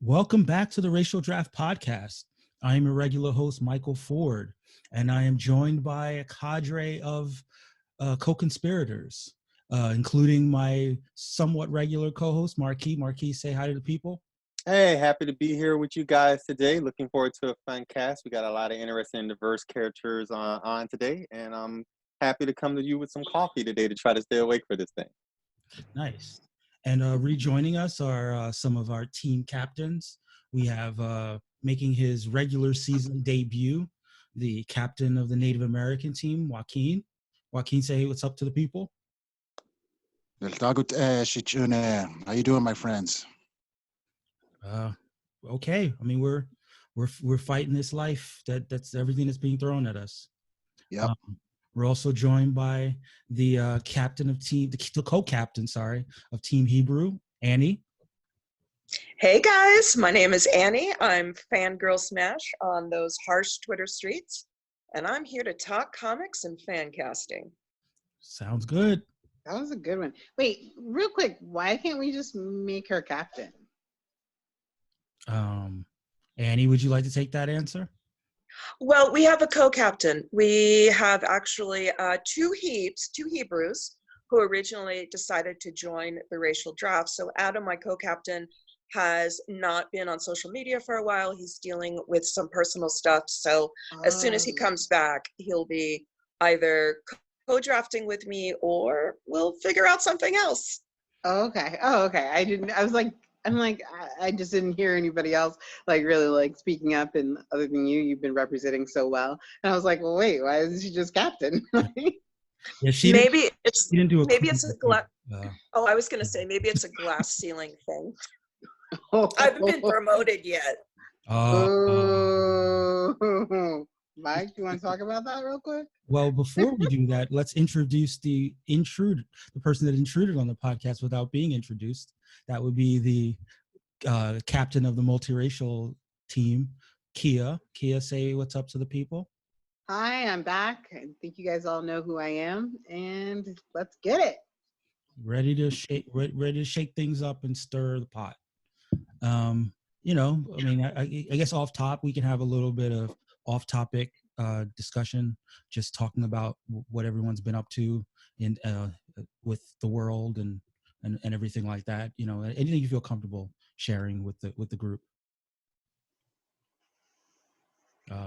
Welcome back to the Racial Draft Podcast. I am your regular host, Michael Ford, and I am joined by a cadre of co-conspirators, including my somewhat regular co-host, Marky. Marky, say hi to the people. Hey, happy to be here with you guys today. Looking forward to a fun cast. We got a lot of interesting and diverse characters on today, and I'm happy to come to you with some coffee today to try to stay awake for this thing. Nice. And rejoining us are some of our team captains. We have making his regular season debut, the captain of the Native American team, Joaquin. Joaquin, say what's up to the people. How you doing, my friends? Okay. I mean, we're fighting this life. That's everything that's being thrown at us. Yep. We're also joined by the captain of team, the co-captain, of Team Hebrew, Annie. Hey guys, my name is Annie. I'm Fangirl Smash on those harsh Twitter streets, and I'm here to talk comics and fan casting. Sounds good. That was a good one. Wait, real quick, why can't we just make her captain? Annie, would you like to take that answer? Well, we have a co-captain. We have actually two Hebrews, who originally decided to join the racial draft. So Adam, my co-captain, has not been on social media for a while. He's dealing with some personal stuff. So as soon as he comes back, he'll be either co-drafting with me or we'll figure out something else. Oh, okay. I just didn't hear anybody else really speaking up, and other than you've been representing so well. And I was like, well, wait, why isn't she just captain? Yeah, maybe it's a glass. I was going to say maybe it's a glass ceiling thing. I haven't been promoted yet. Mike, you want to talk about that real quick? Well, before we do that, let's introduce the person that intruded on the podcast without being introduced. That would be the captain of the Multiracial Team, Kia. Kia, say what's up to the people. Hi, I'm back. I think you guys all know who I am, and let's get it. Ready to shake things up and stir the pot. I guess off top, we can have a little bit of off-topic discussion, just talking about what everyone's been up to in with the world and everything like that. You know, anything you feel comfortable sharing with the group.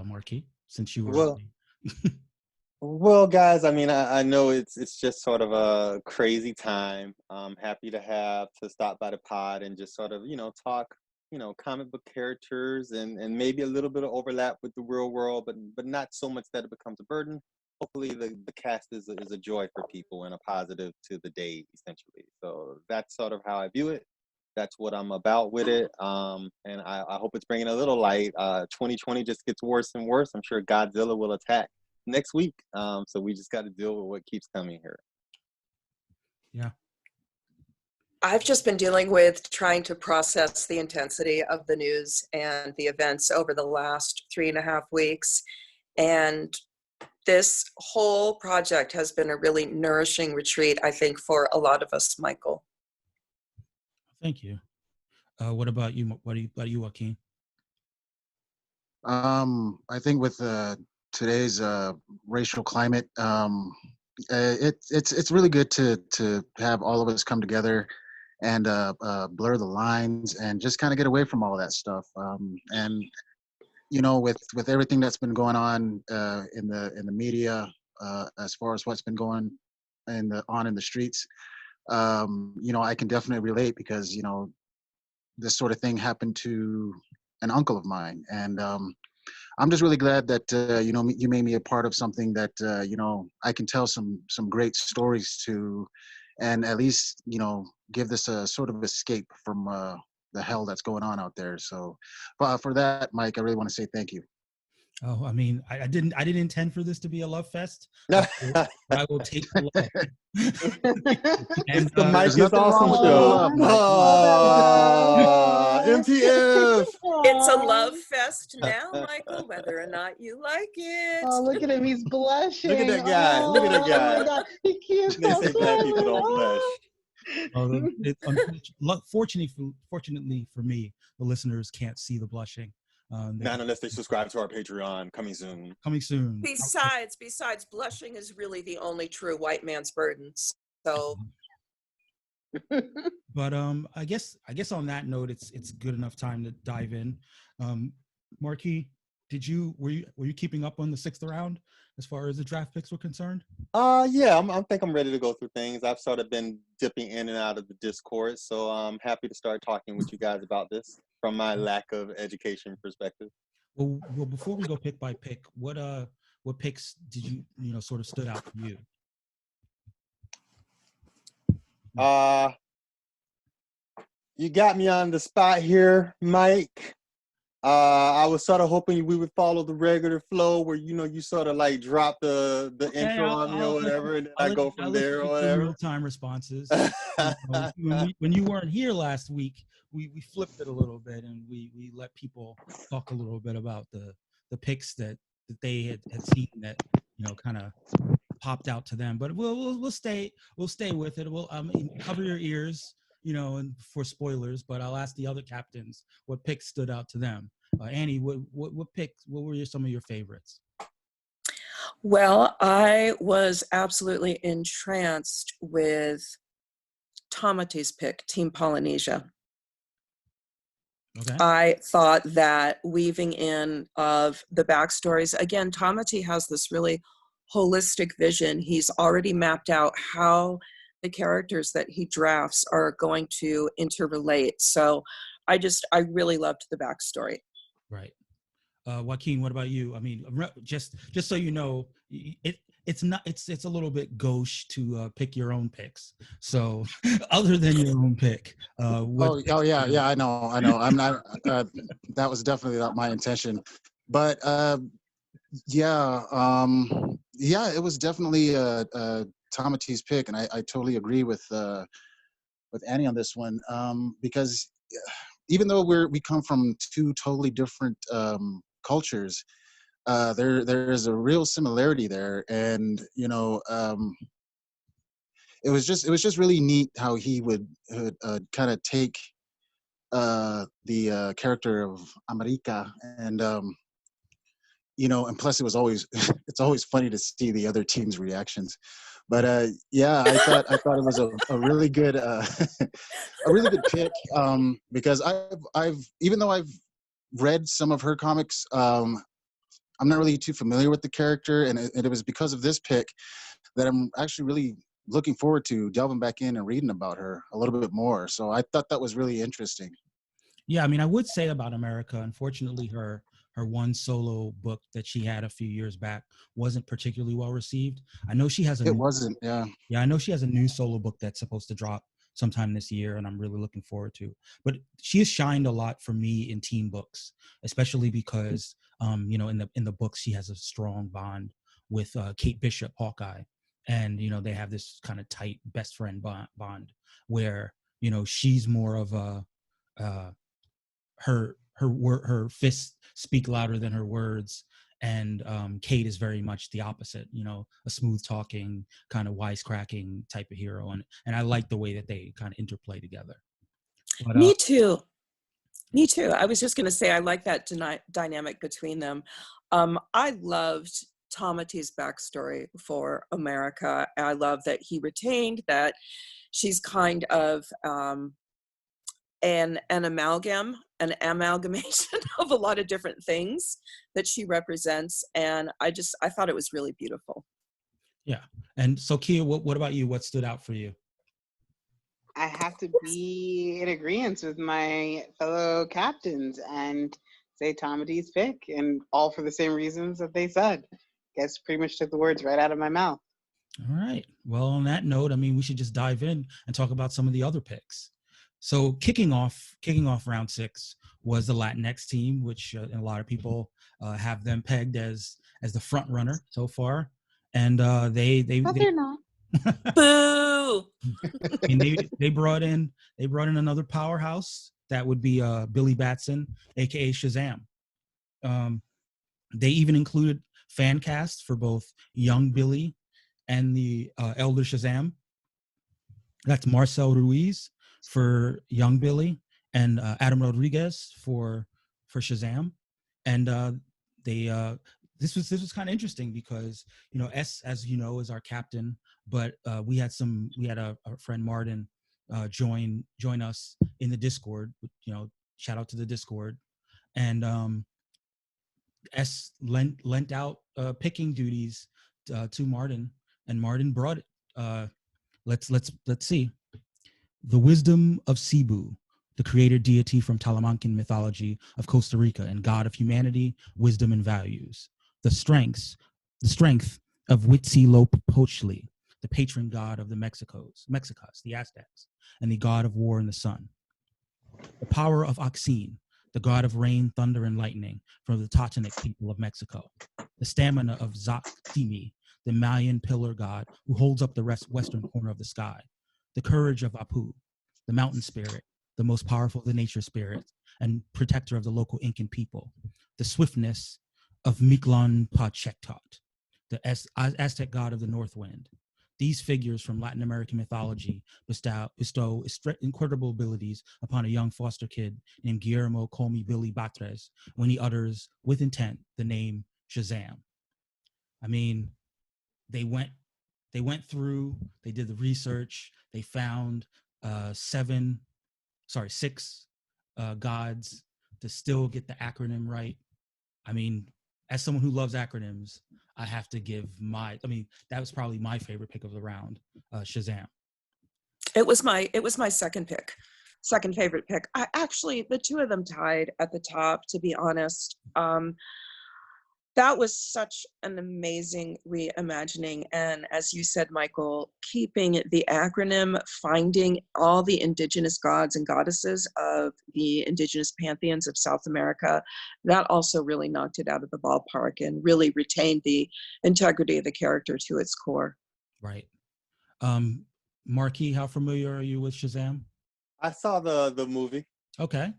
Marky, since you were well, guys, I mean, I know it's just sort of a crazy time. I'm happy to stop by the pod and just sort of, talk, comic book characters and maybe a little bit of overlap with the real world, but not so much that it becomes a burden. Hopefully the cast is a joy for people and a positive to the day, essentially. So that's sort of how I view it. That's what I'm about with it. And I hope it's bringing a little light. 2020 just gets worse and worse. I'm sure Godzilla will attack next week. So we just got to deal with what keeps coming here. Yeah. I've just been dealing with trying to process the intensity of the news and the events over the last 3.5 weeks. And this whole project has been a really nourishing retreat, I think, for a lot of us, Michael. Thank you. What about you? What about you, Joaquin? I think with today's racial climate, it's really good to have all of us come together and blur the lines and just kind of get away from all of that stuff. And with everything that's been going on in the media, as far as what's been going in the streets, I can definitely relate because this sort of thing happened to an uncle of mine, and I'm just really glad that you made me a part of something that I can tell some great stories to, and at least give this a sort of escape from the hell that's going on out there. So, but for that, Mike, I really want to say thank you. Oh, I mean, I didn't intend for this to be a love fest. But I will take the love. And the Mike is awesome show. MTF. It's a love fest now, Michael, whether or not you like it. Oh, look at him. He's blushing. Look at that guy. Look at that guy. Oh, my God. He can't They stop say black people don't smiling. blush. Fortunately for me, the listeners can't see the blushing. Not unless they subscribe to our Patreon. Coming soon. Coming soon. Besides, blushing is really the only true white man's burden. So, but I guess on that note, it's good enough time to dive in. Marky, were you keeping up on the 6th round as far as the draft picks were concerned? Yeah, I think I'm ready to go through things. I've sort of been dipping in and out of the Discord, so I'm happy to start talking with you guys about this from my lack of education perspective. Well, before we go pick by pick, what picks did you sort of stood out for you? You got me on the spot here, Mike. I was sort of hoping we would follow the regular flow where you sort of like drop the intro on me or whatever, and then I go from there or whatever. Real-time responses. When you weren't here last week, we flipped it a little bit and we let people talk a little bit about the picks that they had seen that kind of popped out to them. But we'll stay with it. We'll cover your ears, and for spoilers. But I'll ask the other captains what picks stood out to them. Annie, what picks? What were some of your favorites? Well, I was absolutely entranced with Tomate's pick, Team Polynesia. Okay. I thought that weaving in of the backstories, again, Tomate has this really holistic vision. He's already mapped out how the characters that he drafts are going to interrelate. So I really loved the backstory. Right. Joaquin, what about you? I mean, just so you know, it's a little bit gauche to pick your own picks. So other than your own pick, yeah, I know. I'm not. That was definitely not my intention, but yeah, it was definitely Tomate's pick, and I totally agree with Annie on this one, because even though we come from two totally different cultures, there is a real similarity there, and it was just really neat how he would kind of take the character of America, and and plus it was always it's always funny to see the other team's reactions. But yeah, I thought it was a really good a really good pick, because I've even though I've read some of her comics, I'm not really too familiar with the character, and it was because of this pick that I'm actually really looking forward to delving back in and reading about her a little bit more. So I thought that was really interesting. Yeah, I mean, I would say about America, unfortunately, her one solo book that she had a few years back wasn't particularly well received. I know she has It wasn't, yeah. Yeah, I know she has a new solo book that's supposed to drop sometime this year, and I'm really looking forward to. But she has shined a lot for me in team books, especially because in the books she has a strong bond with Kate Bishop, Hawkeye, and they have this kind of tight best friend bond where she's more of a her fists speak louder than her words, and Kate is very much the opposite, a smooth talking kind of wisecracking type of hero, and I like the way that they kind of interplay together. But, Me too. I was just going to say I like that dynamic between them. I loved Tomate's backstory for America. I love that he retained that she's kind of an amalgamation of a lot of different things that she represents, and I thought it was really beautiful. Yeah. And so Kia, what about you? What stood out for you? I have to be in agreement with my fellow captains and say Tomate's pick, and all for the same reasons that they said. Guess pretty much took the words right out of my mouth. All right. Well, on that note, I mean, we should just dive in and talk about some of the other picks. So kicking off round 6 was the Latinx team, which a lot of people have them pegged as the front runner so far, and They're not. Boo! and they brought in another powerhouse that would be Billy Batson, aka Shazam. They even included fan casts for both young Billy and the elder Shazam. That's Marcel Ruiz for Young Billy, and Adam Rodriguez for Shazam. And they this was kind of interesting because, you know, S, as you know, is our captain, but we had our friend Martin join us in the Discord. You know, shout out to the Discord. And S lent out picking duties to Martin, and Martin brought it. Let's see. The wisdom of Cebu, the creator deity from Talamancan mythology of Costa Rica and god of humanity, wisdom, and values. The strength of Huitzilopochtli, the patron god of the Mexicas, the Aztecs, and the god of war and the sun. The power of Oxine, the god of rain, thunder, and lightning from the Totanic people of Mexico. The stamina of Zactimi, the Mayan pillar god who holds up the western corner of the sky. The courage of Apu, the mountain spirit, the most powerful of the nature spirits and protector of the local Incan people. The swiftness of Mictlan Pachectot, the Aztec god of the north wind. These figures from Latin American mythology bestow incredible abilities upon a young foster kid named Guillermo Colmy Billy Batres when he utters with intent the name Shazam. I mean, they went through, they did the research, they found 6 gods to still get the acronym right. I mean, as someone who loves acronyms, I have to give that was probably my favorite pick of the round, Shazam. It was my second favorite pick. I actually, the two of them tied at the top, to be honest. That was such an amazing reimagining. And as you said, Michael, keeping the acronym, finding all the indigenous gods and goddesses of the indigenous pantheons of South America, that also really knocked it out of the ballpark and really retained the integrity of the character to its core. Right. Marky, how familiar are you with Shazam? I saw the movie. Okay.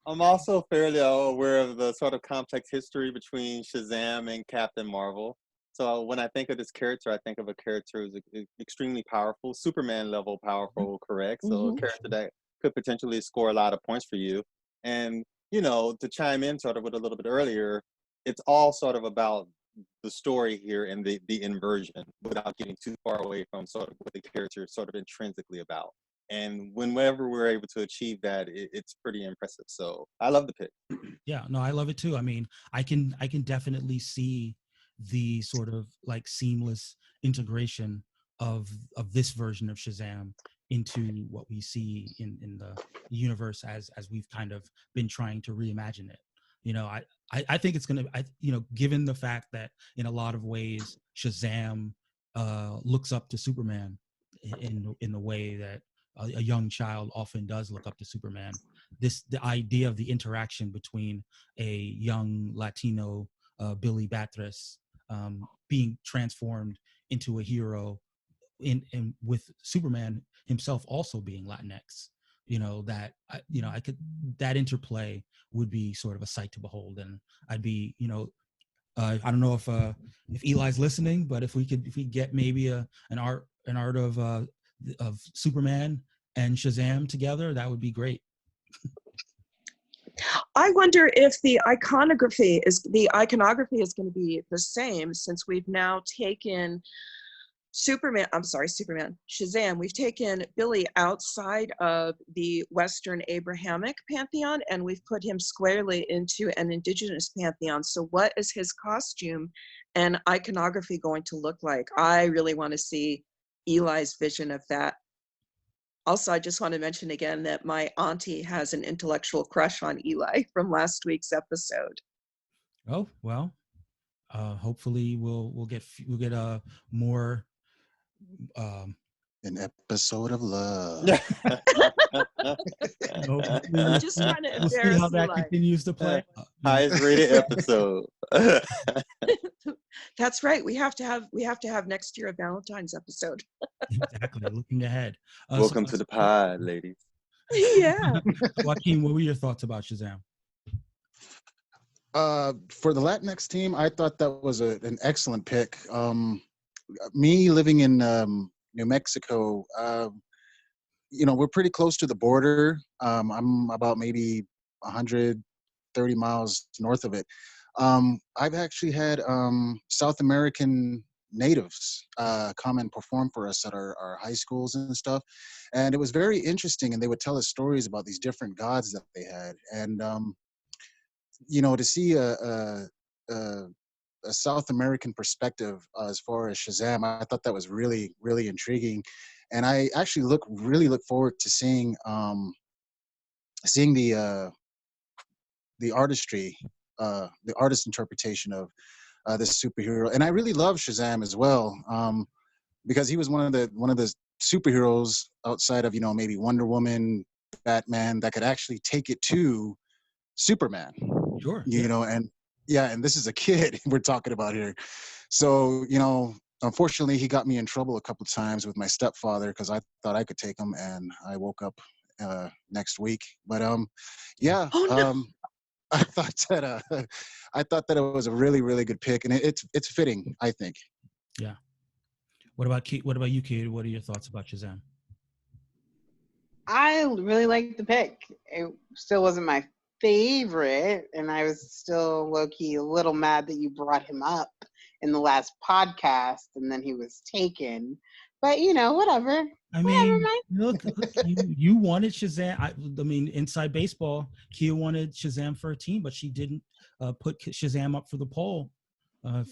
I'm also fairly aware of the sort of complex history between Shazam and Captain Marvel. So when I think of this character, I think of a character who's extremely powerful, Superman level powerful, correct? So a character that could potentially score a lot of points for you. And, you know, to chime in sort of with a little bit earlier, it's all sort of about the story here and the inversion without getting too far away from sort of what the character is sort of intrinsically about. And whenever we're able to achieve that, it's pretty impressive. So I love the pick. Yeah, no, I love it too. I mean, I can definitely see the sort of like seamless integration of this version of Shazam into what we see in the universe as we've kind of been trying to reimagine it. You know, I think it's gonna, given the fact that in a lot of ways Shazam looks up to Superman in the way that a young child often does look up to Superman. The idea of the interaction between a young Latino Billy Batres being transformed into a hero in with Superman himself also being Latinx, that interplay would be sort of a sight to behold. And I'd be, I don't know if Eli's listening, but if we get maybe an art of Superman and Shazam together, that would be great. I wonder if the iconography is going to be the same, since we've now taken Shazam. We've taken Billy outside of the Western Abrahamic pantheon, and we've put him squarely into an indigenous pantheon. So what is his costume and iconography going to look like? I really want to see Eli's vision of that. Also, I just want to mention again that my auntie has an intellectual crush on Eli from last week's episode. Oh, well, hopefully we'll get more an episode of love. I'm just trying to embarrass see how that Eli. continues to play. Highest rated episode. That's right. We have to have next year a Valentine's episode. Exactly. Looking ahead. Welcome to the pod, ladies. Yeah. Joaquin, what were your thoughts about Shazam? For the Latinx team, I thought that was an excellent pick. Me living in New Mexico, we're pretty close to the border. I'm about maybe 130 miles north of it. I've actually had South American natives come and perform for us at our high schools and stuff. And it was very interesting. And they would tell us stories about these different gods that they had. And, to see a South American perspective as far as Shazam, I thought that was really, really intriguing. And I actually really look forward to seeing the artistry, the artist interpretation of this superhero. And I really love Shazam as well, because he was one of the superheroes outside of maybe Wonder Woman, Batman, that could actually take it to Superman. Sure. And and this is a kid we're talking about here. So unfortunately, he got me in trouble a couple of times with my stepfather because I thought I could take him, and I woke up next week. But yeah. Oh, no. I thought that it was a really, really good pick, and it's fitting, I think. Yeah. What about you, Kate? What are your thoughts about Shazam? I really liked the pick. It still wasn't my favorite, and I was still low-key a little mad that you brought him up in the last podcast, and then he was taken. But whatever. I mean, look, you wanted Shazam. I mean, inside baseball, Kia wanted Shazam for a team, but she didn't put Shazam up for the poll.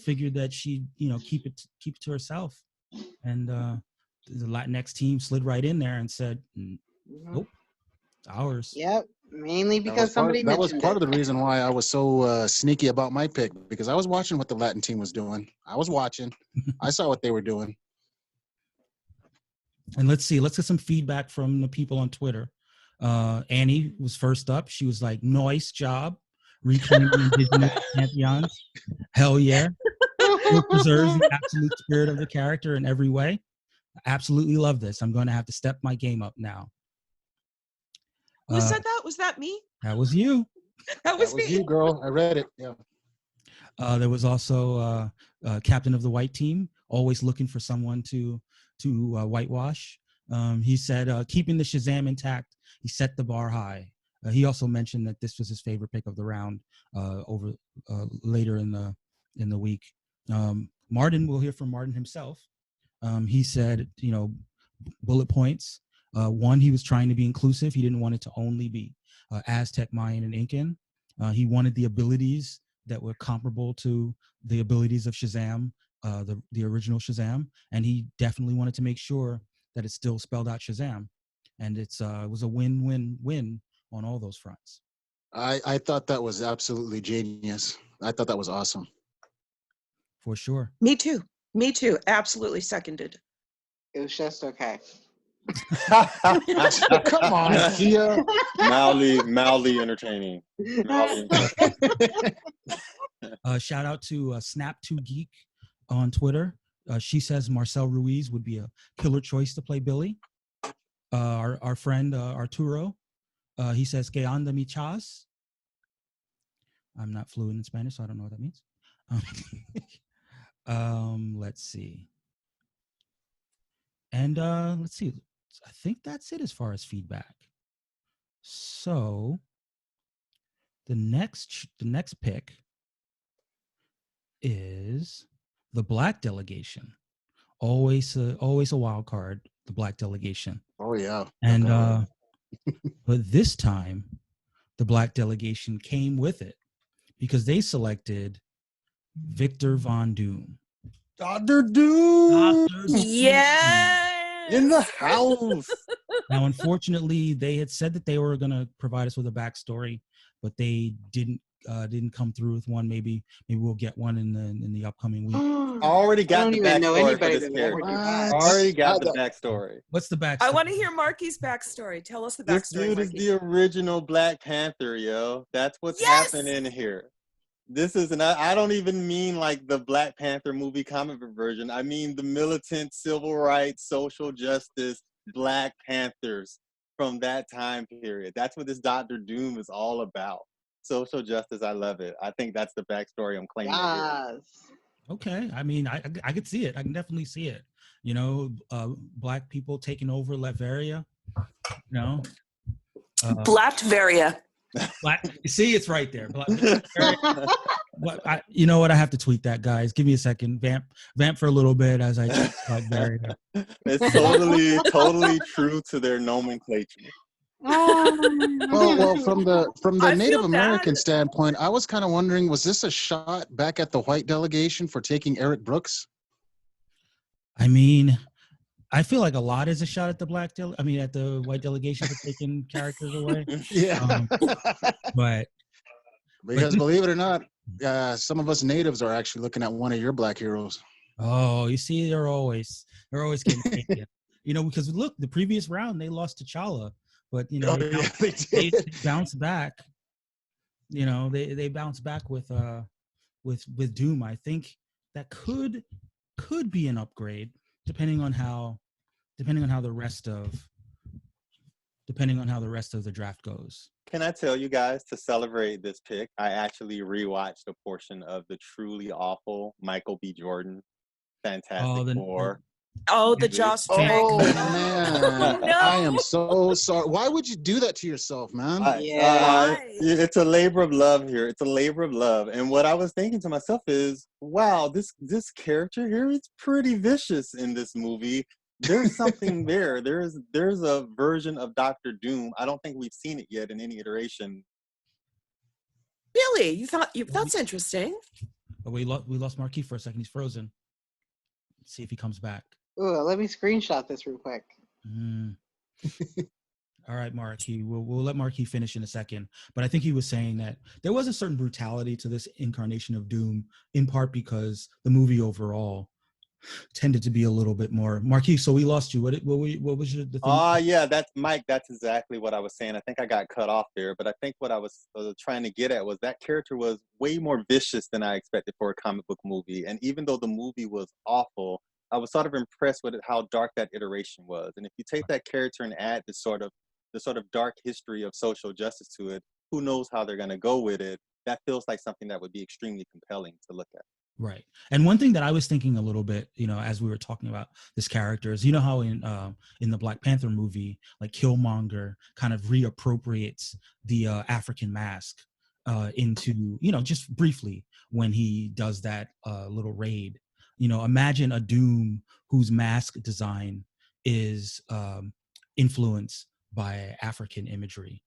Figured that she'd keep it to herself, and the Latinx team slid right in there and said, "Nope, it's ours." Yep, mainly because that was part of the reason why I was so sneaky about my pick, because I was watching what the Latin team was doing. I was watching. I saw what they were doing. And let's get some feedback from the people on Twitter. Annie was first up. She was like, "Nice job reclaiming indigenous pantheons. Hell yeah. It preserves the absolute spirit of the character in every way. I absolutely love this. I'm going to have to step my game up now." Who said that? Was that me? That was you. That was me. You, girl. I read it. Yeah. There was also captain of the white team, always looking for someone to whitewash. He said, keeping the Shazam intact, he set the bar high. He also mentioned that this was his favorite pick of the round over later in the week. Martin, we'll hear from Martin himself. He said, bullet points. One, he was trying to be inclusive. He didn't want it to only be Aztec, Mayan, and Incan. He wanted the abilities that were comparable to the abilities of Shazam, the original Shazam, and he definitely wanted to make sure that it still spelled out Shazam, and it was a win-win-win on all those fronts. I thought that was absolutely genius. I thought that was awesome. For sure. Me too. Absolutely seconded. It was just okay. Come on, Kia. Mildly entertaining. Shout out to Snap2Geek on Twitter. She says Marcel Ruiz would be a killer choice to play Billy. Our friend Arturo, he says "Que anda mi chas?" I'm not fluent in Spanish, so I don't know what that means. Let's see. And let's see. I think that's it as far as feedback. So the next pick is the Black delegation. Always a wild card, the Black delegation. Oh yeah. And but this time the Black delegation came with it because they selected Victor Von Doom. Dr. Doom. Yes. In the house. Now, unfortunately, they had said that they were going to provide us with a backstory, but they didn't come through with one. Maybe we'll get one in the upcoming week. Already got the backstory for this character. Already got the backstory. What's the backstory? I want to hear Marky's backstory. Tell us the backstory. This dude is the original Black Panther, yo. That's what's happening here. This is, and I don't even mean like the Black Panther movie comic book version. I mean the militant civil rights, social justice Black Panthers from that time period. That's what this Dr. Doom is all about. social justice. I love it. I think that's the backstory I'm claiming here. Yes. Okay, I mean, I could see it. I can definitely see it. You know, black people taking over Latveria. You know, Blatveria. black. See, it's right there. What you know what? I have to tweet that, guys. Give me a second. Vamp for a little bit as I tweet Latveria. It's totally true to their nomenclature. Well, from the I Native feel American bad. standpoint, I was kind of wondering, was this a shot back at the white delegation for taking Eric Brooks? I mean, I feel like a lot is a shot at the at the white delegation for taking characters away. Yeah. But Because believe it or not, some of us natives are actually looking at one of your black heroes. oh, you see, they're always getting taken. You know, because look, the previous round they lost to T'Challa, but you know they bounced back. You know, they bounced back with Doom. I think that could be an upgrade depending on how the rest of the draft goes. Can I tell you guys, to celebrate this pick, I actually rewatched a portion of the truly awful Michael B. Jordan Fantastic Four. The Joss Oh Trank. man, No. I am so sorry. Why would you do that to yourself, man? It's a labor of love here. It's a labor of love. And what I was thinking to myself is, wow, this character here is pretty vicious in this movie. There's something there. There's a version of Doctor Doom. I don't think we've seen it yet in any iteration. Really? That's interesting. But we lost Marky for a second. He's frozen. Let's see if he comes back. Ooh, let me screenshot this real quick. All right, Marky. We'll let Marky finish in a second. But I think he was saying that there was a certain brutality to this incarnation of Doom, in part because the movie overall tended to be a little bit more. Marky, so we lost you. What was the thing? Yeah, that's Mike. That's exactly what I was saying. I think I got cut off there, but I think what I was trying to get at was that character was way more vicious than I expected for a comic book movie. And even though the movie was awful, I was sort of impressed with how dark that iteration was. And if you take that character and add the sort of dark history of social justice to it, who knows how they're going to go with it? That feels like something that would be extremely compelling to look at. Right. And one thing that I was thinking a little bit, you know, as we were talking about this character is, you know, how in the Black Panther movie, like Killmonger kind of reappropriates the African mask into, you know, just briefly when he does that little raid. You know, imagine a Doom whose mask design is influenced by African imagery.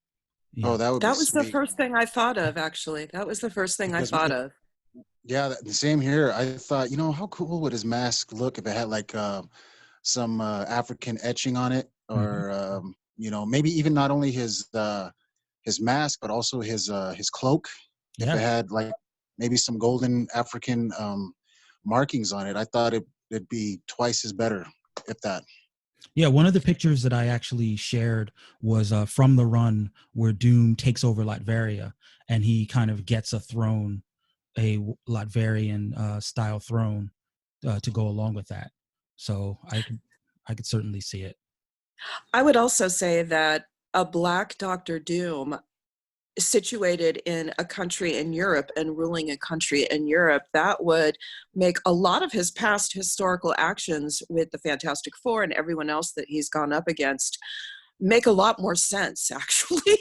Oh, that would be was sweet. the first thing I thought of, actually. That was the first thing I thought of. Yeah, the same here. I thought, you know, how cool would his mask look if it had like some African etching on it, or you know, maybe even not only his mask, but also his cloak. Yeah. If it had like maybe some golden African markings on it, I thought it'd be twice as better, if that. Yeah, one of the pictures that I actually shared was from the run where Doom takes over Latveria, and he kind of gets a throne, a Latverian style throne to go along with that. So I could certainly see it. I would also say that a Black Doctor Doom situated in a country in Europe and ruling a country in Europe, that would make a lot of his past historical actions with the Fantastic Four and everyone else that he's gone up against make a lot more sense, actually.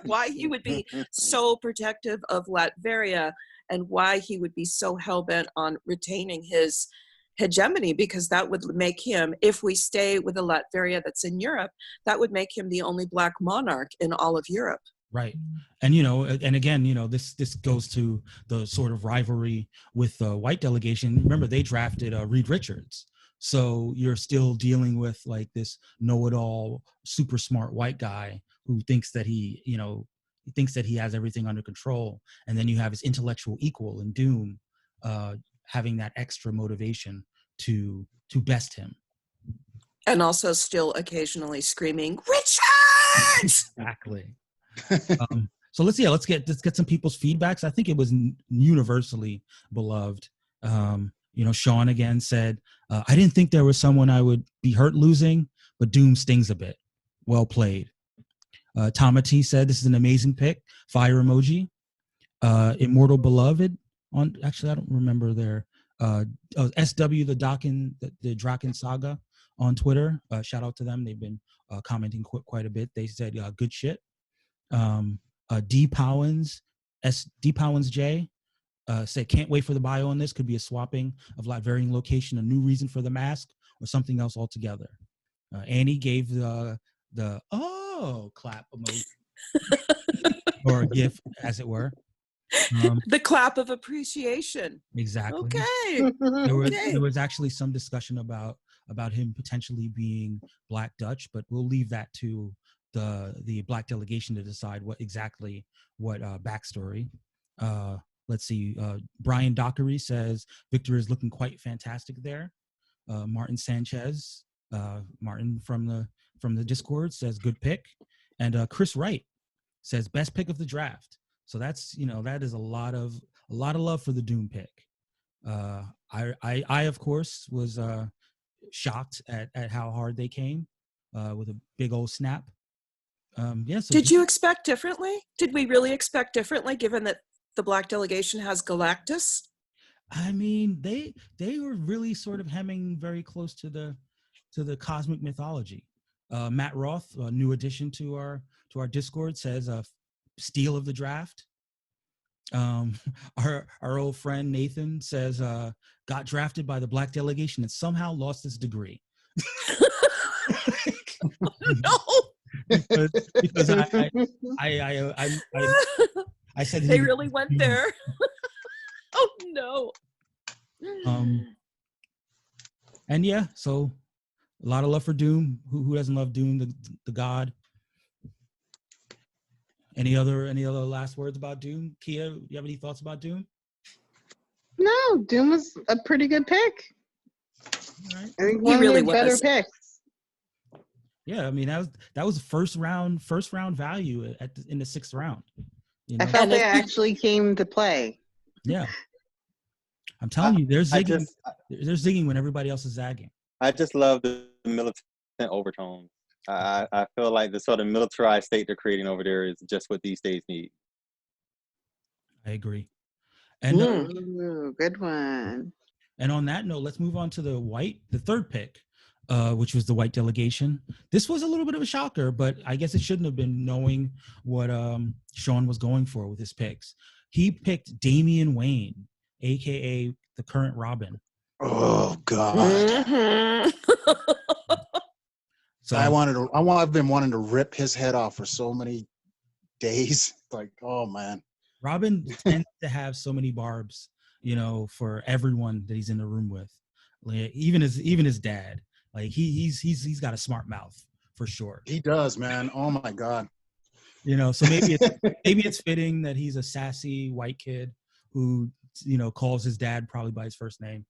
Why he would be so protective of Latveria and why he would be so hell-bent on retaining his hegemony, because that would make him, if we stay with the Latveria that's in Europe, that would make him the only Black monarch in all of Europe. Right. And, you know, and again, you know, this goes to the sort of rivalry with the white delegation. Remember, they drafted Reed Richards. So you're still dealing with like this know-it-all, super smart white guy who thinks that he has everything under control. And then you have his intellectual equal in Doom having that extra motivation to best him. And also still occasionally screaming, Richard! Exactly. So let's get some people's feedbacks. I think it was universally beloved. You know, Sean again said, I didn't think there was someone I would be hurt losing, but Doom stings a bit. Well played. Tomati said, this is an amazing pick. Fire emoji. Immortal Beloved on, actually I don't remember their SW the Draken Saga on Twitter. Shout out to them. They've been commenting quite a bit. They said good shit. D Powens J said can't wait for the bio on this. Could be a swapping of varying location, a new reason for the mask, or something else altogether. Annie gave the clap emoji or a gif, as it were. The clap of appreciation. Exactly. Okay. There was actually some discussion about him potentially being Black Dutch, but we'll leave that to the Black delegation to decide what backstory. Let's see. Brian Dockery says Victor is looking quite fantastic there. Martin Sanchez, Martin from the Discord says good pick, and Chris Wright says best pick of the draft. So that's that is a lot of love for the Doom pick. I of course was shocked at how hard they came with a big old snap. So did you expect differently? Did we really expect differently, given that the Black delegation has Galactus? I mean, they were really sort of hemming very close to the cosmic mythology. Matt Roth, a new addition to our Discord, says steal of the draft. Our old friend Nathan says got drafted by the Black delegation and somehow lost his degree. No. because I said they really went there. Oh no. And yeah, so a lot of love for Doom. Who doesn't love Doom, the god? Any other last words about Doom? Kia, do you have any thoughts about Doom? No, Doom was a pretty good pick. Right. I think one really of the better picks. Yeah, I mean that was first round value in the 6th round. I felt they actually came to play. Yeah, I'm telling you, they're zigging when everybody else is zagging. I just love the militant overtones. I feel like the sort of militarized state they're creating over there is just what these days need. I agree. And good one. And on that note, let's move on to the third pick, which was the white delegation. This was a little bit of a shocker, but I guess it shouldn't have been, knowing what Sean was going for with his picks. He picked Damian Wayne, aka the current Robin. Oh God. Mm-hmm. So I've been wanting to rip his head off for so many days. Like, oh man. Robin tends to have so many barbs, for everyone that he's in the room with. Like, even his dad. Like he's got a smart mouth for sure. He does, man. Oh my God. So maybe it's fitting that he's a sassy white kid who calls his dad probably by his first name.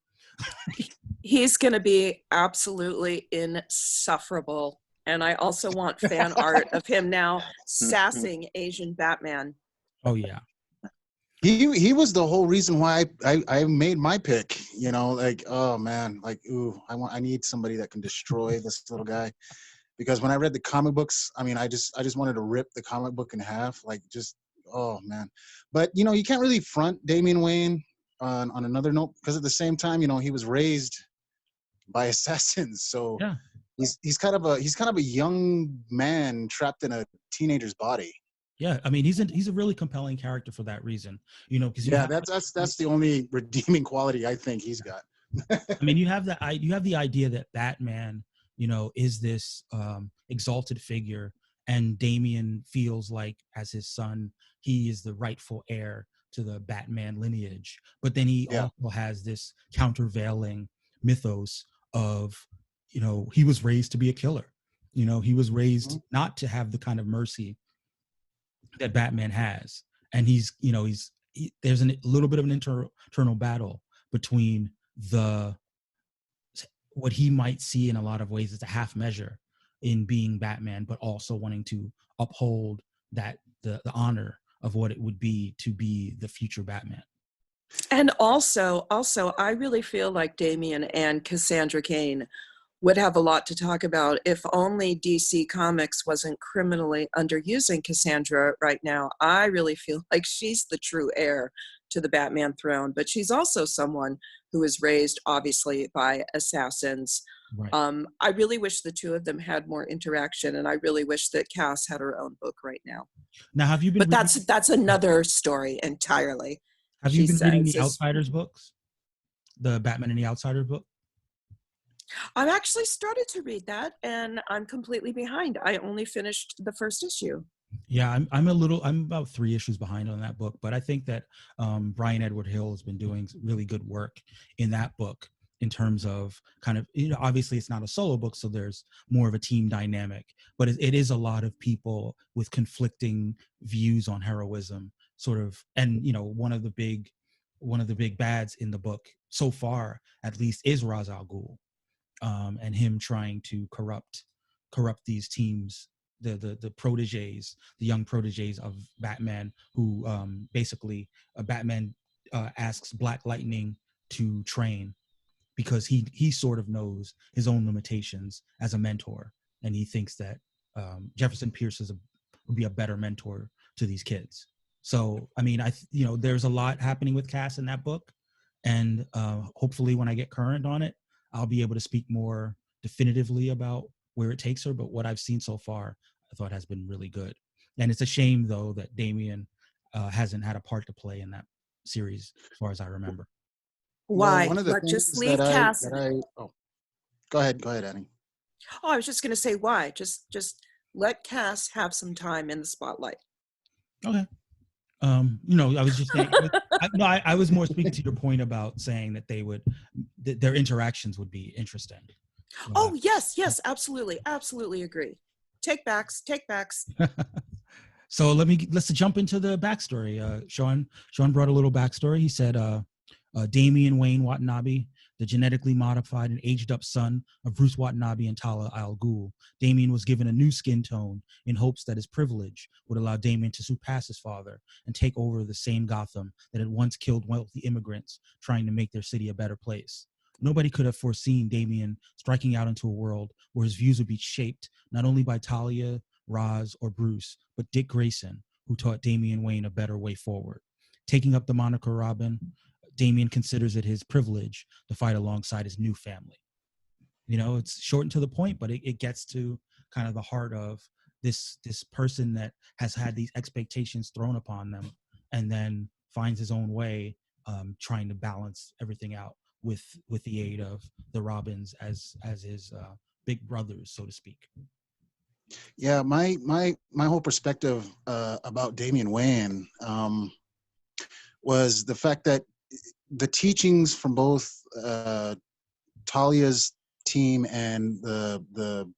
He's going to be absolutely insufferable. And I also want fan art of him now sassing Asian Batman. Oh yeah. He was the whole reason why I made my pick, like, oh man, like, ooh, I need somebody that can destroy this little guy. Because when I read the comic books, I mean, I just wanted to rip the comic book in half, like, just, oh man. But you can't really front Damian Wayne on another note, because at the same time, he was raised by assassins. So yeah. He's kind of a young man trapped in a teenager's body. Yeah, I mean, he's a really compelling character for that reason, because that's the only redeeming quality I think he's got. I mean, you have the idea that Batman, is this exalted figure, and Damian feels like, as his son, he is the rightful heir to the Batman lineage. But then he also has this countervailing mythos of, he was raised to be a killer. He was raised not to have the kind of mercy that Batman has. And there's a little bit of an internal battle between what he might see in a lot of ways as a half measure in being Batman, but also wanting to uphold that the honor of what it would be to be the future Batman. And also, I really feel like Damian and Cassandra Cain would have a lot to talk about. If only DC Comics wasn't criminally underusing Cassandra right now. I really feel like she's the true heir to the Batman throne, but she's also someone who was raised obviously by assassins. Right. I really wish the two of them had more interaction, and I really wish that Cass had her own book right now. Now, have you been? But that's another story entirely. Have you been reading the Outsiders books? The Batman and the Outsiders book? I've actually started to read that, and I'm completely behind. I only finished the first issue. Yeah, I'm about 3 issues behind on that book, but I think that Brian Edward Hill has been doing really good work in that book in terms of kind of, obviously it's not a solo book, so there's more of a team dynamic, but it is a lot of people with conflicting views on heroism, sort of, and one of the big bads in the book so far, at least, is Ra's al Ghul, and him trying to corrupt these teams, the proteges, the young proteges of Batman, who basically Batman asks Black Lightning to train because he sort of knows his own limitations as a mentor, and he thinks that Jefferson Pierce would be a better mentor to these kids. So I mean, there's a lot happening with Cass in that book, and hopefully when I get current on it, I'll be able to speak more definitively about where it takes her. But what I've seen so far, I thought has been really good. And it's a shame, though, that Damian hasn't had a part to play in that series, as far as I remember. Why? Well, one of the things just leave Cass. Go ahead, Annie. Oh, I was just going to say why. Just let Cass have some time in the spotlight. Okay. I was just saying. I was more speaking to your point about saying that their interactions would be interesting. Oh yes, absolutely agree. Take backs. So let's jump into the backstory. Sean brought a little backstory. He said, Damian Wayne Watanabe, the genetically modified and aged up son of Bruce Watanabe and Talia al Ghul. Damian was given a new skin tone in hopes that his privilege would allow Damian to surpass his father and take over the same Gotham that had once killed wealthy immigrants trying to make their city a better place. Nobody could have foreseen Damian striking out into a world where his views would be shaped not only by Talia, Ra's, or Bruce, but Dick Grayson, who taught Damian Wayne a better way forward. Taking up the moniker Robin, Damian considers it his privilege to fight alongside his new family. It's short and to the point, but it gets to kind of the heart of this person that has had these expectations thrown upon them and then finds his own way, trying to balance everything out with the aid of the Robins as his big brothers, so to speak. Yeah, my whole perspective about Damian Wayne was the fact that the teachings from both Talia's team and the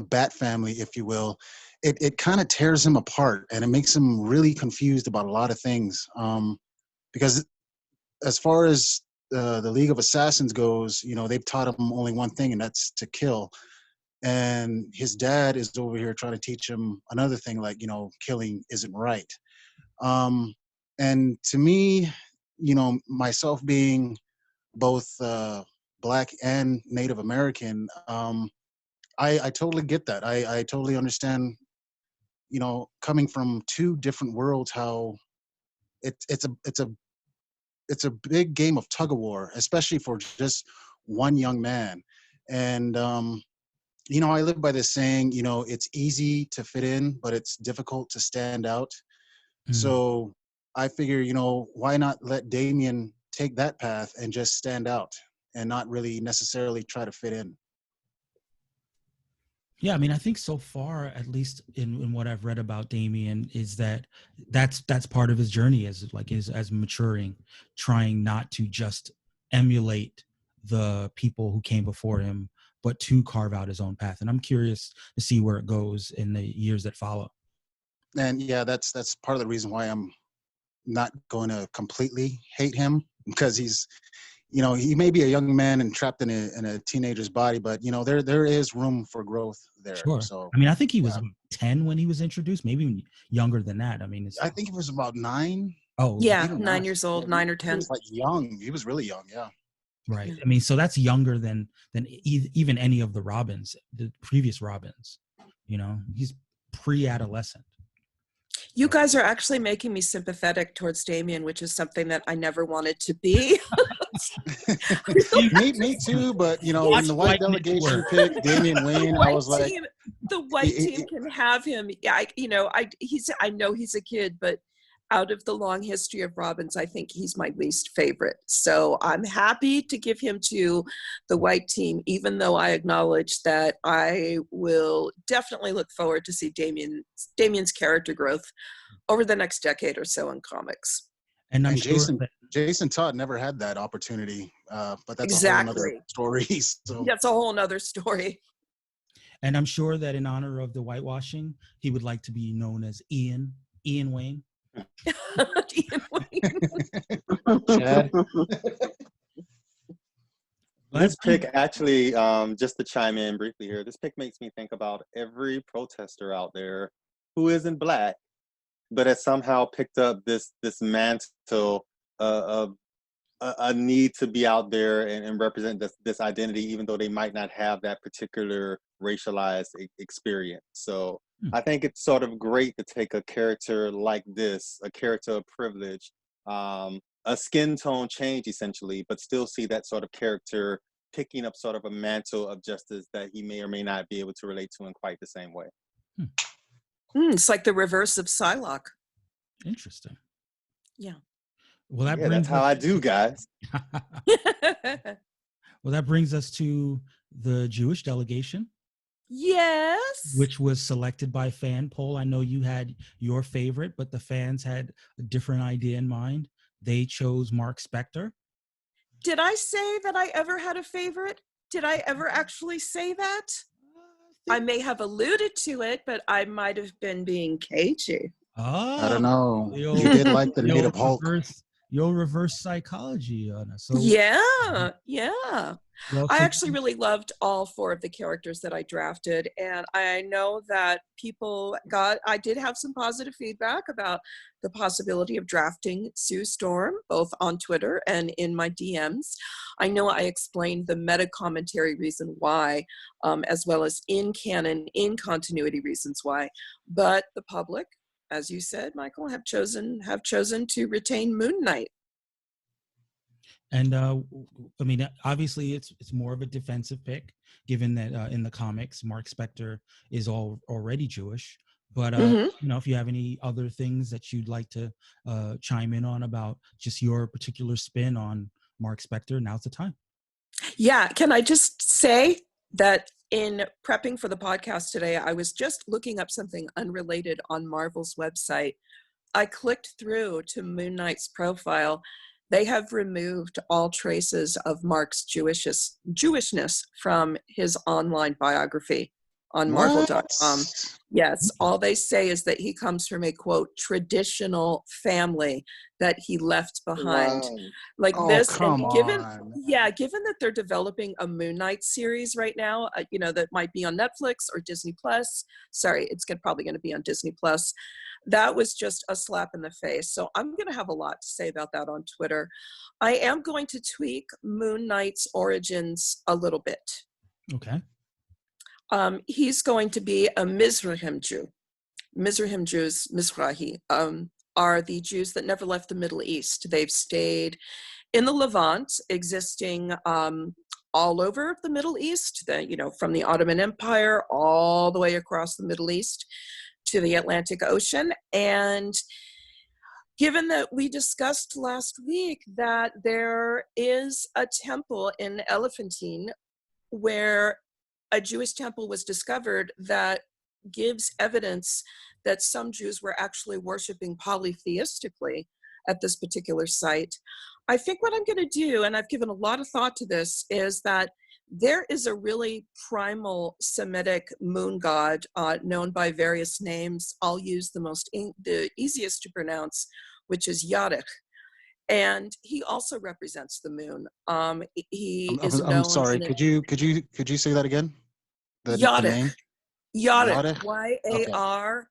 Bat family, if you will, it kind of tears him apart, and it makes him really confused about a lot of things. Because as far as the League of Assassins goes, they've taught him only one thing, and that's to kill. And his dad is over here trying to teach him another thing, like, killing isn't right. And to me, myself being both Black and Native American, I totally get that. I totally understand, coming from two different worlds, how it's a big game of tug of war, especially for just one young man. And I live by this saying, it's easy to fit in, but it's difficult to stand out. Mm-hmm. So I figure, why not let Damian take that path and just stand out and not really necessarily try to fit in? Yeah, I mean, I think so far, at least in what I've read about Damian, is that's part of his journey as maturing, trying not to just emulate the people who came before him, but to carve out his own path. And I'm curious to see where it goes in the years that follow. And yeah, that's part of the reason why I'm not going to completely hate him, because he's, he may be a young man and trapped in a teenager's body, but there is room for growth there. Sure. So I mean, I think he was 10 when he was introduced, maybe even younger than that. I mean, I think he was about 9. Oh yeah, 9 years old, 9 or 10. He was like young. He was really young. Yeah. Right. I mean, so that's younger than even any of the Robins, the previous Robins. You know, he's pre-adolescent. You guys are actually making me sympathetic towards Damien, which is something that I never wanted to be. me too, but you know, when the white delegation picked Damian Wayne, I was like, the white team can have him. Yeah, I know he's a kid, but out of the long history of Robins, I think he's my least favorite. So I'm happy to give him to the white team, even though I acknowledge that I will definitely look forward to see Damien's character growth over the next decade or so in comics. And I'm and sure Jason Todd never had that opportunity, but that's a whole other story. So. That's a whole other story. And I'm sure that in honor of the whitewashing, he would like to be known as Ian Wayne. Ian Wayne. Chad. This pick actually, just to chime in briefly here, this pick makes me think about every protester out there who isn't Black, but has somehow picked up this mantle of a need to be out there and represent this identity, even though they might not have that particular racialized experience. So I think it's sort of great to take a character like this, a character of privilege, a skin tone change essentially, but still see that sort of character picking up sort of a mantle of justice that he may or may not be able to relate to in quite the same way. It's like the reverse of Psylocke. Interesting. Yeah. Well, that brings that's how I do, guys. Well, that brings us to the Jewish delegation. Yes. Which was selected by fan poll. I know you had your favorite, but the fans had a different idea in mind. They chose Mark Spector. Did I say that I ever had a favorite? Did I ever actually say that? I may have alluded to it, but I might have been being cagey. Oh, I don't know. You did like the native Hulk. Your reverse psychology on us. So, yeah. Well, I actually really loved all 4 of the characters that I drafted, and I know that I did have some positive feedback about the possibility of drafting Sue Storm, both on Twitter and in my DMs. I know I explained the meta commentary reason why, as well as in canon, in continuity reasons why, but the public, as you said, Michael, have chosen to retain Moon Knight. And I mean, obviously, it's more of a defensive pick, given that in the comics, Mark Spector is already Jewish. But you know, if you have any other things that you'd like to chime in on about just your particular spin on Mark Spector, now's the time. Yeah, can I just say that in prepping for the podcast today, I was just looking up something unrelated on Marvel's website. I clicked through to Moon Knight's profile. They have removed all traces of Mark's Jewishness from his online biography on Marvel.com. Yes, all they say is that he comes from a, quote, traditional family that he left behind. Wow. Like this, and given that they're developing a Moon Knight series right now, you know, that might be on Netflix or Disney Plus. Sorry, it's probably going to be on Disney Plus. That was just a slap in the face. So I'm going to have a lot to say about that on Twitter. I am going to tweak Moon Knight's origins a little bit. Okay. He's going to be a Mizrahim Jew. Mizrahim Jews, Mizrahi, are the Jews that never left the Middle East. They've stayed in the Levant, existing all over the Middle East, from the Ottoman Empire all the way across the Middle East to the Atlantic Ocean. And given that we discussed last week that there is a temple in Elephantine where a Jewish temple was discovered that gives evidence that some Jews were actually worshiping polytheistically at this particular site, I think what I'm going to do, and I've given a lot of thought to this, is that there is a really primal Semitic moon god known by various names. I'll use the easiest to pronounce, which is Yadich. And he also represents the moon. I'm sorry. Could you say that again? The name? Yadich. Y-A-R-I-K-W.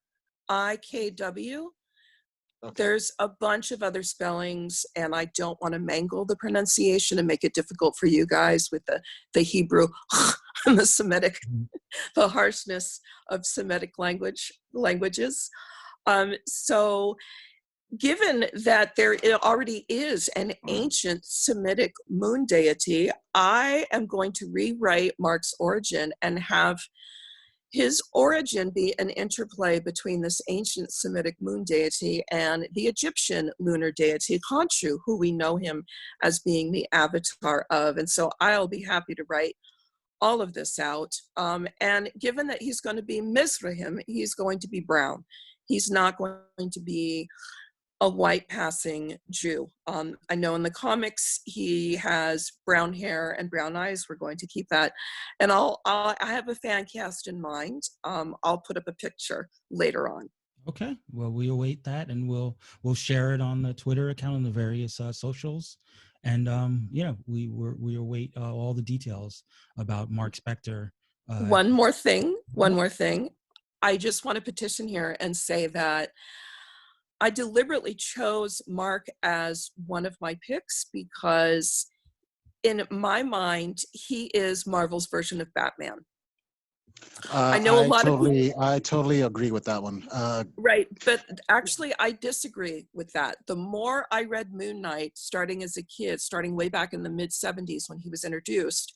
Okay. There's a bunch of other spellings, and I don't want to mangle the pronunciation and make it difficult for you guys with the Hebrew and the Semitic, the harshness of Semitic languages. So given that there already is an ancient Semitic moon deity, I am going to rewrite Mark's origin and have his origin be an interplay between this ancient Semitic moon deity and the Egyptian lunar deity Khonshu, who we know him as being the avatar of. And so I'll be happy to write all of this out. And given that he's going to be Mizrahim, he's going to be brown. He's not going to be a white passing Jew. I know in the comics he has brown hair and brown eyes. We're going to keep that, and I have a fan cast in mind. I'll put up a picture later on. Okay, well, we await that, and we'll share it on the Twitter account and the various socials, and we await all the details about Mark Spector. One more thing. I just want to petition here and say that I deliberately chose Mark as one of my picks because in my mind, he is Marvel's version of Batman. I know a lot of people. I totally agree with that one. Right, but actually I disagree with that. The more I read Moon Knight, starting as a kid, starting way back in the mid-70s when he was introduced,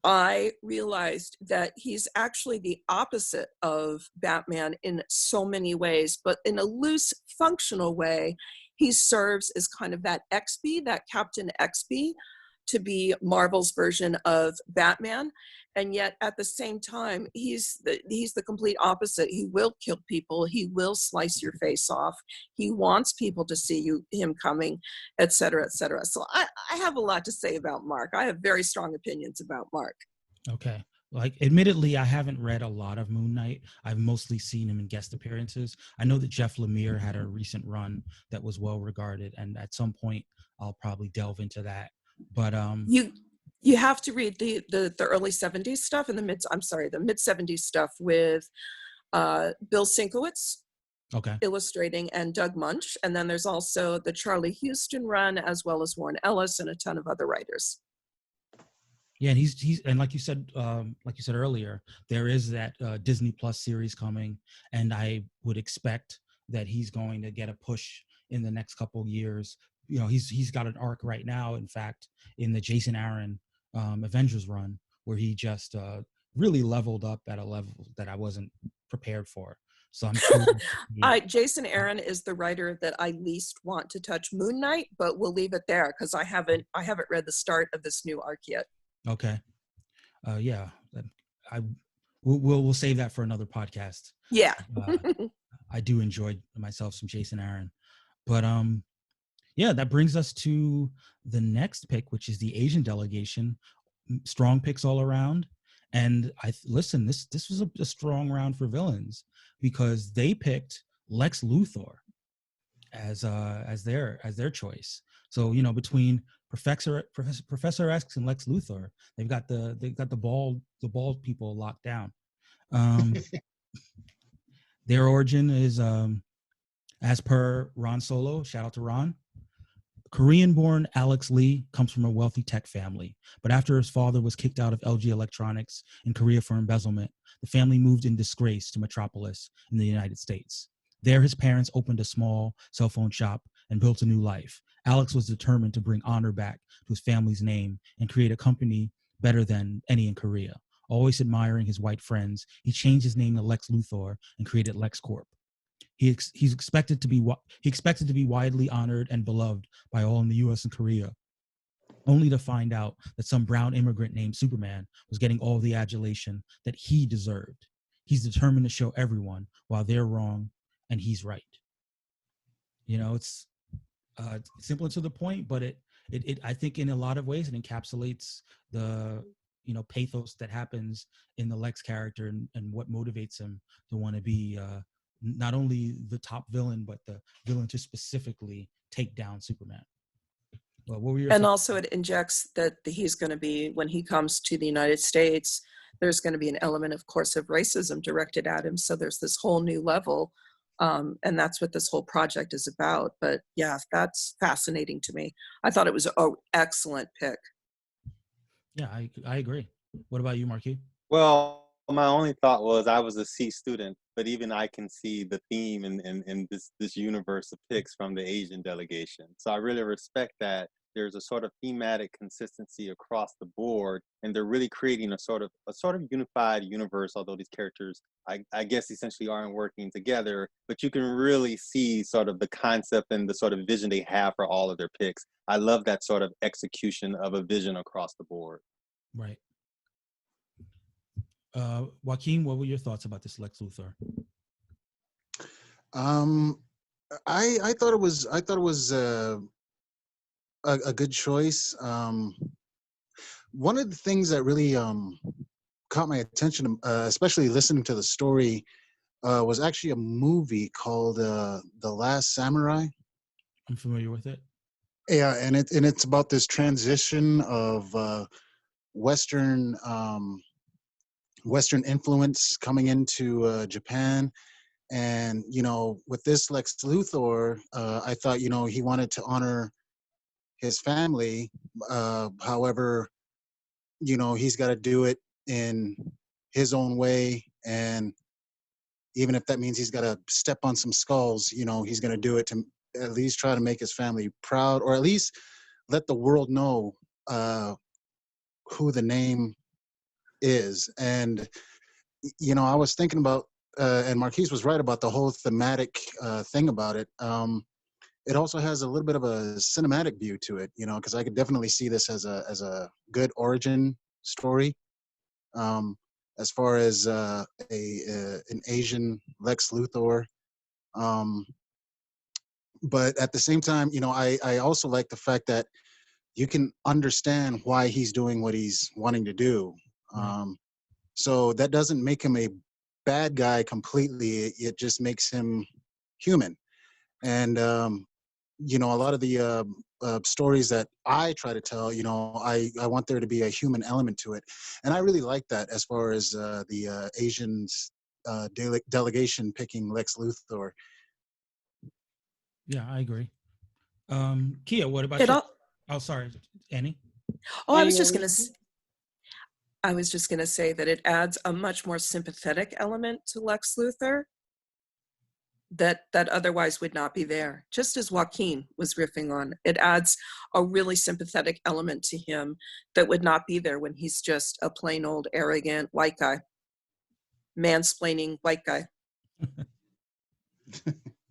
I realized that he's actually the opposite of Batman in so many ways, but in a loose, functional way, he serves as kind of that XB, that Captain XB, to be Marvel's version of Batman. And yet at the same time, he's the complete opposite. He will kill people. He will slice your face off. He wants people to see him coming, et cetera, et cetera. So I have a lot to say about Mark. I have very strong opinions about Mark. Okay. Like, admittedly, I haven't read a lot of Moon Knight. I've mostly seen him in guest appearances. I know that Jeff Lemire had a recent run that was well regarded, and at some point I'll probably delve into that. But you have to read the early 70s stuff and the mid 70s stuff with Bill Sienkiewicz, okay, illustrating, and Doug Munch. And then there's also the Charlie Houston run, as well as Warren Ellis and a ton of other writers. Yeah, and he's and like you said earlier, there is that Disney Plus series coming, and I would expect that he's going to get a push in the next couple of years. You know, he's got an arc right now, in fact, in the Jason Aaron Avengers run, where he just really leveled up at a level that I wasn't prepared for. So I'm curious. Jason Aaron is the writer that I least want to touch Moon Knight, but we'll leave it there because I haven't read the start of this new arc yet. Okay. Yeah. We'll save that for another podcast. Yeah. I do enjoy myself some Jason Aaron, but yeah, that brings us to the next pick, which is the Asian delegation. Strong picks all around. And listen, this was a strong round for villains because they picked Lex Luthor as their choice. So, you know, between Professor X and Lex Luthor, they've got the bald people locked down. Their origin is as per Ron Solo, shout out to Ron. Korean-born Alex Lee comes from a wealthy tech family, but after his father was kicked out of LG Electronics in Korea for embezzlement, the family moved in disgrace to Metropolis in the United States. There, his parents opened a small cell phone shop and built a new life. Alex was determined to bring honor back to his family's name and create a company better than any in Korea. Always admiring his white friends, he changed his name to Lex Luthor and created LexCorp. He expected to be widely honored and beloved by all in the U.S. and Korea, only to find out that some brown immigrant named Superman was getting all the adulation that he deserved. He's determined to show everyone why they're wrong and he's right. You know, it's simple and to the point, but it I think in a lot of ways it encapsulates the, you know, pathos that happens in the Lex character and what motivates him to want to be not only the top villain, but the villain to specifically take down Superman. Well, what were your and also it injects that he's going to be, when he comes to the United States, there's going to be an element, of course, of racism directed at him. So there's this whole new level And that's what this whole project is about. But yeah, that's fascinating to me. I thought it was an excellent pick. Yeah, I agree. What about you, Marky? Well, my only thought was I was a C student, but even I can see the theme in this universe of picks from the Asian delegation. So I really respect that there's a sort of thematic consistency across the board, and they're really creating a sort of unified universe. Although these characters, I guess, essentially aren't working together, but you can really see sort of the concept and the sort of vision they have for all of their picks. I love that sort of execution of a vision across the board. Right. Joaquin, what were your thoughts about this Lex Luthor? I thought it was a good choice. One of the things that really caught my attention, especially listening to the story, was actually a movie called The Last Samurai. I'm familiar with it. Yeah, and it's about this transition of Western Western influence coming into Japan. And with this Lex Luthor, I thought he wanted to honor his family. However, he's got to do it in his own way, and even if that means he's got to step on some skulls, he's going to do it to at least try to make his family proud, or at least let the world know who the name is. And I was thinking about, and Marquise was right about the whole thematic thing about it. It also has a little bit of a cinematic view to it, because I could definitely see this as a good origin story. As far as an Asian Lex Luthor. But at the same time, I also like the fact that you can understand why he's doing what he's wanting to do. So that doesn't make him a bad guy completely. It just makes him human. And, a lot of the stories that I try to tell, I want there to be a human element to it. And I really like that as far as the Asians delegation picking Lex Luthor. Yeah, I agree. Kia, what about It you? all, Oh, sorry, Annie. oh, I was just gonna say that it adds a much more sympathetic element to Lex Luthor that otherwise would not be there. Just as Joaquin was riffing on, it adds a really sympathetic element to him that would not be there when he's just a plain old arrogant white guy, mansplaining white guy,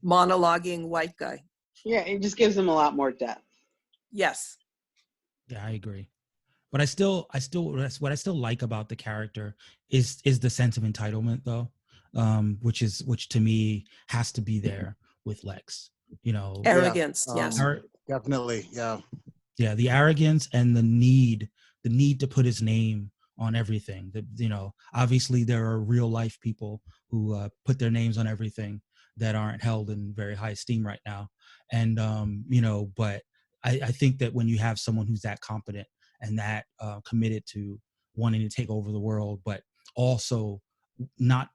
monologuing white guy. Yeah, it just gives them a lot more depth. Yes. Yeah, I agree. But I still what I still like about the character is the sense of entitlement, though, which to me has to be there with Lex. Arrogance. Yeah, Yes. definitely. Yeah, the arrogance and the need to put his name on everything. Obviously there are real life people who put their names on everything that aren't held in very high esteem right now. And but I think that when you have someone who's that competent and that committed to wanting to take over the world, but also not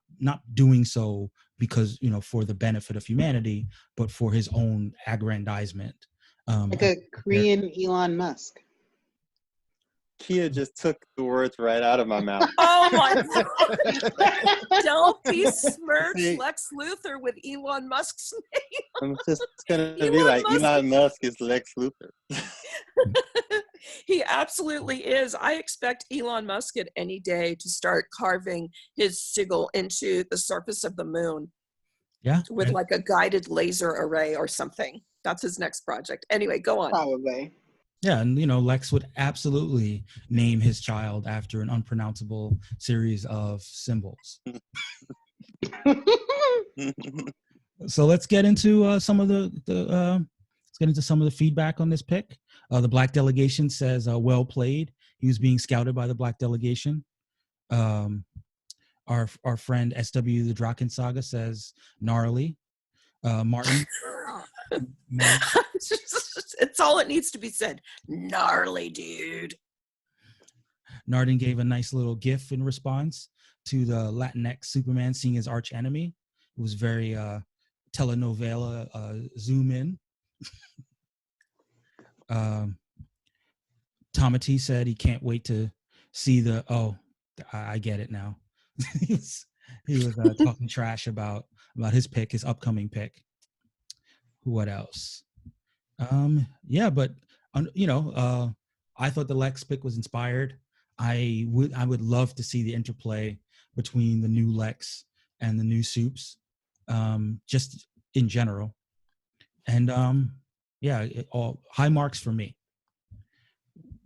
doing so because for the benefit of humanity, but for his own aggrandizement. Like a Korean Elon Musk. Kia just took the words right out of my mouth. Oh my God. Don't besmirch See, Lex Luthor with Elon Musk's name. I'm just gonna be Elon like, Musk. Elon Musk is Lex Luthor. He absolutely is. I expect Elon Musk at any day to start carving his sigil into the surface of the moon. Yeah. With like a guided laser array or something. That's his next project. Anyway, go on. Probably. Yeah, and Lex would absolutely name his child after an unpronounceable series of symbols. So let's get into some of the feedback on this pick. The Black delegation says, "Well played." He was being scouted by the Black delegation. Our friend SW the Draken Saga says, "Gnarly." Martin. It's all it needs to be said. Gnarly, dude. Narden gave a nice little gif in response to the Latinx Superman seeing his arch enemy. It was very telenovela zoom in. Tomati said he can't wait to see the. Oh, I get it now. he was talking trash about his pick, his upcoming pick. What else? Yeah, but I thought the Lex pick was inspired. I would love to see the interplay between the new Lex and the new Soups, just in general. And yeah, all high marks for me.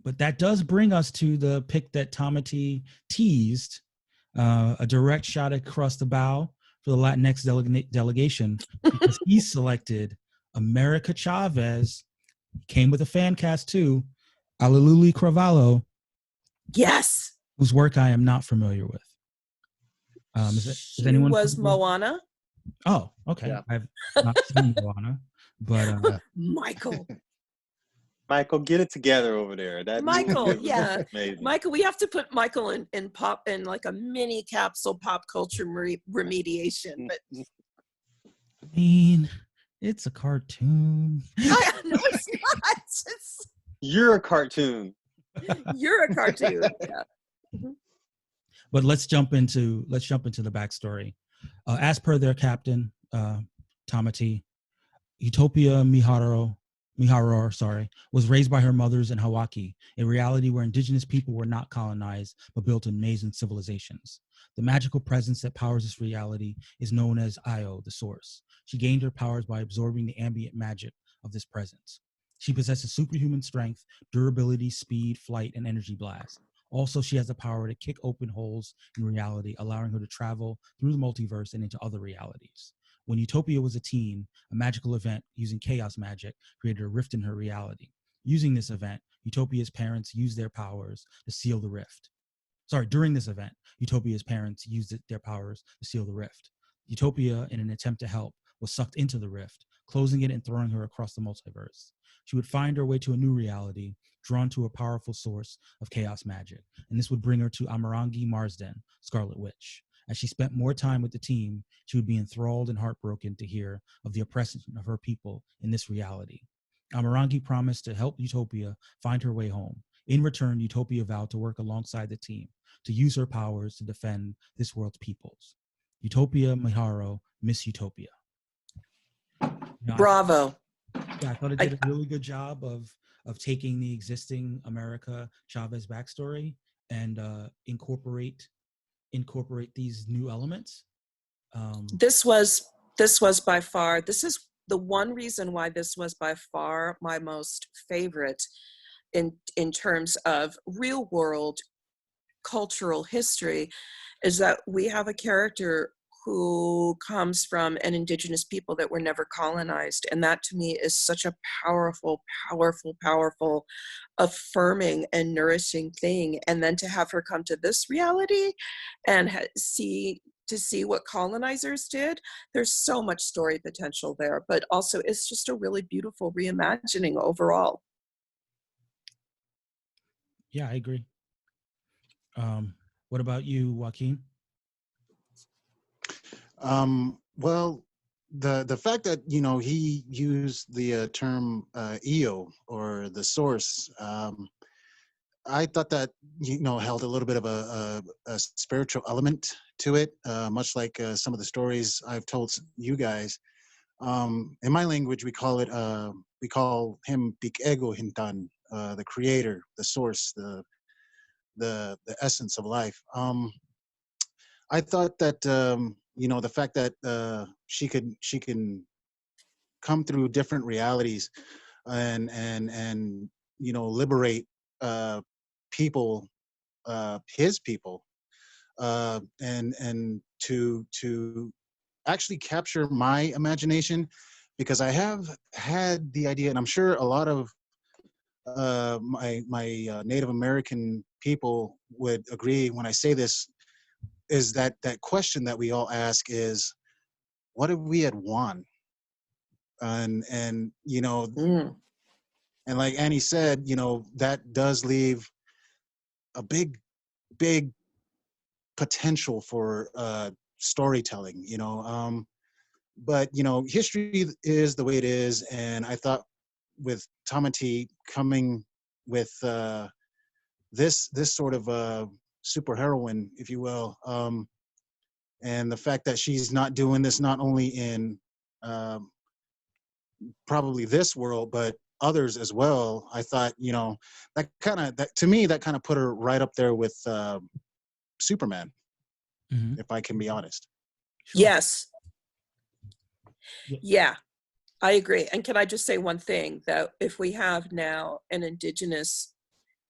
But that does bring us to the pick that Tomati teased, a direct shot across the bow for the Latinx delegation, because he selected America Chavez. Came with a fan cast too, Alaluli Cravalho, Yes. whose work I am not familiar with. Is anyone was familiar? Moana? Oh, okay. Yeah. I've not seen Moana, but Michael. Michael, get it together over there. That Michael, movie was yeah. amazing. Michael, we have to put Michael in like a mini capsule pop culture remediation. But I mean, it's a cartoon. no, it's not. You're a cartoon. You're a cartoon. Yeah. But let's jump into the backstory. As per their captain, Tamati, Utopia Miharu, was raised by her mothers in Hawaii, a reality where indigenous people were not colonized, but built amazing civilizations. The magical presence that powers this reality is known as Io, the source. She gained her powers by absorbing the ambient magic of this presence. She possesses superhuman strength, durability, speed, flight, and energy blast. Also, she has the power to kick open holes in reality, allowing her to travel through the multiverse and into other realities. When Utopia was a teen, a magical event using chaos magic created a rift in her reality. Using this event, Utopia's parents used their powers to seal the rift. During this event, Utopia's parents used their powers to seal the rift. Utopia, in an attempt to help, was sucked into the rift, closing it and throwing her across the multiverse. She would find her way to a new reality, drawn to a powerful source of chaos magic, and this would bring her to Amarangi Marsden, Scarlet Witch. As she spent more time with the team, she would be enthralled and heartbroken to hear of the oppression of her people in this reality. Amarangi promised to help Utopia find her way home. In return, Utopia vowed to work alongside the team, to use her powers to defend this world's peoples. Utopia Miharu, Miss Utopia. Bravo. I thought it did a really good job of taking the existing America Chavez backstory and incorporate these new elements. This is the one reason why this was by far my most favorite in terms of real world cultural history, is that we have a character who comes from an indigenous people that were never colonized. And that to me is such a powerful, powerful, powerful, affirming and nourishing thing. And then to have her come to this reality and see what colonizers did, there's so much story potential there. But also it's just a really beautiful reimagining overall. Yeah, I agree. What about you, Joaquin? Well, the fact that he used the term Io, or the source, I thought that held a little bit of a spiritual element to it, much like some of the stories I've told you guys. In my language, we call him Big-Ego Hintan, the creator, the source, the essence of life. I thought that the fact that she can come through different realities and liberate people, his people, and to actually capture my imagination, because I have had the idea, and I'm sure a lot of my Native American people would agree when I say this, is that question that we all ask is, what if we had won? And and like Annie said, that does leave a big potential for storytelling. but you know, history is the way it is, and I thought with Tamati coming with this sort of super heroine, if you will, and the fact that she's not doing this not only in um, probably this world, but others as well. I thought, you know, that to me that kind of put her right up there with Superman, Hmm. if I can be honest. Sure. Yes. Yeah, I agree. And can I just say one thing, that if we have now an indigenous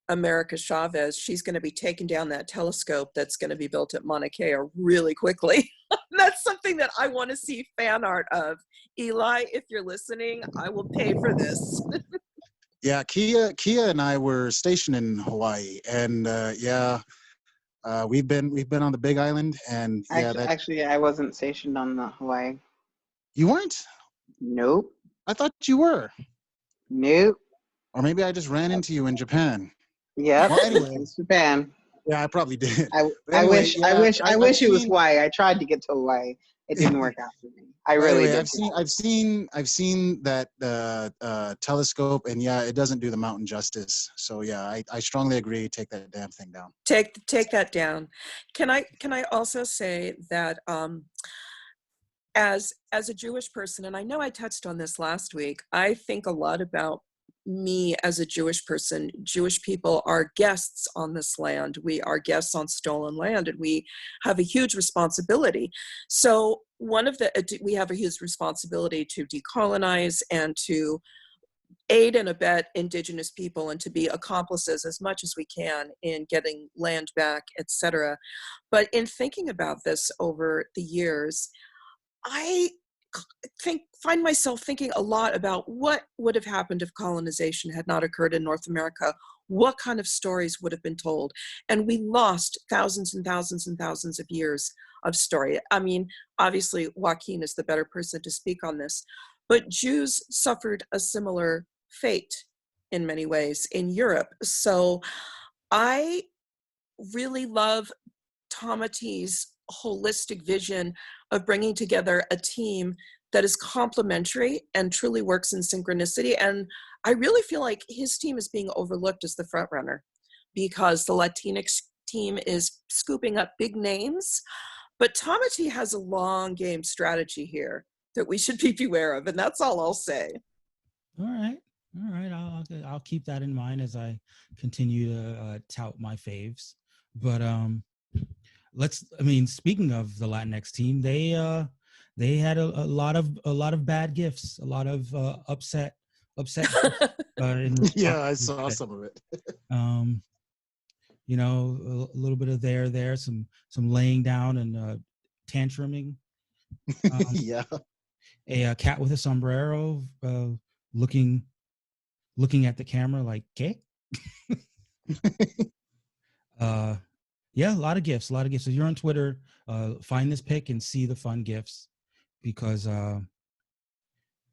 America Chavez, she's going to be taking down that telescope that's going to be built at Mauna Kea really quickly. That's something that I want to see fan art of. Eli, if you're listening, I will pay for this. Yeah, Kia and I were stationed in Hawaii, and we've been on the Big Island, and yeah, that Actually, I wasn't stationed on the Hawaii. you weren't. Nope. I thought you were, Nope. or maybe I just ran into you in Japan. Yep. Well, anyway, It's Japan. yeah, I probably did. I, But I anyway, wish I yeah, wish I I've wish it was seen. Hawaii. I tried to get to Hawaii. It didn't work out for me. I But really anyway, did. I've seen that telescope, and yeah, it doesn't do the mountain justice. So yeah, I strongly agree. Take that damn thing down. Take that down. Can I also say that as a Jewish person, and I know I touched on this last week, I think a lot about me as a Jewish person. Jewish people are guests on this land. We are guests on stolen land, and we have a huge responsibility. So we have a huge responsibility to decolonize and to aid and abet indigenous people and to be accomplices as much as we can in getting land back, etc. But in thinking about this over the years, I find myself thinking a lot about what would have happened if colonization had not occurred in North America. What kind of stories would have been told? And we lost thousands and thousands and thousands of years of story. I mean, obviously, Joaquin is the better person to speak on this, but Jews suffered a similar fate in many ways in Europe. So I really love Tamati's holistic vision of bringing together a team that is complementary and truly works in synchronicity. And I really feel like his team is being overlooked as the front runner, because the Latinx team is scooping up big names, but Tamati has a long game strategy here that we should be beware of. And that's all I'll say. All right. All right. I'll keep that in mind as I continue to tout my faves. But speaking of the Latinx team, they had a lot of bad gifts, a lot of upset in response Yeah, I to saw it. some of it. You know, a little bit of there, some laying down and tantruming. Yeah. A cat with a sombrero, looking at the camera like, "Okay." Yeah, a lot of gifts. If you're on Twitter, find this pic and see the fun gifts, because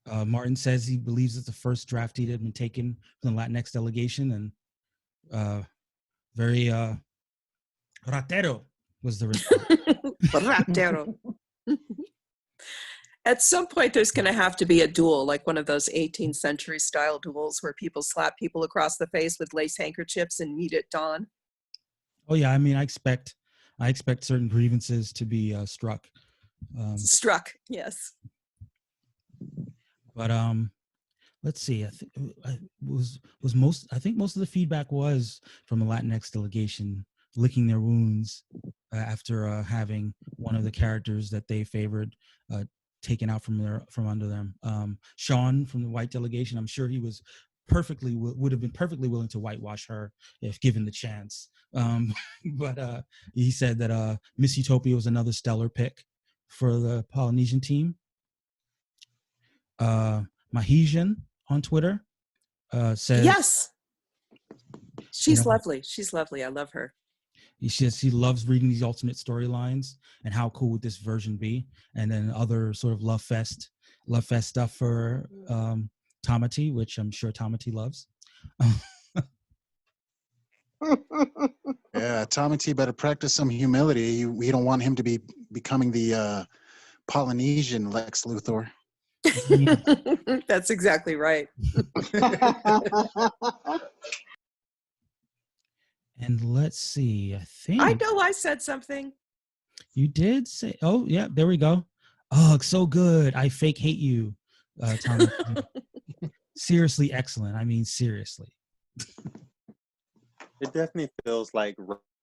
Martin says he believes it's the first draftee that had been taken from the Latinx delegation, and very ratero was the response. Ratero. At some point, there's going to have to be a duel, like one of those 18th century style duels where people slap people across the face with lace handkerchiefs and meet at dawn. Oh yeah, I mean, I expect certain grievances to be struck. Struck, yes. But let's see. I think most of the feedback was from the Latinx delegation licking their wounds after having one of the characters that they favored taken out from under them. Sean from the white delegation, I'm sure he was would have been perfectly willing to whitewash her if given the chance. But he said that Miss Utopia was another stellar pick for the Polynesian team. Mahesian on Twitter says, yes, she's you know, lovely. She's lovely. I love her. He loves reading these alternate storylines and how cool would this version be, and then other sort of love fest stuff for Tamati, which I'm sure Tamati loves. Yeah, Tommy T better practice some humility. We don't want him to be becoming the Polynesian Lex Luthor. That's exactly right. And let's see. I think I know I said something. you did say. Oh, yeah. There we go. Oh, it's so good. I fake hate you, Tommy. Seriously excellent. I mean, seriously. It definitely feels like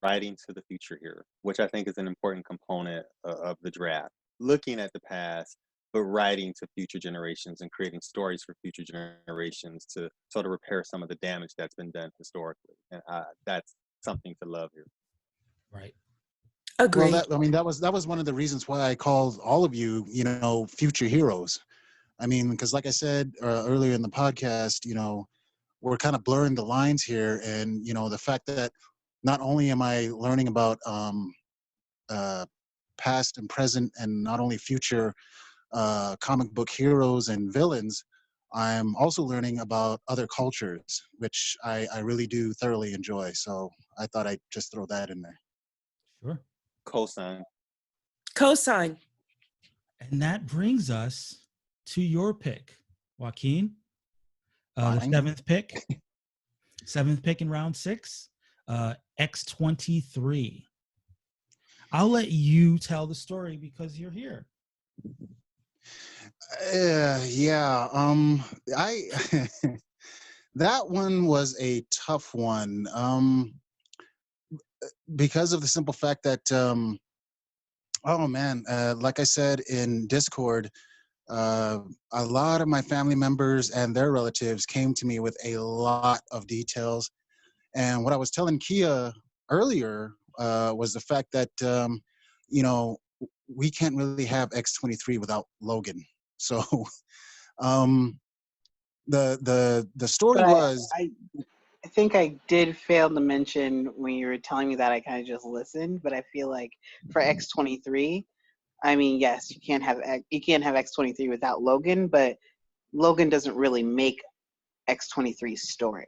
writing to the future here, which I think is an important component of the draft. Looking at the past, but writing to future generations and creating stories for future generations to sort of repair some of the damage that's been done historically. And that's something to love here. Right. Agree. Well, that was one of the reasons why I called all of you, future heroes. I mean, because like I said earlier in the podcast, we're kind of blurring the lines here, and the fact that not only am I learning about past and present, and not only future comic book heroes and villains, I'm also learning about other cultures, which I really do thoroughly enjoy. So I thought I'd just throw that in there. Sure. Cosign. Cosign. And that brings us to your pick, Joaquin. The Fine. seventh pick in round 6, X-23. I'll let you tell the story because you're here. Yeah. I that one was a tough one. Because of the simple fact that, oh man, like I said in Discord, a lot of my family members and their relatives came to me with a lot of details. And what I was telling Kia earlier was the fact that, we can't really have X-23 without Logan. So the story But was. I think I did fail to mention when you were telling me that I kind of just listened, but I feel like for X-23, I mean, yes, you can't have X-23 without Logan, but Logan doesn't really make X-23's story.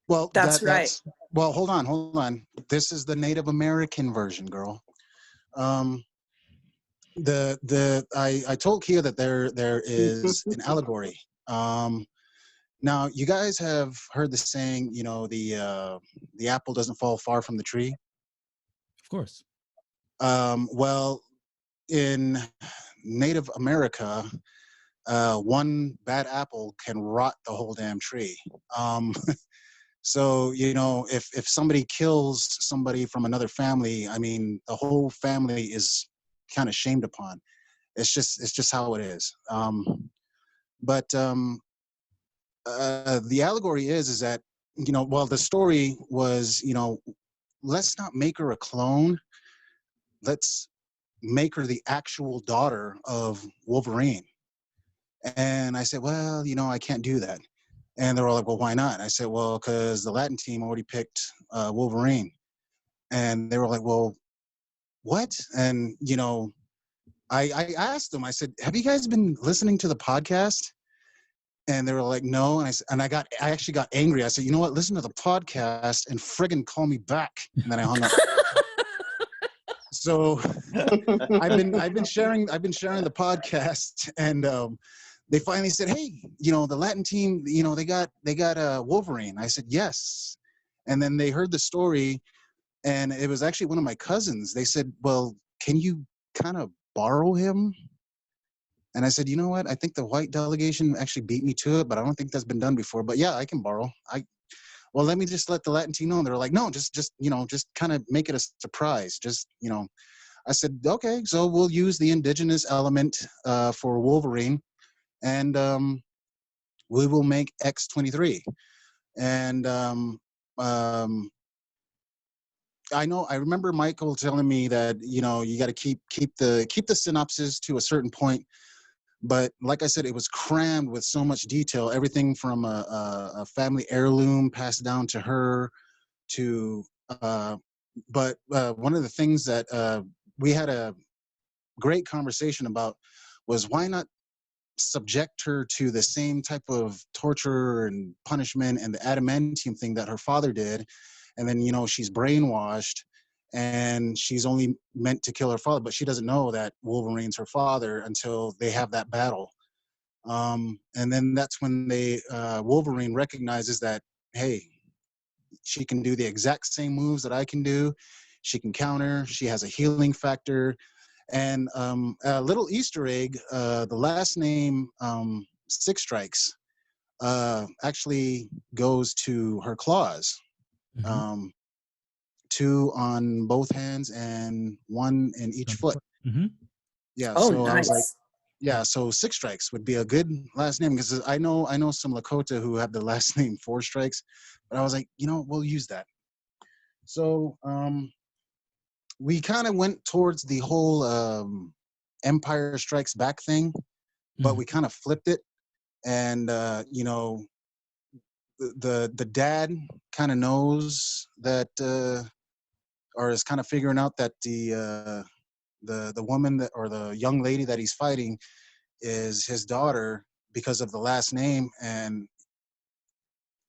Well, That's right. that's well. Hold on. This is the Native American version, girl. I told Kia that there is an allegory. Now you guys have heard the saying, the apple doesn't fall far from the tree. Of course. Well, in Native America, one bad apple can rot the whole damn tree. So if somebody kills somebody from another family, I mean, the whole family is kind of shamed upon. It's just how it is. But the allegory is that the story was, let's not make her a clone. Let's make her the actual daughter of Wolverine. And I said, well, I can't do that. And they're all like, well, why not? I said, well, because the Latin team already picked Wolverine. And they were like, well, what? And, I asked them, I said, have you guys been listening to the podcast? And they were like, no. And I actually got angry. I said, you know what? Listen to the podcast and friggin' call me back. And then I hung up. So I've been sharing the podcast, and they finally said, hey, the Latin team, they got Wolverine. I said, yes. And then they heard the story, and it was actually one of my cousins. They said, well, can you kind of borrow him? And I said, you know what? I think the white delegation actually beat me to it, but I don't think that's been done before. But yeah, I can borrow. Well, let me just let the Latin team know. And they're like, no, just kind of make it a surprise. I said, okay, so we'll use the indigenous element for Wolverine, and we will make X-23. And I remember Michael telling me that you got to keep the synopsis to a certain point. But like I said, it was crammed with so much detail. Everything from a family heirloom passed down to her to. But one of the things that we had a great conversation about was why not subject her to the same type of torture and punishment and the adamantium thing that her father did. And then, she's brainwashed and she's only meant to kill her father, but she doesn't know that Wolverine's her father until they have that battle. And then that's when Wolverine recognizes that, hey, she can do the exact same moves that I can do. She can counter. She has a healing factor. And a little Easter egg, the last name, Six Strikes, actually goes to her claws. Mm-hmm. 2 on both hands and 1 in each foot. Mm-hmm. Yeah, Oh, so I was like, nice. yeah, so Six Strikes would be a good last name, because I know some Lakota who have the last name Four Strikes, but I was like, we'll use that. So we kind of went towards the whole Empire Strikes Back thing, but Mm-hmm. we kind of flipped it, and the dad kind of knows that, or is kind of figuring out that the woman that, or the young lady that he's fighting, is his daughter because of the last name. And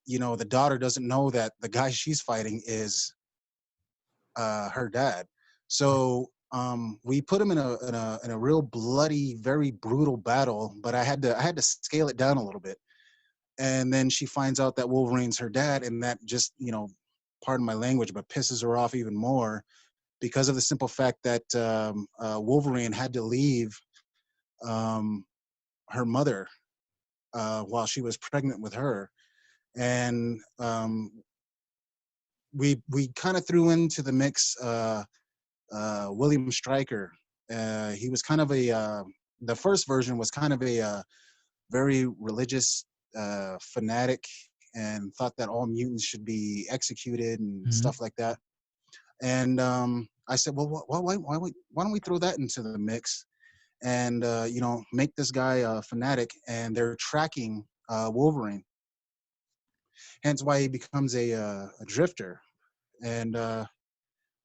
the daughter doesn't know that the guy she's fighting is her dad. So we put him in a real bloody, very brutal battle, but I had to scale it down a little bit. And then she finds out that Wolverine's her dad, and that just, pardon my language, but pisses her off even more, because of the simple fact that Wolverine had to leave her mother while she was pregnant with her. And we kind of threw into the mix William Stryker. He was kind of the first version was kind of a very religious fanatic, and thought that all mutants should be executed and Mm-hmm. stuff like that. And I said, well, why don't we throw that into the mix, and make this guy a fanatic, and they're tracking Wolverine. Hence why he becomes a drifter. And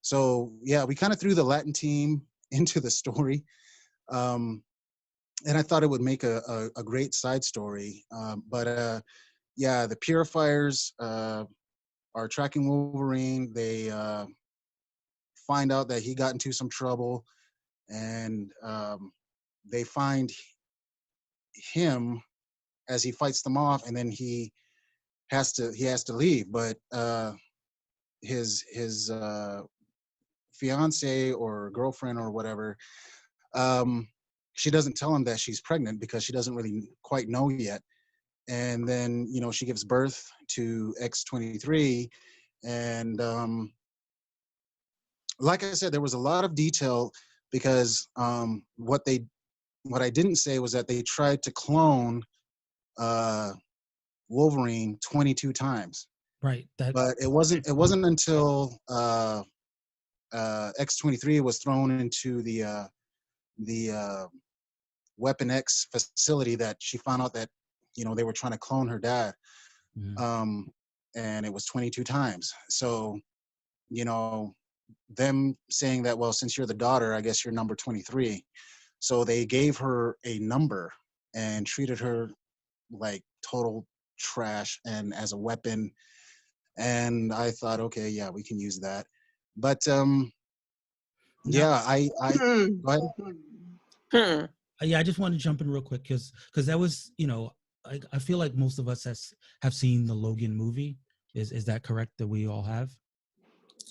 so yeah, we kind of threw the Latin team into the story, and I thought it would make a great side story. But yeah, the Purifiers are tracking Wolverine. They find out that he got into some trouble, and they find him as he fights them off, and then he has to leave. But his fiance or girlfriend or whatever, she doesn't tell him that she's pregnant, because she doesn't really quite know yet. And then she gives birth to X-23. And like I said, there was a lot of detail, because what I didn't say was that they tried to clone Wolverine 22 times. Right. But it wasn't until X-23 was thrown into the Weapon X facility that she found out that they were trying to clone her dad. Mm-hmm. And it was 22 times. So them saying that, well, since you're the daughter, I guess you're number 23. So they gave her a number and treated her like total trash and as a weapon. And I thought, okay, yeah, we can use that. But Now, yeah, I Hmm. go ahead. Hmm. yeah, I just want to jump in real quick because that was, I feel like most of us have seen the Logan movie. Is that correct, that we all have?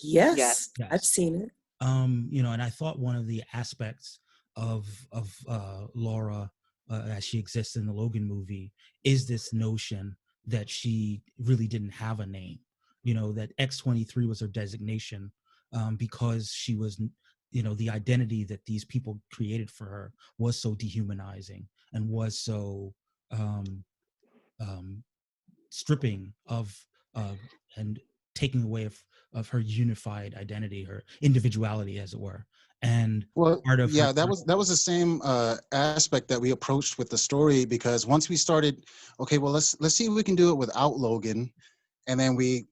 Yes, I've Yes. seen it. And I thought one of the aspects of Laura, as she exists in the Logan movie, is this notion that she really didn't have a name. That X-23 was her designation, because she was, the identity that these people created for her was so dehumanizing and was so stripping of and taking away of her unified identity, her individuality, as it were. And Well, part of her, yeah, that was the same aspect that we approached with the story, because once we started, okay, well, let's see if we can do it without Logan. And then we,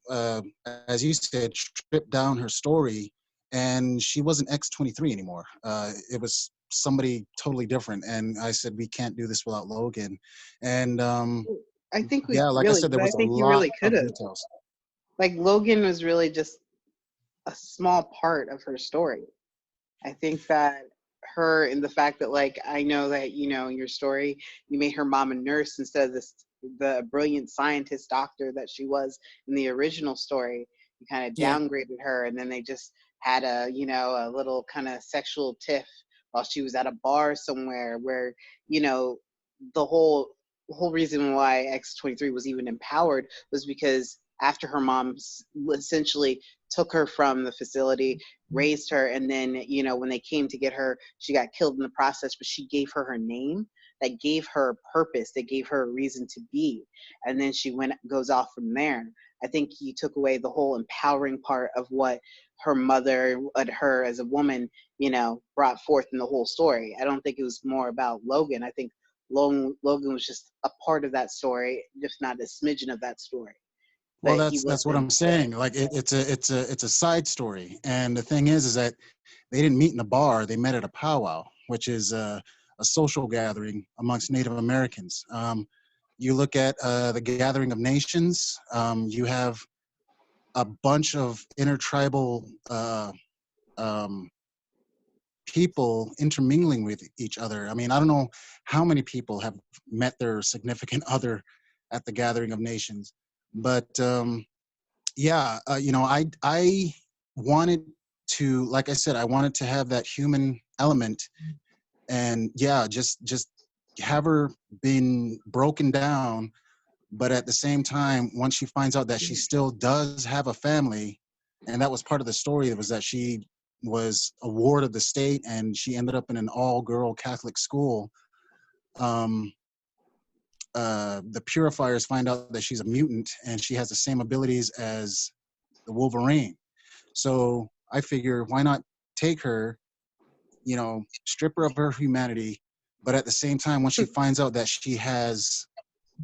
as you said, stripped down her story, and she wasn't X-23 anymore. It was somebody totally different. And I said, we can't do this without Logan. And I think yeah, like I said, there but I was a think you lot really of could have. details. Like Logan was really just a small part of her story. I think that her and the fact that, like, I know that, you know, in your story, you made her mom a nurse instead of the brilliant scientist doctor that she was in the original story. You kind of Yeah. downgraded her, and then they just had a, you know, a little kind of sexual tiff while she was at a bar somewhere where, you know, the whole reason why X-23 was even empowered was because after her mom essentially took her from the facility, raised her, and then, you know, when they came to get her, she got killed in the process, but she gave her name that gave her purpose, that gave her a reason to be, and then she goes off from there. I think he took away the whole empowering part of what her mother, what her as a woman, you know, brought forth in the whole story. I don't think it was more about Logan. I think Logan was just a part of that story, if not a smidgen of that story. Well, That he that's what wasn't. I'm saying. Like it's a side story, and the thing is that they didn't meet in a bar. They met at a powwow, which is a social gathering amongst Native Americans. You look at the Gathering of Nations. You have a bunch of intertribal um, people intermingling with each other. I mean, I don't know how many people have met their significant other at the Gathering of Nations, but yeah, you know, I wanted to, like I said, I wanted to have that human element, and yeah, just have her been broken down, but at the same time, once she finds out that she still does have a family, and that was part of the story, was that she was a ward of the state, and she ended up in an all-girl Catholic school. Um, the purifiers find out that she's a mutant, and she has the same abilities as the Wolverine. So I figure, why not take her, you know, strip her of her humanity, but at the same time, when she finds out that she has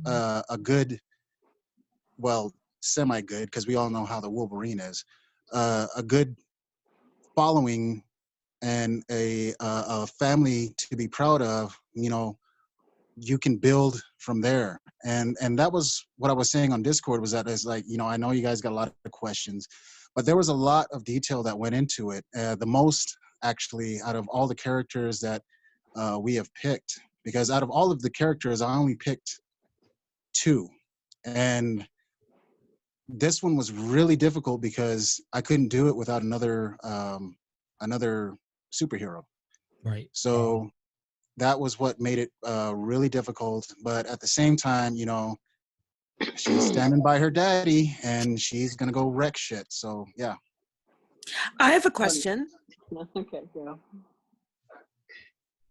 a good, well, semi-good, because we all know how the Wolverine is, a good following and a family to be proud of, you know, you can build from there. And that was what I was saying on Discord, was that, is like, you know, I know you guys got a lot of questions, but there was a lot of detail that went into it. The most, actually, out of all the characters that we have picked, because out of all of the characters, I only picked 2. And this one was really difficult because I couldn't do it without another superhero. Right. So that was what made it really difficult. But at the same time, you know, she's standing by her daddy, and she's gonna go wreck shit. So yeah. I have a question. Okay, go. Go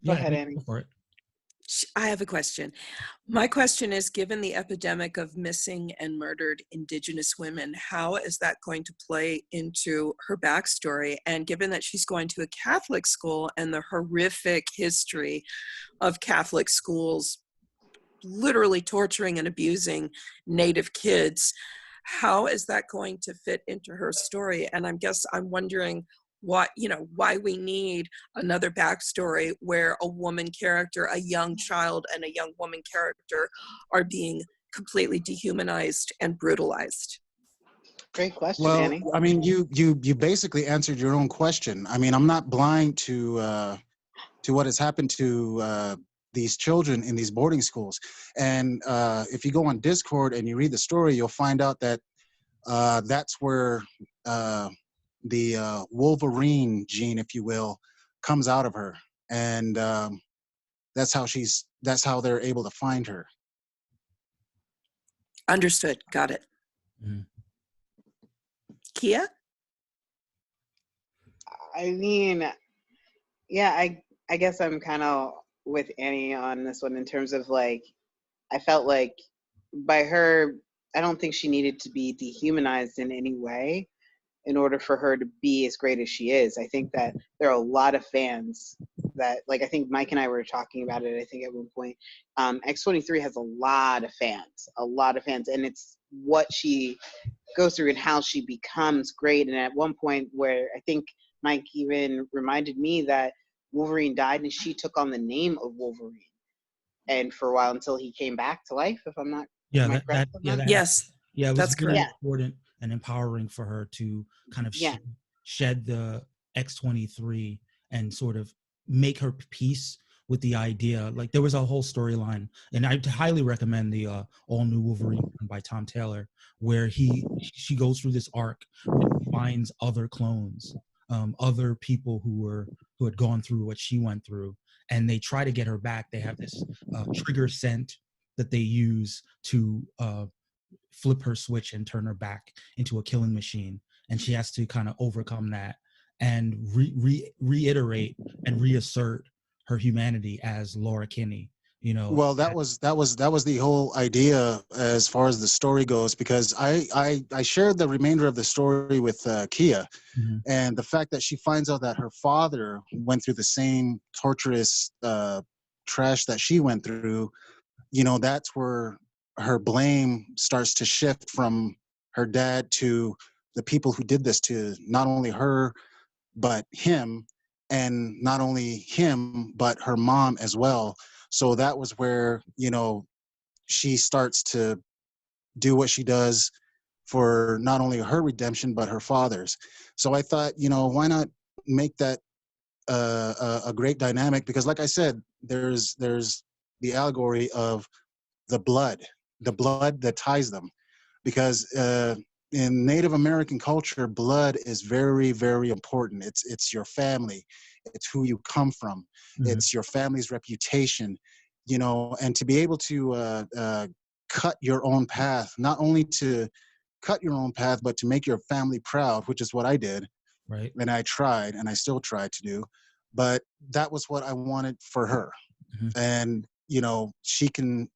Yeah, ahead, go Annie. for it. I have a question. My question is, given the epidemic of missing and murdered Indigenous women, how is that going to play into her backstory? And given that she's going to a Catholic school and the horrific history of Catholic schools literally torturing and abusing Native kids, how is that going to fit into her story? And I'm wondering why we need another backstory where a woman character, a young child and a young woman character are being completely dehumanized and brutalized. Great question, Well, Annie. I mean, you basically answered your own question. I mean, I'm not blind to what has happened to these children in these boarding schools. And if you go on Discord and you read the story, you'll find out that that's where the Wolverine gene, if you will, comes out of her, and that's how they're able to find her. Understood. Got it. Mhm. Kia? I mean, yeah, I guess I'm kind of with Annie on this one in terms of, like, I felt like by her, I don't think she needed to be dehumanized in any way in order for her to be as great as she is. I think that there are a lot of fans that, like, I think Mike and I were talking about it, I think at one point. X-23 has a lot of fans, and it's what she goes through and how she becomes great. And at one point where I think Mike even reminded me that Wolverine died and she took on the name of Wolverine. And for a while until he came back to life, if I'm not, Yeah, am I correct on that? Yes, yeah, it was that's really correct. Yeah, important and empowering for her to kind of yeah. shed the X-23 and sort of make her peace with the idea. Like there was a whole storyline, and I highly recommend the all new Wolverine by Tom Taylor, where she goes through this arc and finds other clones, other people who had gone through what she went through, and they try to get her back. They have this trigger scent that they use to flip her switch and turn her back into a killing machine, and she has to kind of overcome that and reiterate and reassert her humanity as Laura Kinney. Well, that was the whole idea as far as the story goes, because I shared the remainder of the story with Kia, Mhm. and the fact that she finds out that her father went through the same torturous trash that she went through, that's where her blame starts to shift from her dad to the people who did this to not only her but him, and not only him but her mom as well. So that was where she starts to do what she does for not only her redemption but her father's. So I thought, why not make that a great dynamic? Because like I said, there's the allegory of the blood that ties them, because in Native American culture, blood is very, very important. It's your family, it's who you come from, Mhm. it's your family's reputation, and to be able to cut your own path, not only to cut your own path, but to make your family proud, which is what I did, Right. and I tried, and I still try to do. But that was what I wanted for her, Mhm. and she can,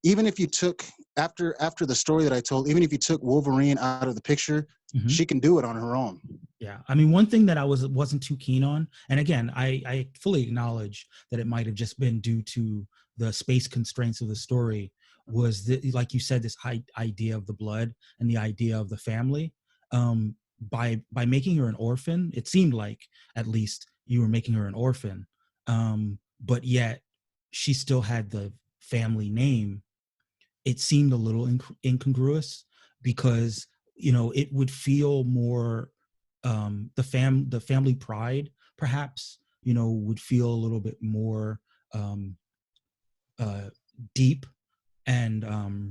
even if you took after the story that I told, even if you took Wolverine out of the picture, Mhm. she can do it on her own. Yeah, I mean, one thing that I wasn't too keen on, and again, I fully acknowledge that it might have just been due to the space constraints of the story, was that, like you said, this idea of the blood and the idea of the family. By making her an orphan, it seemed like at least you were making her an orphan, but yet she still had the family name. It seemed a little incongruous, because it would feel more, the family pride perhaps would feel a little bit more um, uh, deep and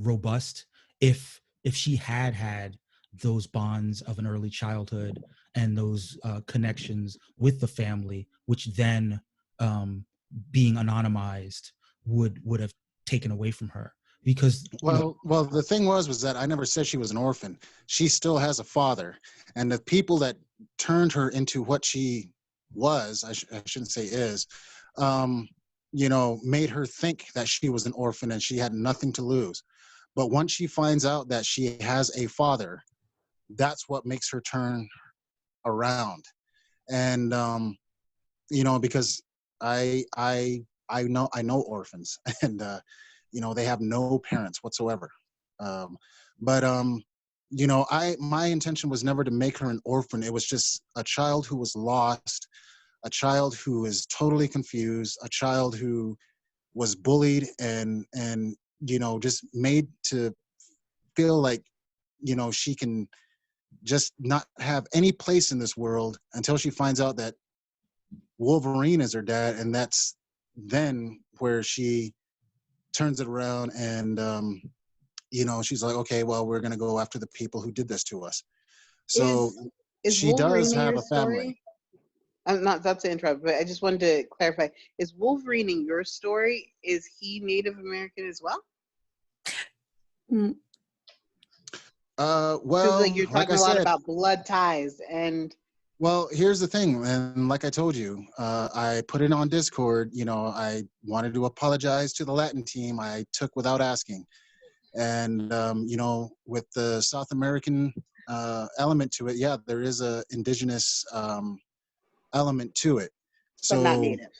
robust if she had those bonds of an early childhood and those connections with the family, which then, being anonymized, would have taken away from her, because Well, the thing was that I never said she was an orphan. She still has a father, and the people that turned her into what she was, I shouldn't say is, um, made her think that she was an orphan and she had nothing to lose. But once she finds out that she has a father, that's what makes her turn around. And because I know orphans, and they have no parents whatsoever. Um, but my intention was never to make her an orphan. It was just a child who was lost, a child who is totally confused, a child who was bullied and just made to feel like she can just not have any place in this world until she finds out that Wolverine is her dad, and that's then where she turns it around, and she's like, okay, well, we're gonna go after the people who did this to us. So Is she does Wolverine in have your a family. story? I'm not to interrupt, but I just wanted to clarify: is Wolverine in your story? Is he Native American as well? Because Well, you're like talking I a lot said, about blood ties, and well, here's the thing, and like I told you, I put it on Discord. I wanted to apologize to the Latin team. I took without asking, and with the South American element to it, yeah, there is a indigenous element to it. but not So native.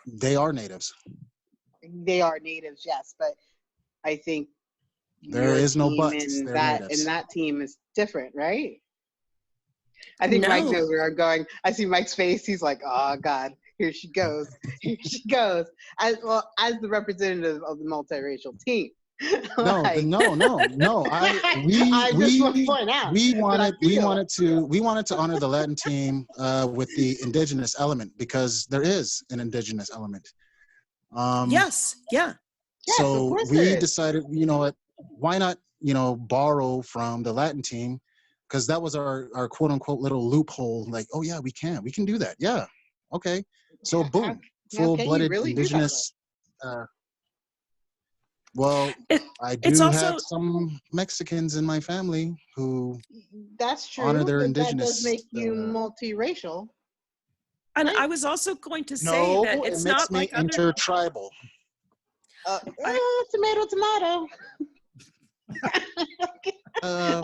they are natives. They are natives, yes, but I think There your is no team buts. and They're natives. that team is different, right? I think Mike No. knows where I'm going. I see Mike's face. He's like, "Oh God, here she goes. Here she goes." As the representative of the multiracial team. No, Like, no. I just want to point out We that I feel. wanted to honor the Latin team with the indigenous element, because there is an indigenous element. Yes, yeah. Yes, of So course there we is. decided, you know what, why not, borrow from the Latin team, because that was our quote unquote little loophole. Like, oh yeah, we can do that. Yeah, okay. So How, boom, how full can you blooded really do that? indigenous. Well, It, I it's do have also, some Mexicans in my family who That's honor true, their but that does indigenous. make you multiracial, and right? I was also going to say No, that it it's makes not me like other. intertribal. I, Tomato, tomato. Uh,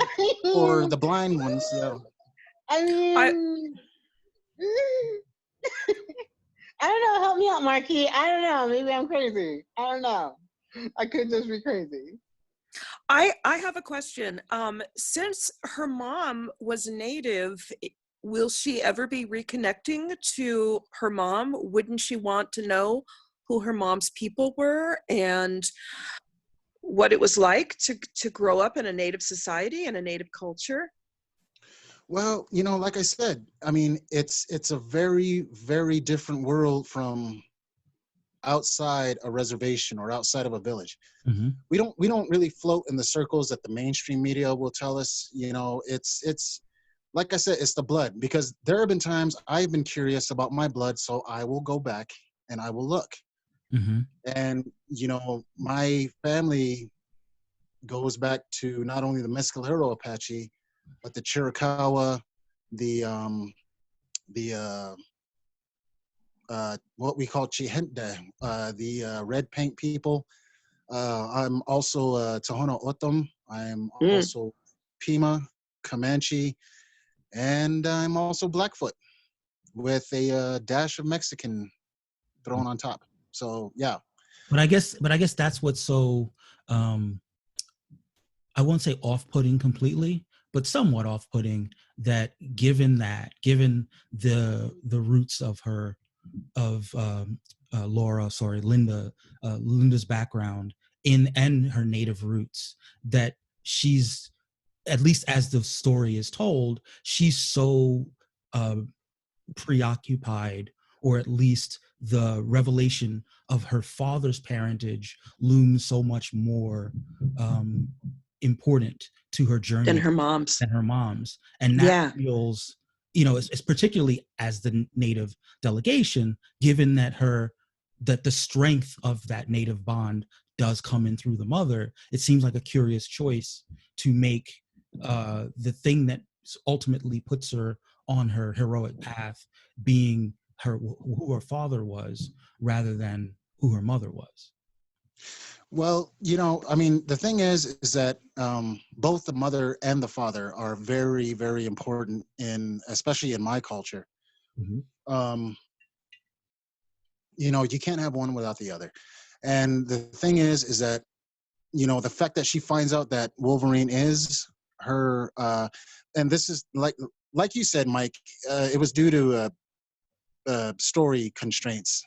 for the blind ones, yeah. I I, mean, I don't know. Help me out, Marky. I don't know. Maybe I'm crazy. I don't know. I could just be crazy. I have a question. Since her mom was Native, will she ever be reconnecting to her mom? Wouldn't she want to know who her mom's people were and what it was like to grow up in a Native society and a Native culture? Well, like I said, I mean, it's a very, very different world from outside a reservation or outside of a village. Mm-hmm. We don't really float in the circles that the mainstream media will tell us. It's like I said, it's the blood, because there have been times I've been curious about my blood, so I will go back and I will look. Mm-hmm. And my family goes back to not only the Mescalero Apache, but the Chiricahua, the what we call Chihente, the red paint people. I'm also Tohono O'odham. I'm also Pima, Comanche, and I'm also Blackfoot with a dash of Mexican thrown on top. So yeah. But I guess that's what's so I won't say off-putting completely, but somewhat off-putting, that given the roots of her of Linda's background and her native roots, that she's, at least as the story is told, she's so uh, preoccupied, or at least the revelation of her father's parentage looms so much more important to her journey Than her mom's. and that Yeah. feels, it's particularly as the native delegation, given that the strength of that native bond does come in through the mother. It seems like a curious choice to make the thing that ultimately puts her on her heroic path being who her father was, rather than who her mother was. Well, I mean, the thing is that both the mother and the father are very, very important especially in my culture. Mm-hmm. You can't have one without the other. And the thing is that, the fact that she finds out that Wolverine is her, and this is like you said, Mike, it was due to story constraints,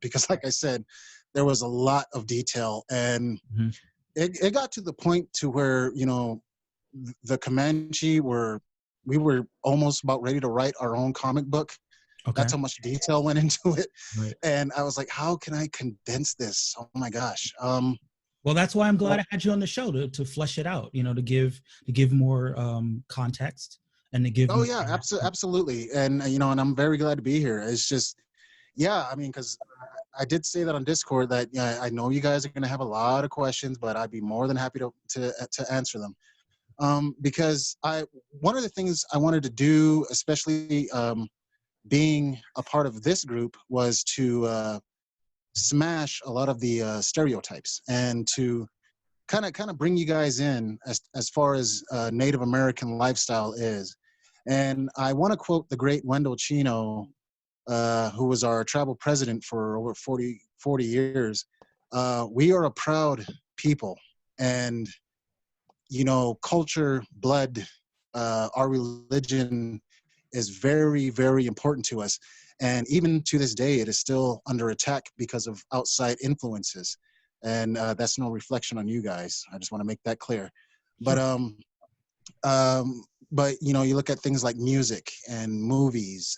because like I said, there was a lot of detail, and mm-hmm. it got to the point to where, the Comanche we were almost about ready to write our own comic book. Okay. That's how much detail went into it. Right. And I was like, how can I condense this? Oh my gosh. Well, that's why I'm glad I had you on the show to flesh it out, to give more context and to give. Oh yeah, absolutely. And and I'm very glad to be here. It's just, yeah, I mean, because I did say that on Discord that I know you guys are going to have a lot of questions, but I'd be more than happy to answer them. Because one of the things I wanted to do, especially being a part of this group, was to smash a lot of the stereotypes and to kind of bring you guys in as far as Native American lifestyle is. And I want to quote the great Wendell Chino, who was our tribal president for over 40 years. We are a proud people, and culture, blood, our religion is very, very important to us. And even to this day, it is still under attack because of outside influences. and that's no reflection on you guys. I just want to make that clear. But you know, you look at things like music and movies,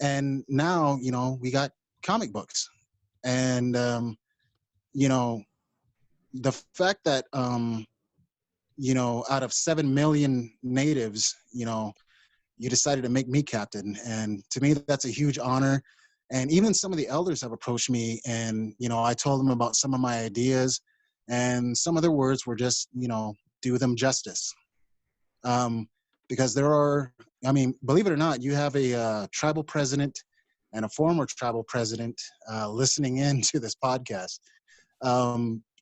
and now you know we got comic books, and you know, the fact that you know, out of 7 million natives, you know, you decided to make me captain, and to me that's a huge honor. And even some of the elders have approached me, and you know, I told them about some of my ideas, and some of their words were just, you know, do them justice. Because there are, I mean, believe it or not, you have a tribal president and a former tribal president listening in to this podcast.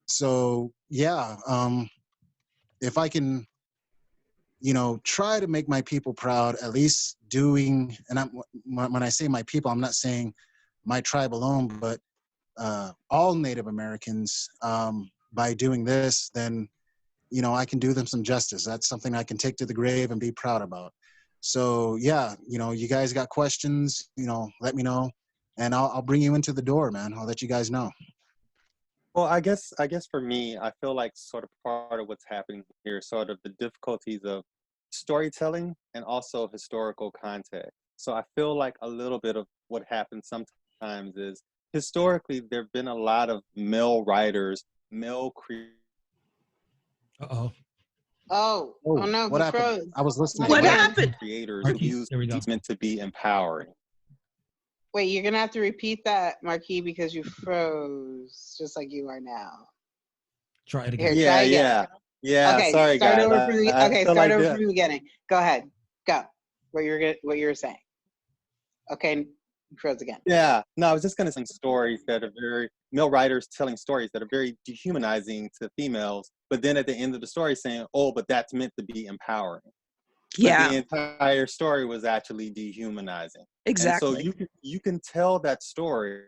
So yeah, if I can, you know, try to make my people proud, at least doing, and when I say my people, I'm not saying my tribe alone, but all Native Americans, by doing this, then, you know, I can do them some justice. That's something I can take to the grave and be proud about. So yeah, you know, you guys got questions, you know, let me know, and I'll bring you into the door, man. I'll let you guys know. Well, I guess for me, I feel like sort of part of what's happening here is sort of the difficulties of storytelling and also historical context. So I feel like a little bit of what happens sometimes is historically there have been a lot of male writers, male creators. Uh-oh. Oh no, What he happened? froze. I was listening. What Again. happened? Creators Marky, use there we go. it's meant to be empowering. Wait, you're gonna have to repeat that, Marky, because you froze just like you are now. Try it Here, again. try again. Yeah. Okay, Sorry, start guys. over from the. I Okay, feel start like over that. from the beginning. Go ahead. Go. What you were saying. Okay, you froze again. Yeah, no, I was just gonna say stories that are very male writers telling stories that are very dehumanizing to females, but then at the end of the story saying, "Oh, but that's meant to be empowering." But the Yeah, entire story was actually dehumanizing. And so exactly. you can tell that story,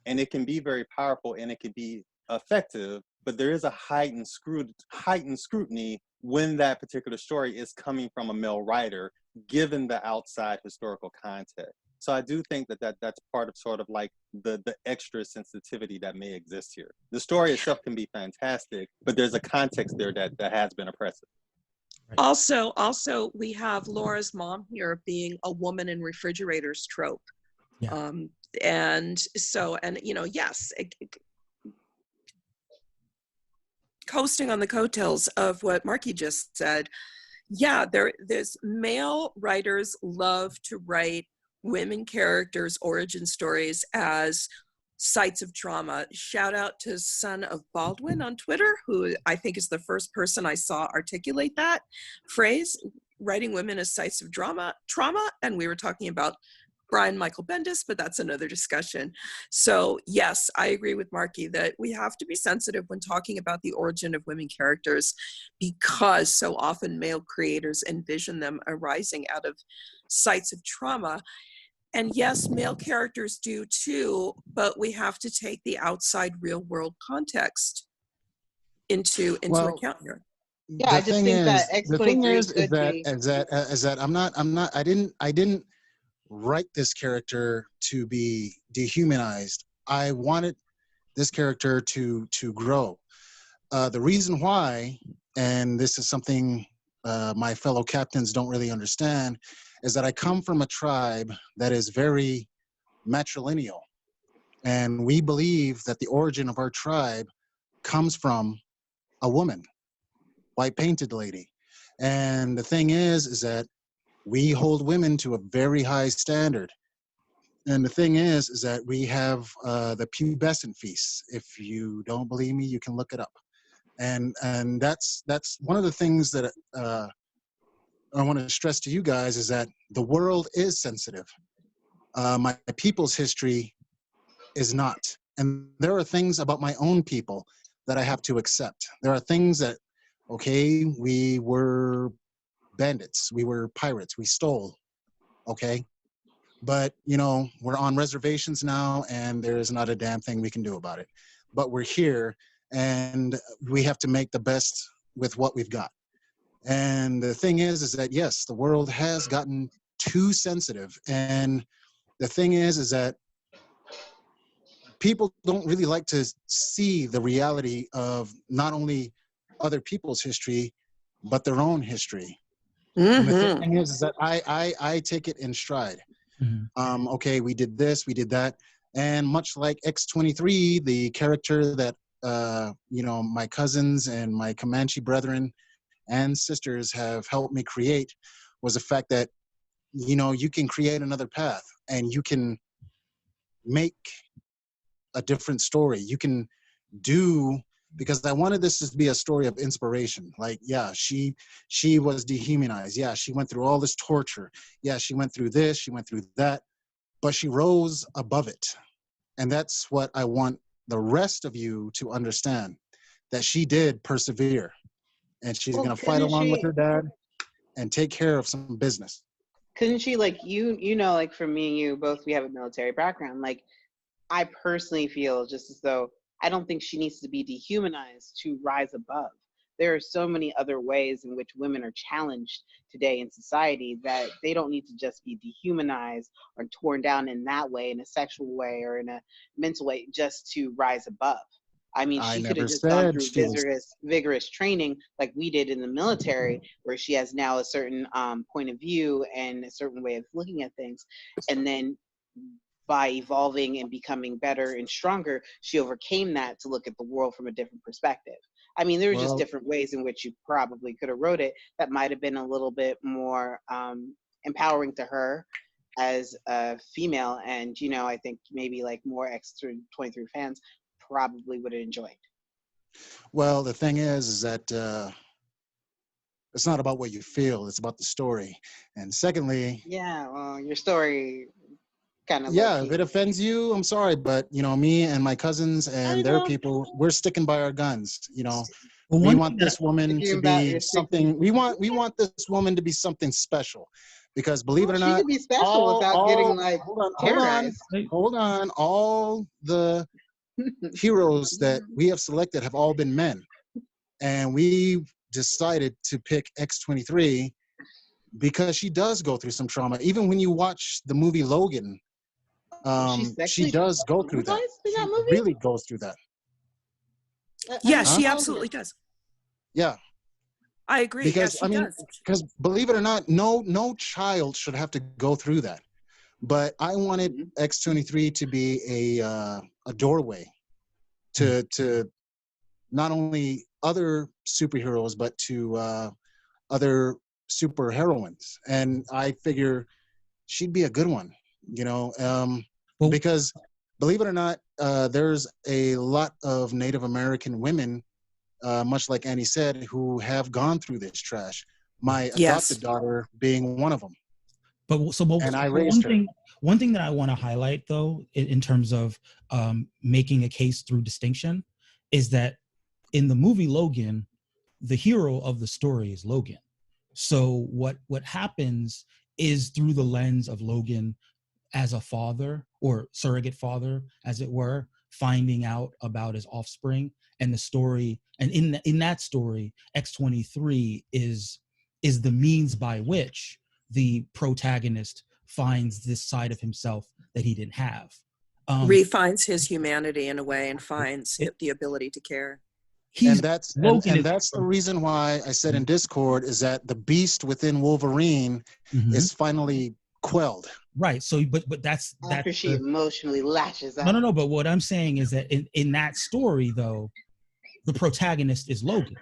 and it can be very powerful and it can be effective, but there is a heightened scrutiny when that particular story is coming from a male writer, given the outside historical context. So I do think that's part of sort of like the extra sensitivity that may exist here. The story itself can be fantastic, but there's a context there that has been oppressive. Right. Also, we have Laura's mom here being a woman in refrigerators trope. Yeah. And so, and you know, yes, coasting on the coattails of what Marky just said, yeah, there's male writers love to write women characters' origin stories as sites of trauma. Shout out to Son of Baldwin on Twitter, who I think is the first person I saw articulate that phrase, writing women as sites of trauma. And we were talking about Brian Michael Bendis, but that's another discussion. So yes, I agree with Marky that we have to be sensitive when talking about the origin of women characters, because so often male creators envision them arising out of sites of trauma. And yes, male characters do too, but we have to take the outside real world context into Well, account here. Yeah, I just think that the thing X-23 is could be. that I didn't write this character to be dehumanized. I wanted this character to grow. The reason why, and this is something my fellow captains don't really understand, is that I come from a tribe that is very matrilineal, and we believe that the origin of our tribe comes from a woman, white painted lady. And the thing is that we hold women to a very high standard. And the thing is that we have the pubescent feasts. If you don't believe me, you can look it up. And that's one of the things that I want to stress to you guys is that the world is sensitive. My people's history is not. And there are things about my own people that I have to accept. There are things that, okay, we were bandits, we were pirates, we stole, okay? But, you know, we're on reservations now and there's not a damn thing we can do about it. But we're here and we have to make the best with what we've got. And the thing is that, yes, the world has gotten too sensitive. And the thing is that people don't really like to see the reality of not only other people's history, but their own history. And the Mm-hmm. thing is that I take it in stride. Okay, we did this, we did that. And much like X-23, the character that, you know, my cousins and my Comanche brethren and sisters have helped me create was the fact that, you know, you can create another path and you can make a different story. You can do, because I wanted this to be a story of inspiration. Like, yeah, she was dehumanized. Yeah, she went through all this torture. Yeah, she went through this, she went through that, but she rose above it. And that's what I want the rest of you to understand, that she did persevere and she's Well, going to fight along with her dad and take care of some business. couldn't she, like, you know, like, for me and you both, we have a military background. Like, I personally feel just as though I don't think she needs to be dehumanized to rise above. There are so many other ways in which women are challenged today in society that they don't need to just be dehumanized or torn down in that way, in a sexual way or in a mental way, just to rise above. I mean, I she could have never just gone said through she was. vigorous training like we did in the military, where she has now a certain point of view and a certain way of looking at things. And then by evolving and becoming better and stronger, she overcame that to look at the world from a different perspective. I mean, there are just Well, different ways in which you probably could have wrote it that might have been a little bit more empowering to her as a female. And, you know, I think maybe like more X23 fans probably would have enjoyed. well, the thing is that it's not about what you feel; it's about the story. And secondly, Yeah, well, your story kind of low yeah, if key. it offends you, I'm sorry, but you know, me and my cousins I and their know. people, we're sticking by our guns. You know, Well, we one thing want that this If woman you're to about be your sticking, something. We want this woman to be something special, because believe well, it or she not, could be special without getting like terrorized. hold on, all the heroes that we have selected have all been men, and we decided to pick X-23 because she does go through some trauma. Even when you watch the movie Logan, She's she sexually does go through that. traumatized in that She movie. really goes through that. I Yeah, mean, Huh? she how old? absolutely does. Yeah, I agree. Yeah, because she I mean, does. because believe it or not, no child should have to go through that. But I wanted Mhm. X-23 to be a doorway to not only other superheroes but to other super heroines, and I figure she'd be a good one, you know, well, because believe it or not, there's a lot of Native American women, much like Annie said, who have gone through this trash. My adopted Yes. daughter being one of them, but and I raised her. one thing that I want to highlight though, in terms of making a case through distinction, is that in the movie Logan, the hero of the story is Logan. So what happens is through the lens of Logan as a father or surrogate father, as it were, finding out about his offspring, and the story. And in that story, X-23 is the means by which the protagonist finds this side of himself that he didn't have. Refines his humanity in a way and finds It, the ability to care. he's And that's Logan and is that's the reason why I said in Discord is that the beast within Wolverine Mhm. is finally quelled. Right. So, but that's After she the emotionally lashes no, out. no, no. But what I'm saying is that in that story, though, the protagonist is Logan.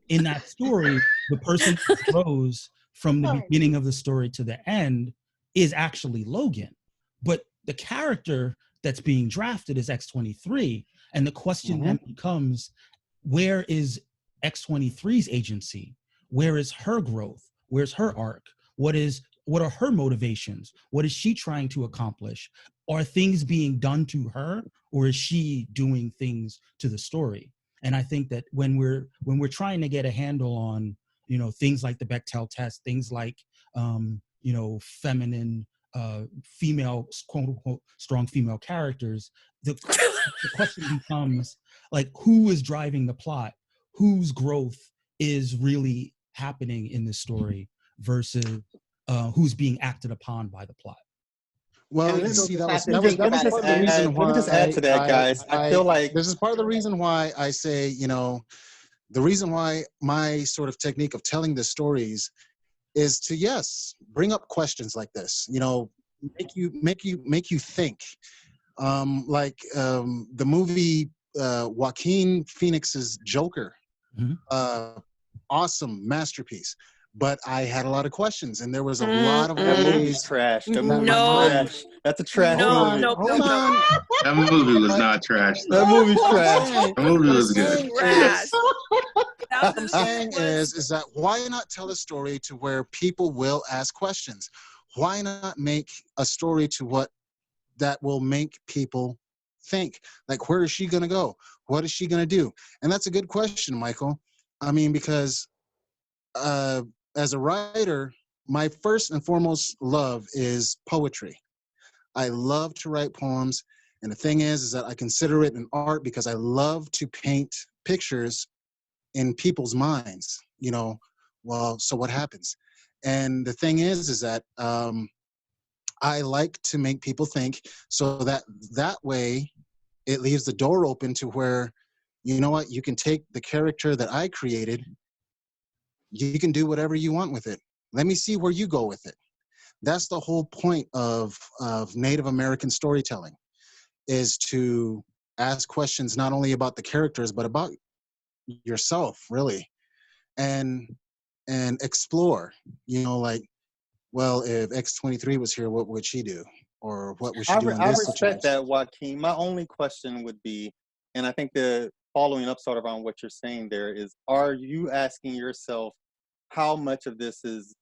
In that story, the person who grows from the Sorry. beginning of the story to the end is actually Logan. But the character that's being drafted is X-23. And the question Mhm. then becomes, where is X-23's agency? Where is her growth? Where's her arc? What are her motivations? What is she trying to accomplish? Are things being done to her, or is she doing things to the story? And I think that when we're trying to get a handle on, you know, things like the Bechdel test, things like you know, feminine female, quote unquote, strong female characters, the question becomes, like, who is driving the plot? Whose growth is really happening in this story versus who's being acted upon by the plot? Well, And you Liz see, just that have was to that was think that was about it part of the too. reason let me just add why to that, guys. I feel like this is part of the reason why I say, the reason why my sort of technique of telling the stories is to, yes, bring up questions like this, make you think. The movie Joaquin Phoenix's Joker, Mhm. awesome masterpiece. But I had a lot of questions, and there was a lot of that Mm-mm. movie's ways trash. That that my movie's No, mind. trash. That's a trash no, movie. no, no, Hold no. on. That movie was But not trash That though. movie's what I'm trash. saying, The movie what I'm was good. saying Trash. is, That what I'm movie saying was. is that why not tell a story to where people will ask questions? Why not make a story to what that will make people think? Like, where is she gonna go? What is she gonna do? And that's a good question, Michael. I mean, because uh, as a writer, my first and foremost love is poetry. I love to write poems, and the thing is that I consider it an art because I love to paint pictures in people's minds. Well, so what happens? And the thing is that I like to make people think, so that way it leaves the door open to where, you know what, you can take the character that I created, you can do whatever you want with it. Let me see where you go with it. That's the whole point of Native American storytelling, is to ask questions not only about the characters but about yourself, really, and explore. Like, well, if X-23 was here, what would she do, or what would she do in I this respect situation? that, Joaquin. My only question would be, and I think the following up sort of on what you're saying there is, are you asking yourself how much of this is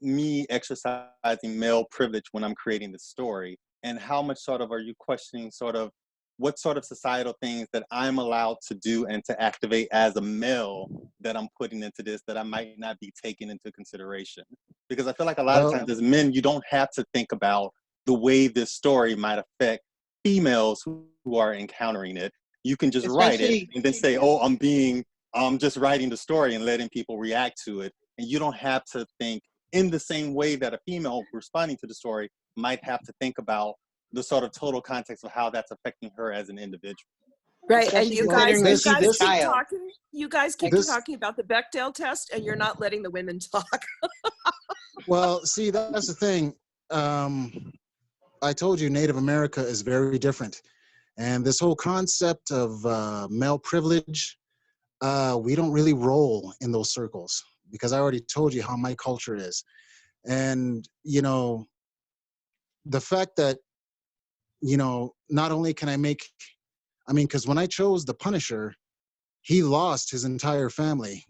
me exercising male privilege when I'm creating the story? And how much sort of are you questioning sort of what sort of societal things that I'm allowed to do and to activate as a male that I'm putting into this that I might not be taking into consideration? Because I feel like a lot of Well, times as men, you don't have to think about the way this story might affect females who are encountering it. You can just write it Especially, and then say, oh, I'm just writing the story and letting people react to it. And you don't have to think in the same way that a female responding to the story might have to think about the sort of total context of how that's affecting her as an individual. Right, and especially you well, guys, considering that you this she's guys a this keep child. talking. You guys keep this talking about the Bechdel test, and you're not letting the women talk. well, see, that's the thing. I told you Native America is very different, and this whole concept of male privilege, we don't really roll in those circles, because I already told you how my culture is. And the fact that, not only can because when I chose the Punisher, he lost his entire family.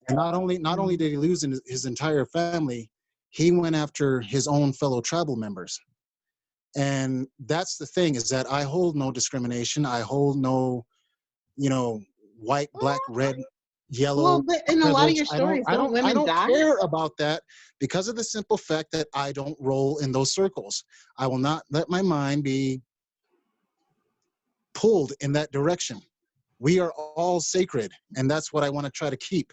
And not only did he lose his entire family, he went after his own fellow tribal members. And that's the thing, is that I hold no discrimination. I hold no, white, black, red, Well, yellow but in a lot of privilege. your I don't stories, I don't don't I women don't die? care about that, because of the simple fact that I don't roll in those circles. I will not let my mind be pulled in that direction. We are all sacred, and that's what I want to try to keep.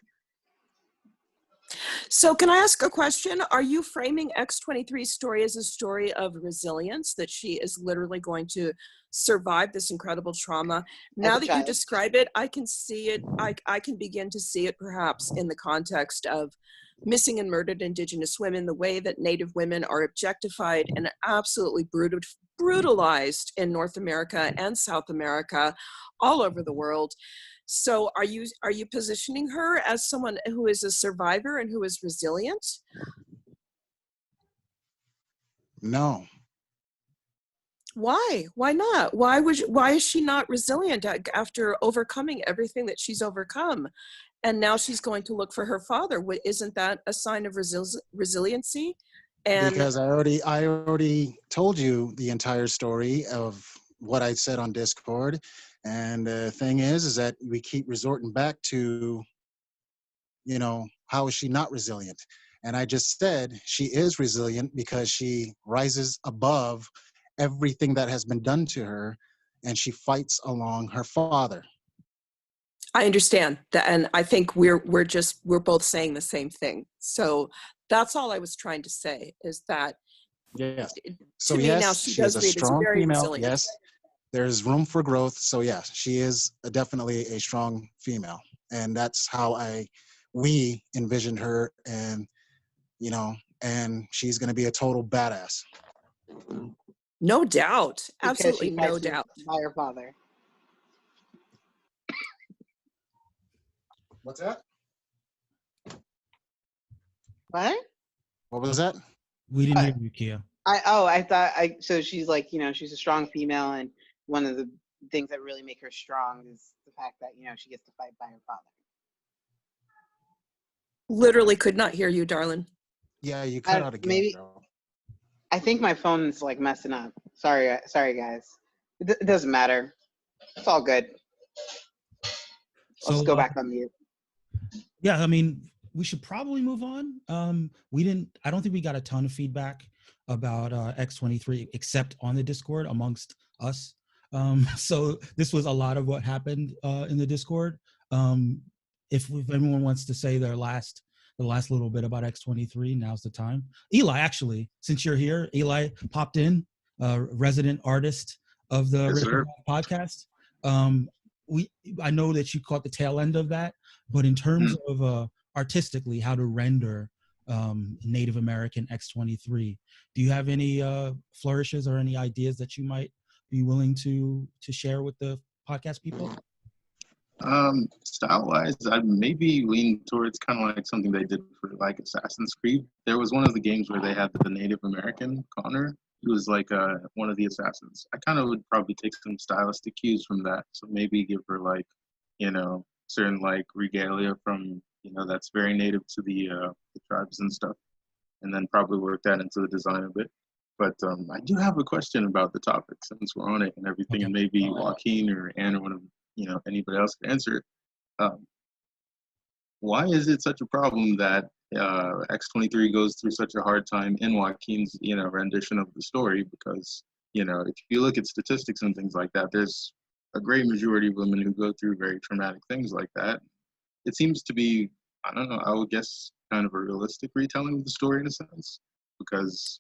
So can I ask a question? Are you framing X-23's story as a story of resilience, that she is literally going to survive this incredible trauma? As Now a that you child. describe it, I can see it, I can begin to see it perhaps in the context of missing and murdered Indigenous women, the way that Native women are objectified and absolutely brutalized in North America and South America, all over the world. So are you positioning her as someone who is a survivor and who is resilient? No. Why? Why not? Why is she not resilient after overcoming everything that she's overcome? And now she's going to look for her father. Isn't that a sign of resiliency? And Because I already told you the entire story of what I said on Discord. And the thing is that we keep resorting back to, how is she not resilient? And I just said she is resilient because she rises above everything that has been done to her, and she fights along her father. I understand that, and I think we're both saying the same thing. So that's all I was trying to say, is that Yes. To So me now, yes, she she is does a read as strong very female. resilient. Yes, there's room for growth. So yeah, she is definitely a strong female, and that's how we envisioned her, and and she's going to be a total badass. No doubt. Because Absolutely she no fights doubt. by her father. What's that? What? What was that? We didn't hear What? you, Kia. I thought so she's like, she's a strong female, and one of the things that really make her strong is the fact that, she gets to fight by her father. Literally could not hear you, darling. Yeah, you cut out again, Maybe bro. I think my phone's like messing up. Sorry guys. It doesn't matter. It's all good. I'll So just go back on mute. yeah, I mean, we should probably move on. I don't think we got a ton of feedback about X23 except on the Discord amongst us. So this was a lot of what happened in the Discord. If anyone wants to say the last little bit about X23, now's the time. Eli, actually, since you're here, Eli popped in, resident artist of the Yes, Racial sir. Draft podcast. I know that you caught the tail end of that, but in terms of artistically how to render Native American X23, do you have any flourishes or any ideas that you might be willing to share with the podcast people? Style-wise, I'd maybe lean towards kind of like something they did for like Assassin's Creed. There was one of the games where they had the Native American Connor. He was like one of the assassins. I kind of would probably take some stylistic cues from that. So maybe give her like, certain like regalia from, that's very native to the tribes and stuff. And then probably work that into the design a bit. But I do have a question about the topic since we're on it and everything, Okay. and maybe Joaquin or Anne or one of anybody else can answer it. Why is it such a problem that X23 goes through such a hard time in Joaquin's rendition of the story? Because if you look at statistics and things like that, there's a great majority of women who go through very traumatic things like that. It seems to be, I don't know, I would guess kind of a realistic retelling of the story in a sense, because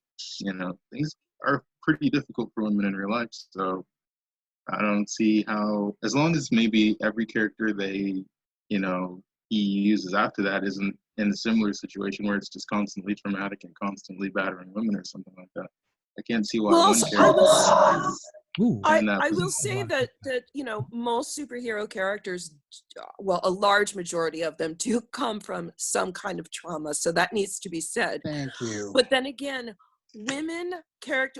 things are pretty difficult for women in real life. So I don't see how, as long as maybe every character he uses after that isn't in a similar situation where it's just constantly traumatic and constantly battering women or something like that. I can't see why Well, one also, character is Ooh, in that I will position. say that most superhero characters, well, a large majority of them do come from some kind of trauma, so that needs to be said. Thank you. But then again, women character,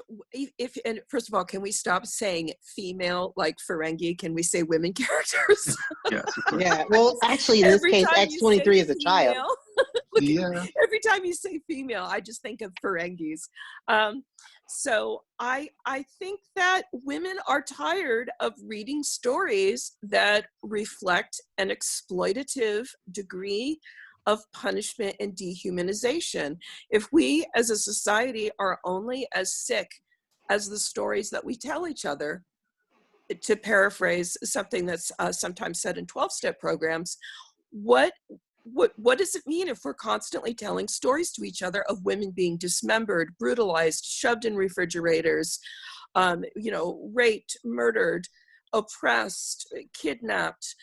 and first of all, can we stop saying female like Ferengi? Can we say women characters? Yes, of course. Yeah, well, actually, in this Every case, time you say X23 is a child. female, look, Yeah. every time you say female, I just think of Ferengis. So I think that women are tired of reading stories that reflect an exploitative degree of punishment and dehumanization. If we as a society are only as sick as the stories that we tell each other, to paraphrase something that's sometimes said in 12-step programs, what does it mean if we're constantly telling stories to each other of women being dismembered, brutalized, shoved in refrigerators, raped, murdered, oppressed, kidnapped?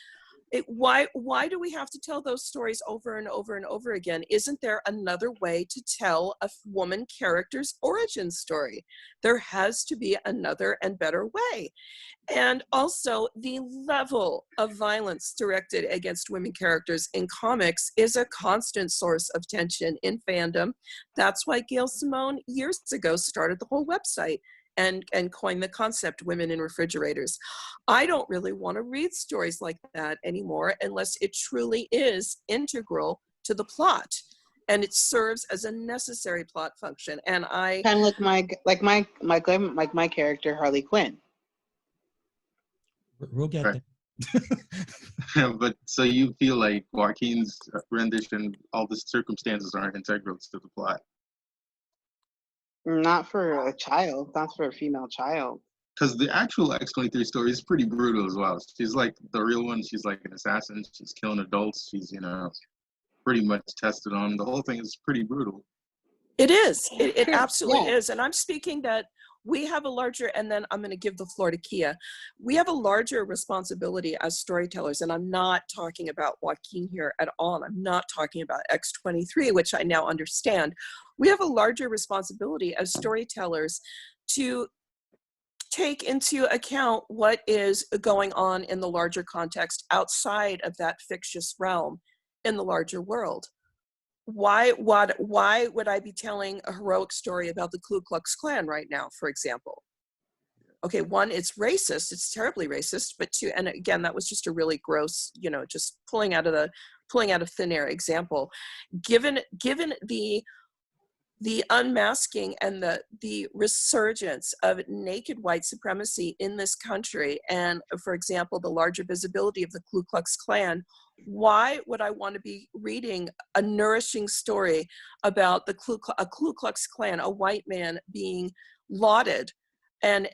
Why do we have to tell those stories over and over and over again? Isn't there another way to tell a woman character's origin story? There has to be another and better way. And also, the level of violence directed against women characters in comics is a constant source of tension in fandom. That's why Gail Simone years ago started the whole website and coined the concept women in refrigerators. I don't really want to read stories like that anymore unless it truly is integral to the plot and it serves as a necessary plot function. And I Kind of like my character Harley Quinn. we'll get Right. there. But so you feel like Joaquin's rendition, all the circumstances aren't integral to the plot? Not for a child, not for a female child. Because the actual X23 story is pretty brutal as well. She's like the real one. She's like an assassin. She's killing adults. She's, pretty much tested on. The whole thing is pretty brutal. It is. It Sure. absolutely Yeah. is. And I'm speaking that we have a larger, and then I'm going to give the floor to Kia. We have a larger responsibility as storytellers, and I'm not talking about Joaquin here at all. I'm not talking about X23, which I now understand. We have a larger responsibility as storytellers to take into account what is going on in the larger context outside of that fictitious realm in the larger world. Why would I be telling a heroic story about the Ku Klux Klan right now, for example? Okay, one, it's racist, it's terribly racist, but two, and again, that was just a really gross, just pulling out of thin air example. Given the unmasking and the resurgence of naked white supremacy in this country, and for example, the larger visibility of the Ku Klux Klan, why would I want to be reading a nourishing story about a Ku Klux Klan, a white man being lauded? And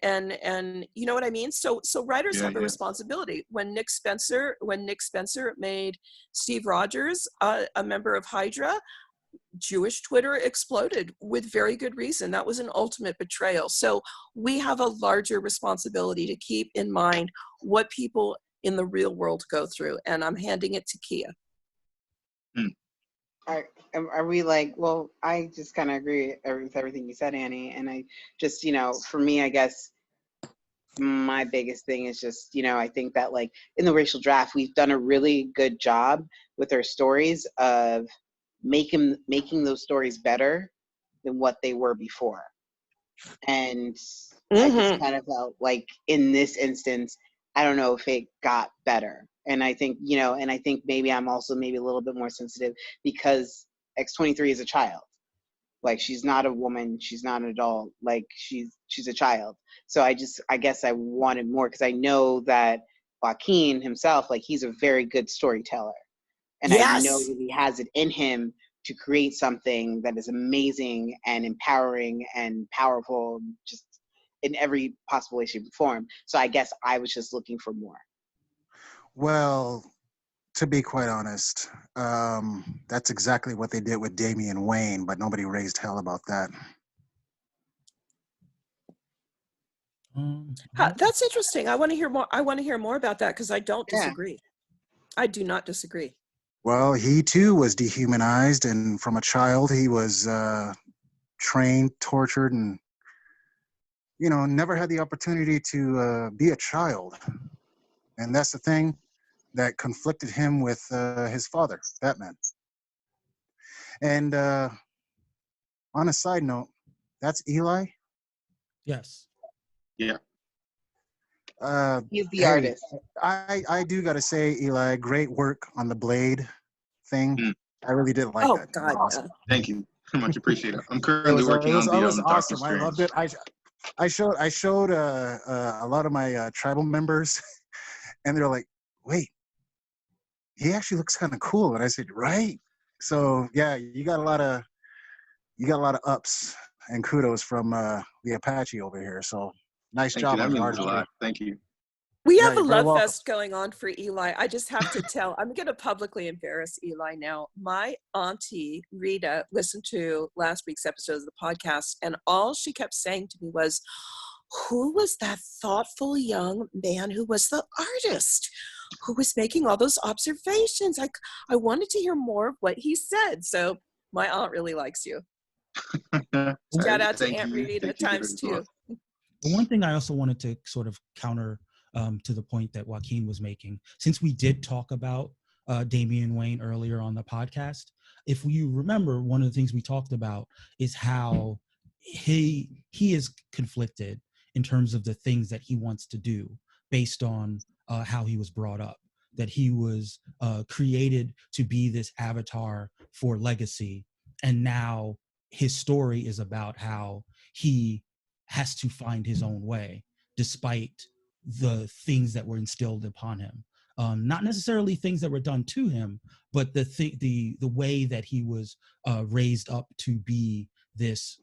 you know what I mean? So writers have a responsibility. When Nick Spencer made Steve Rogers a member of Hydra, Jewish Twitter exploded with very good reason. That was an ultimate betrayal. So we have a larger responsibility to keep in mind what people in the real world go through. And I'm handing it to Kia. Are we like, well, I just kind of agree with everything you said, Annie. And I just, for me, I guess my biggest thing is just, I think that like in the racial draft, we've done a really good job with our stories of making those stories better than what they were before. And I just kind of felt like in this instance, I don't know if it got better. And I think, and I think maybe I'm also maybe a little bit more sensitive because X23 is a child. Like, she's not a woman, she's not an adult, like she's a child. So I guess I wanted more because I know that Joaquin himself, like, he's a very good storyteller. And I know that he has it in him to create something that is amazing and empowering and powerful, just in every possible way, shape, and form. So I guess I was just looking for more. Well, to be quite honest, that's exactly what they did with Damian Wayne, but nobody raised hell about that. That's interesting. I want to hear more. I want to hear more about that because I don't disagree. I do not disagree. Well, he too was dehumanized, and from a child he was trained, tortured, and never had the opportunity to be a child. And that's the thing that conflicted him with his father, Batman. And on a side note, that's Eli? Yes. Yeah. He's the artist. I do got to say, Eli, great work on the Blade thing. I really did like that. Oh, God. Awesome. Thank you. Much appreciated. I'm currently working on the it was Doctor awesome. Strange. I loved it. I showed a lot of my tribal members, and they're like, "Wait, he actually looks kind of cool." And I said, "Right." So yeah, you got a lot of ups and kudos from the Apache over here. So nice job on the art. Thank you. We have a love fest going on for Eli. I just have to tell, I'm going to publicly embarrass Eli now. My auntie, Rita, listened to last week's episode of the podcast, and all she kept saying to me was, who was that thoughtful young man who was the artist, who was making all those observations? I wanted to hear more of what he said. So my aunt really likes you. Shout out to Aunt Rita times two. The one thing I also wanted to sort of counter to the point that Joaquin was making, since we did talk about Damian Wayne earlier on the podcast, if you remember, one of the things we talked about is how he is conflicted in terms of the things that he wants to do based on how he was brought up, that he was created to be this avatar for legacy, and now his story is about how he has to find his own way despite the things that were instilled upon him, not necessarily things that were done to him, but the way that he was raised up to be this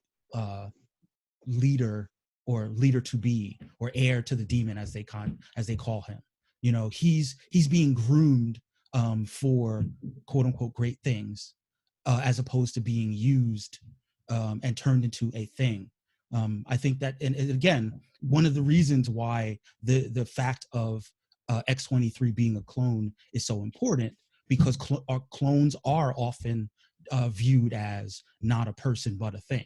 leader to be, or heir to the demon, as they call him. He's being groomed for quote unquote great things, as opposed to being used and turned into a thing. I think that, and again, one of the reasons why the fact of X-23 being a clone is so important, because our clones are often viewed as not a person but a thing.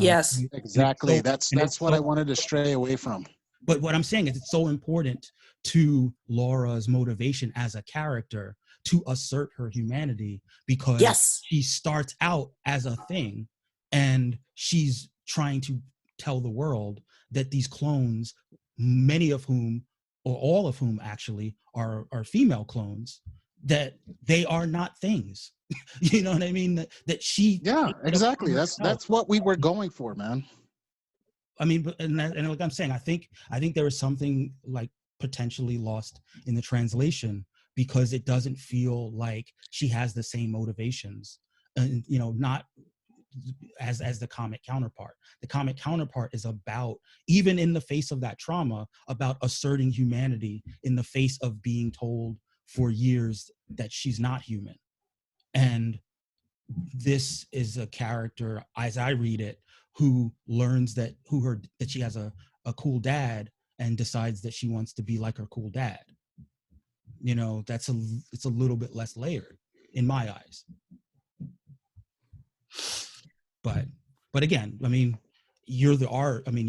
Yes. Exactly. So, That's what I wanted to stray away from. but what I'm saying is it's so important to Laura's motivation as a character to assert her humanity, because Yes. she starts out as a thing and she's trying to tell the world that these clones, many of whom, or all of whom actually, are female clones, that they are not things. You know what I mean? That she, Yeah, exactly. herself. That's what we were going for, man. I mean, and like I'm saying, I think there is something like potentially lost in the translation, because it doesn't feel like she has the same motivations, and not as the comic counterpart. The comic counterpart is about, even in the face of that trauma, about asserting humanity in the face of being told for years that she's not human. And this is a character, as I read it, who learns that she has a cool dad, and decides that she wants to be like her cool dad. It's a little bit less layered in my eyes. But again, I mean, you're the author, and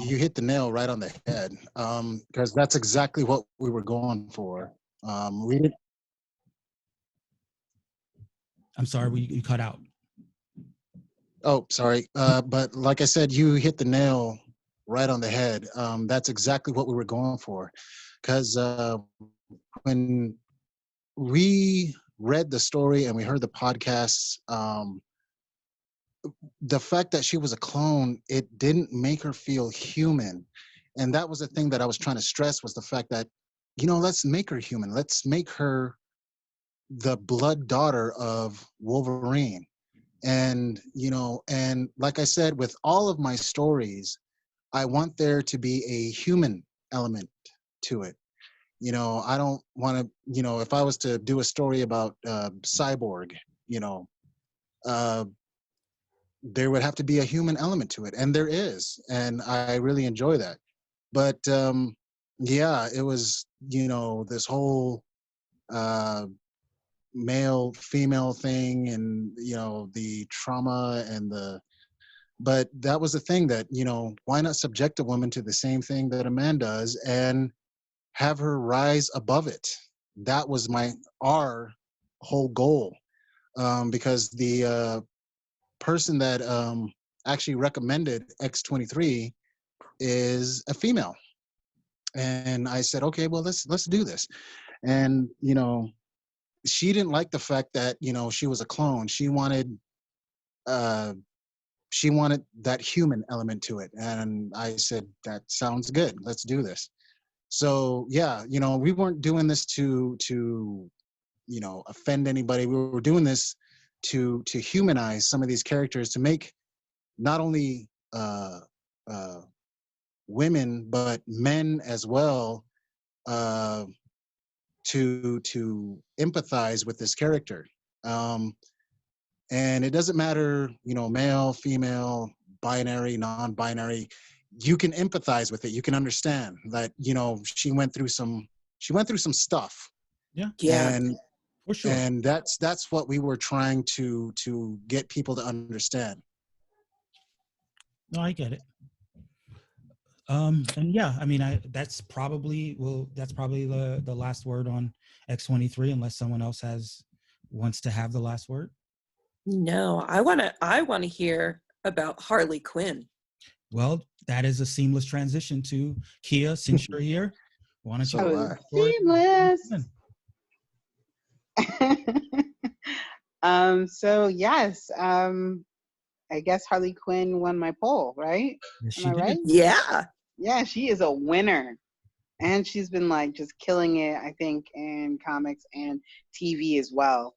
You hit the nail right on the head, because that's exactly what we were going for. We didn't. I'm sorry, you cut out. Oh, sorry. But like I said, you hit the nail right on the head. That's exactly what we were going for, because when we read the story and we heard the podcasts, the fact that she was a clone, it didn't make her feel human. And that was the thing that I was trying to stress, was the fact that, let's make her human. Let's make her the blood daughter of Wolverine. And, and like I said, with all of my stories, I want there to be a human element to it. I don't want to, if I was to do a story about Cyborg, uh, there would have to be a human element to it. And there is. And I really enjoy that. But yeah, it was, this whole male female thing, and the trauma and but that was the thing that, why not subject a woman to the same thing that a man does and have her rise above it? That was our whole goal, because the person that actually recommended X-23 is a female, and I said, okay, well, let's do this. And she didn't like the fact that she was a clone. She wanted that human element to it, and I said, that sounds good, let's do this. So yeah, we weren't doing this to offend anybody. We were doing this to humanize some of these characters, to make not only women but men as well, to empathize with this character. And it doesn't matter, male, female, binary, non-binary. You can empathize with it. You can understand that, she went through some stuff. Yeah. And for sure. And that's what we were trying to get people to understand. No, I get it. And yeah, I mean, that's probably the last word on X-23, unless someone else wants to have the last word. No, I want to hear about Harley Quinn. Well, that is a seamless transition to Kia, since you're here. Why don't you? Seamless. So yes, I guess Harley Quinn won my poll, right? Yes, Am I right? Yeah. Yeah, she is a winner. And she's been like just killing it, I think, in comics and TV as well.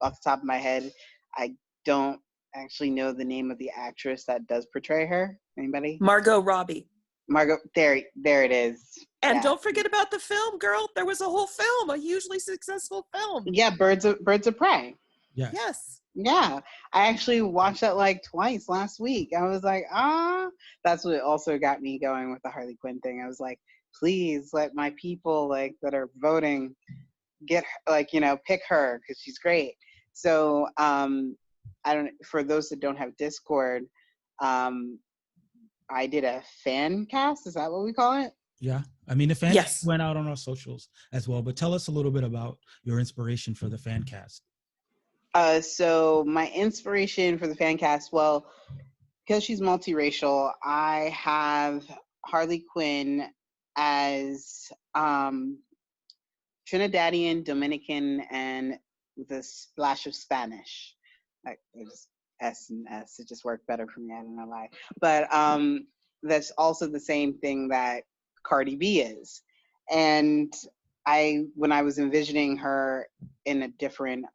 Off the top of my head, I don't actually know the name of the actress that does portray her. Anybody? Margot Robbie. Margot, there it is. And Yeah. don't forget about the film, girl. There was a whole film, a hugely successful film. Yeah, Birds of Prey. Yes. Yes. Yeah, I actually watched that like twice last week. I was like, that's what also got me going with the Harley Quinn thing. I was like, please let my people like that are voting get like, pick her because she's great. So I don't, for those that don't have Discord, um I did a fan cast. Is that what we call it? Yeah. I mean, the fan cast Yes. went out on our socials as well, but tell us a little bit about your inspiration for the fan cast. So my inspiration for the fan cast, well, because she's multiracial, I have Harley Quinn as Trinidadian, Dominican, and with a splash of Spanish. Like it just S and S. It just worked better for me. I don't know why. But that's also the same thing that Cardi B is. And when I was envisioning her in a different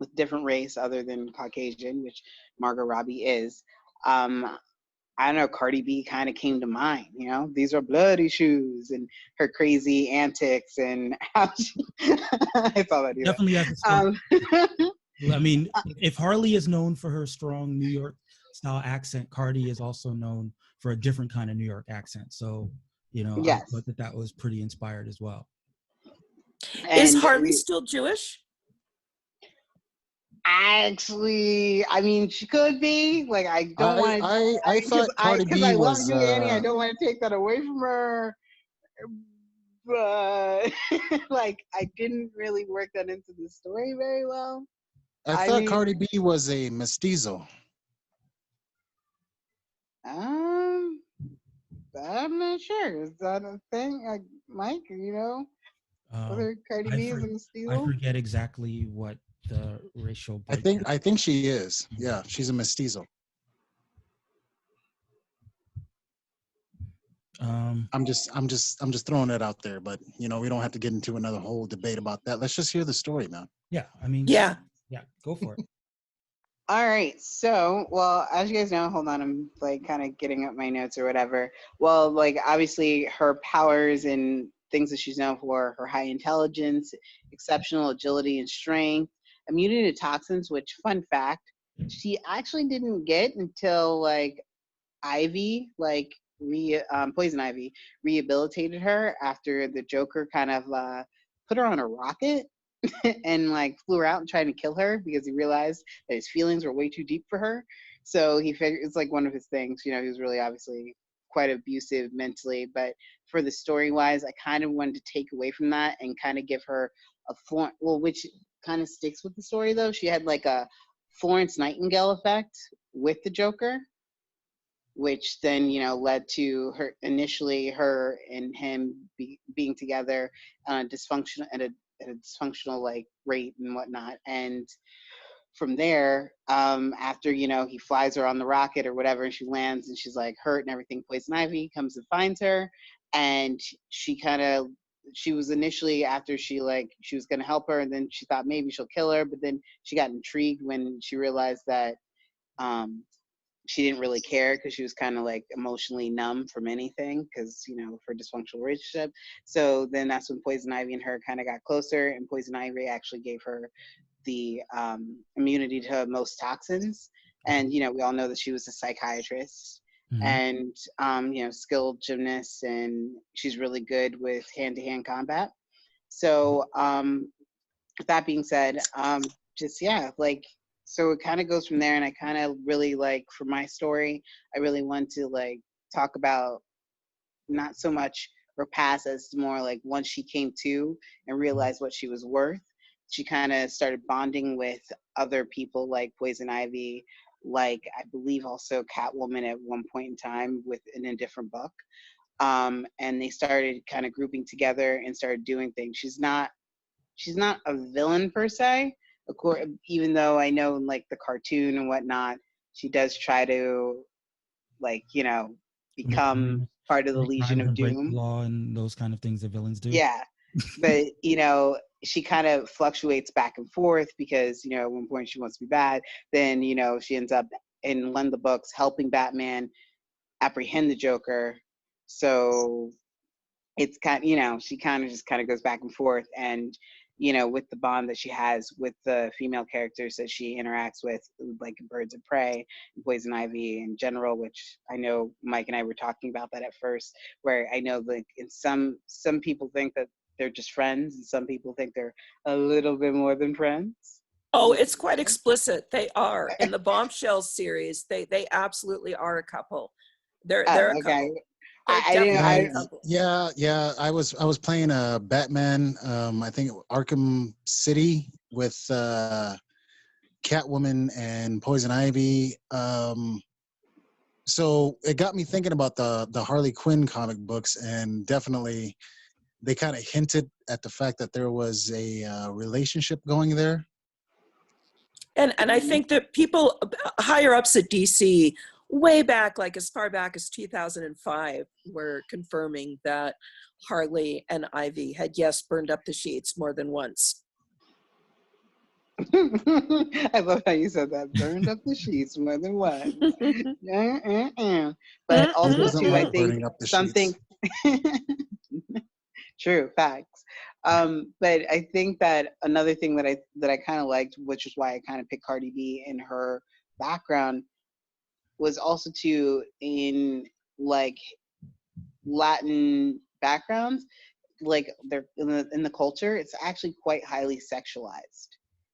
with different race other than Caucasian, which Margot Robbie is, I don't know, Cardi B kind of came to mind, these are bloody shoes and her crazy antics and how she, I saw that either. Definitely has a strong. I mean, if Harley is known for her strong New York style accent, Cardi is also known for a different kind of New York accent. So, Yes. I thought that was pretty inspired as well. Is And Harley still Jewish? actually, I mean, she could be. Like, I don't want to. I thought Cardi Because B I love was you, Annie. I don't want to take that away from her. But like, I didn't really work that into the story very well. I thought Cardi B was a mestizo. I'm not sure. Is that a thing? Like, Mike, whether Cardi B is a mestizo? I forget exactly what the racial. I think she is. Yeah, she's a mestizo. I'm just throwing it out there, but we don't have to get into another whole debate about that. Let's just hear the story, man. Yeah, I mean, yeah, go for it. All right. So, well, as you guys know, hold on, I'm like kind of getting up my notes or whatever. Well, like obviously her powers and things that she's known for, her high intelligence, exceptional agility and strength, immunity to toxins, which fun fact, she actually didn't get until like Ivy, like Poison Ivy, rehabilitated her after the Joker kind of put her on a rocket and like flew her out and tried to kill her because he realized that his feelings were way too deep for her. So he figured it's like one of his things. He was really obviously quite abusive mentally, but for the story wise, I kind of wanted to take away from that and kind of give her a which kind of sticks with the story though. She had like a Florence Nightingale effect with the Joker, which then led to her and him being together dysfunctional at a dysfunctional like rate and whatnot. And from there, after he flies her on the rocket or whatever, and she lands and she's like hurt and everything, Poison Ivy comes and finds her, and she was initially after she was going to help her, and then she thought maybe she'll kill her, but then she got intrigued when she realized that she didn't really care because she was kind of like emotionally numb from anything because for dysfunctional relationship. So then that's when Poison Ivy and her kind of got closer, and Poison Ivy actually gave her the immunity to most toxins. And we all know that she was a psychiatrist, and skilled gymnast, and she's really good with hand-to-hand combat. So with that being said, so it kind of goes from there, and I kind of really for my story, I really want to talk about not so much her past as more like once she came to and realized what she was worth, she kind of started bonding with other people like Poison Ivy, like I believe also Catwoman at one point in time in a different book. And they started kind of grouping together and started doing things. She's not a villain per se, of course, even though I know in the cartoon and whatnot, she does try to become part of the Legion of Break Doom. the law and those kind of things that villains do. Yeah, but she kind of fluctuates back and forth because at one point she wants to be bad, then she ends up in one of the books helping Batman apprehend the Joker. So it's kind of, she kind of just kind of goes back and forth, and you know, with the bond that she has with the female characters that she interacts with, like Birds of Prey, Poison Ivy in general, which I know Mike and I were talking about that at first, where I know like in some people think that they're just friends, and some people think they're a little bit more than friends. Oh, it's quite explicit. They are in the Bombshell series. They absolutely are a couple. They're Oh, a okay. couple. They're I didn't. definitely a Yeah, couple. yeah. I was playing Batman. I think Arkham City with Catwoman and Poison Ivy. So it got me thinking about the Harley Quinn comic books, and definitely they kind of hinted at the fact that there was a relationship going there. And I think that people higher ups at DC, way back, like as far back as 2005, were confirming that Harley and Ivy had, yes, burned up the sheets more than once. I love how you said that. Burned up the sheets more than once. But Who also doesn't too, I like think burning up the something. sheets? True facts. But I think that another thing that I kind of liked, which is why I kind of picked Cardi B in her background, was also too in like Latin backgrounds, like they're in the culture, it's actually quite highly sexualized.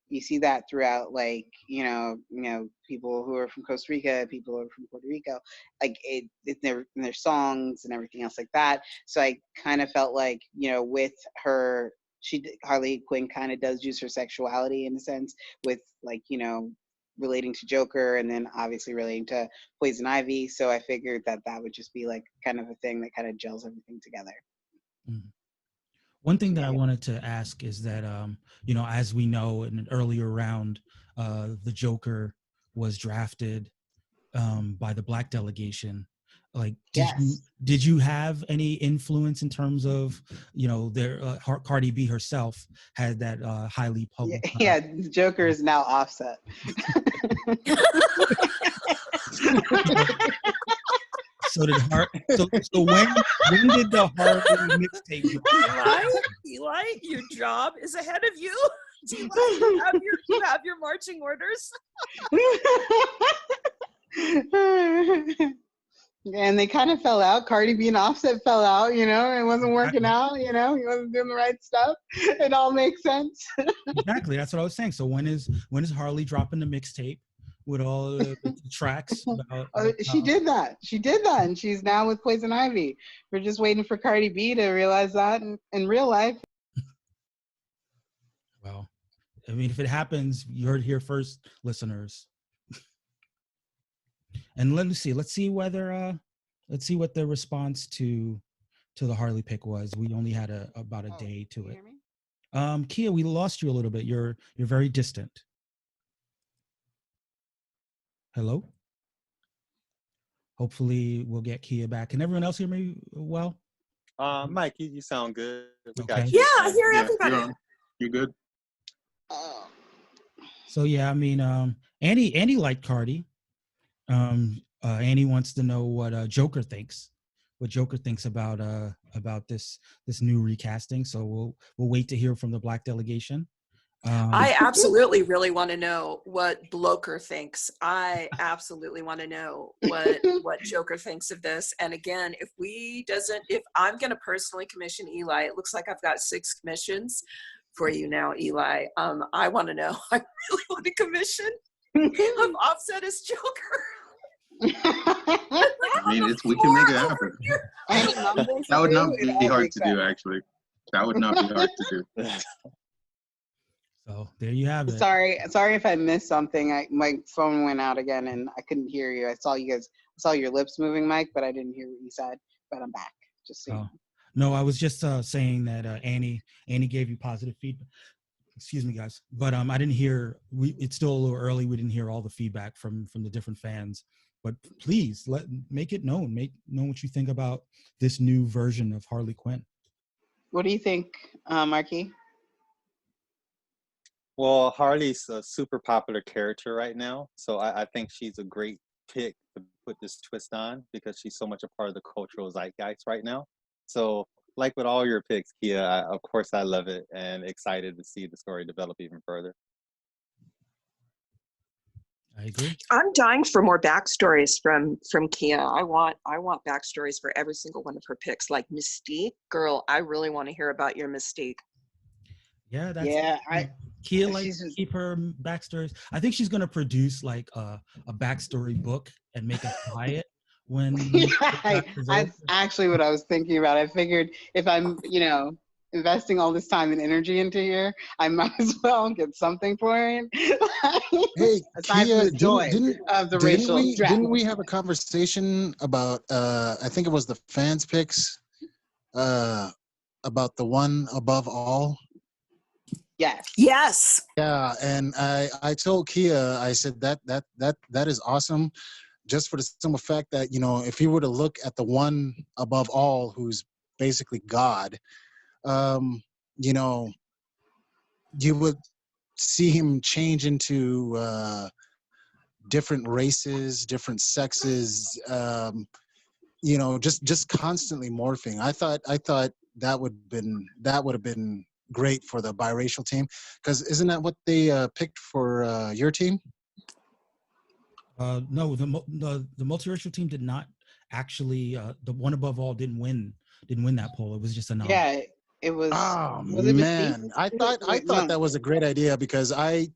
You see that throughout, like people who are from Costa Rica, people who are from Puerto Rico, like in their songs and everything else like that. So I kind of felt like, with her, Harley Quinn kind of does use her sexuality in a sense with, like, relating to Joker, and then obviously relating to Poison Ivy. So I figured that would just be like kind of a thing that kind of gels everything together. Mm-hmm. One thing that I Yeah. wanted to ask is that, as we know, in an earlier round, the Joker was drafted by the Black delegation. Like, did you have any influence in terms of, their Cardi B herself had that highly public? Yeah, the Joker is now Offset. So when did the Harley mixtape drop? Eli, your job is ahead of you. You have your marching orders. And they kind of fell out. Cardi B and Offset fell out, it wasn't working out, he wasn't doing the right stuff. It all makes sense. Exactly, that's what I was saying. So when is Harley dropping the mixtape with all the tracks? She did that, and she's now with Poison Ivy. We're just waiting for Cardi B to realize that in real life. Well, I mean, if it happens, you heard it here first, listeners. And let's see what the response to the Harley pick was. We only had about a day to it. Kia, we lost you a little bit. You're very distant. Hello? Hopefully we'll get Kia back. Can everyone else hear me well? Mike, you sound good. We Okay. got you. Yeah, I hear everybody. You're good. So yeah, I mean, Annie liked Cardi. Annie wants to know what Joker thinks. What Joker thinks about this new recasting. So we'll wait to hear from the Black delegation. I absolutely really want to know what Bloker thinks. I absolutely want to know what Joker thinks of this. And again, if I'm going to personally commission Eli, it looks like I've got 6 commissions for you now, Eli. I want to know. I really want to commission of Offset as Joker. I mean, we can make it happen. That would not be hard to do, actually. That would not be hard to do. So there you have it. Sorry if I missed something. My phone went out again and I couldn't hear you. I saw your lips moving, Mike, but I didn't hear what you said. But I'm back. Just so you know. No, I was just saying that Annie gave you positive feedback. Excuse me, guys, but I didn't hear. It's still a little early. We didn't hear all the feedback from the different fans. But please make it known. Make known what you think about this new version of Harley Quinn. What do you think, Marky? Well, Harley's a super popular character right now, so I think she's a great pick to put this twist on because she's so much a part of the cultural zeitgeist right now. So like with all your picks, Kia, of course I love it and excited to see the story develop even further. I agree. I'm dying for more backstories from Kia. I want backstories for every single one of her picks. Like Mystique, girl, I really want to hear about your Mystique. Yeah, that's Yeah, Kia likes she's to keep her backstories. I think she's gonna produce like a backstory book and make us buy it when yeah, the draft is over. that's actually what I was thinking about. I figured if I'm, investing all this time and energy into here, I might as well get something for it. Hey, Aside Kia, from the joy of the racial draft. didn't we have a conversation about I think it was the fans picks about the one above all? Yes. Yes. Yeah, and I told Kia, I said that is awesome, just for the simple fact that, if you were to look at the one above all, who's basically God, you know, you would see him change into different races, different sexes, just constantly morphing. I thought that would have been great for the biracial team, because isn't that what they picked for your team? No, the multiracial team did not actually. The one above all didn't win that poll. It was just a nod. Yeah, it was. Oh Was it Mystique? man, I thought that was a great idea, because like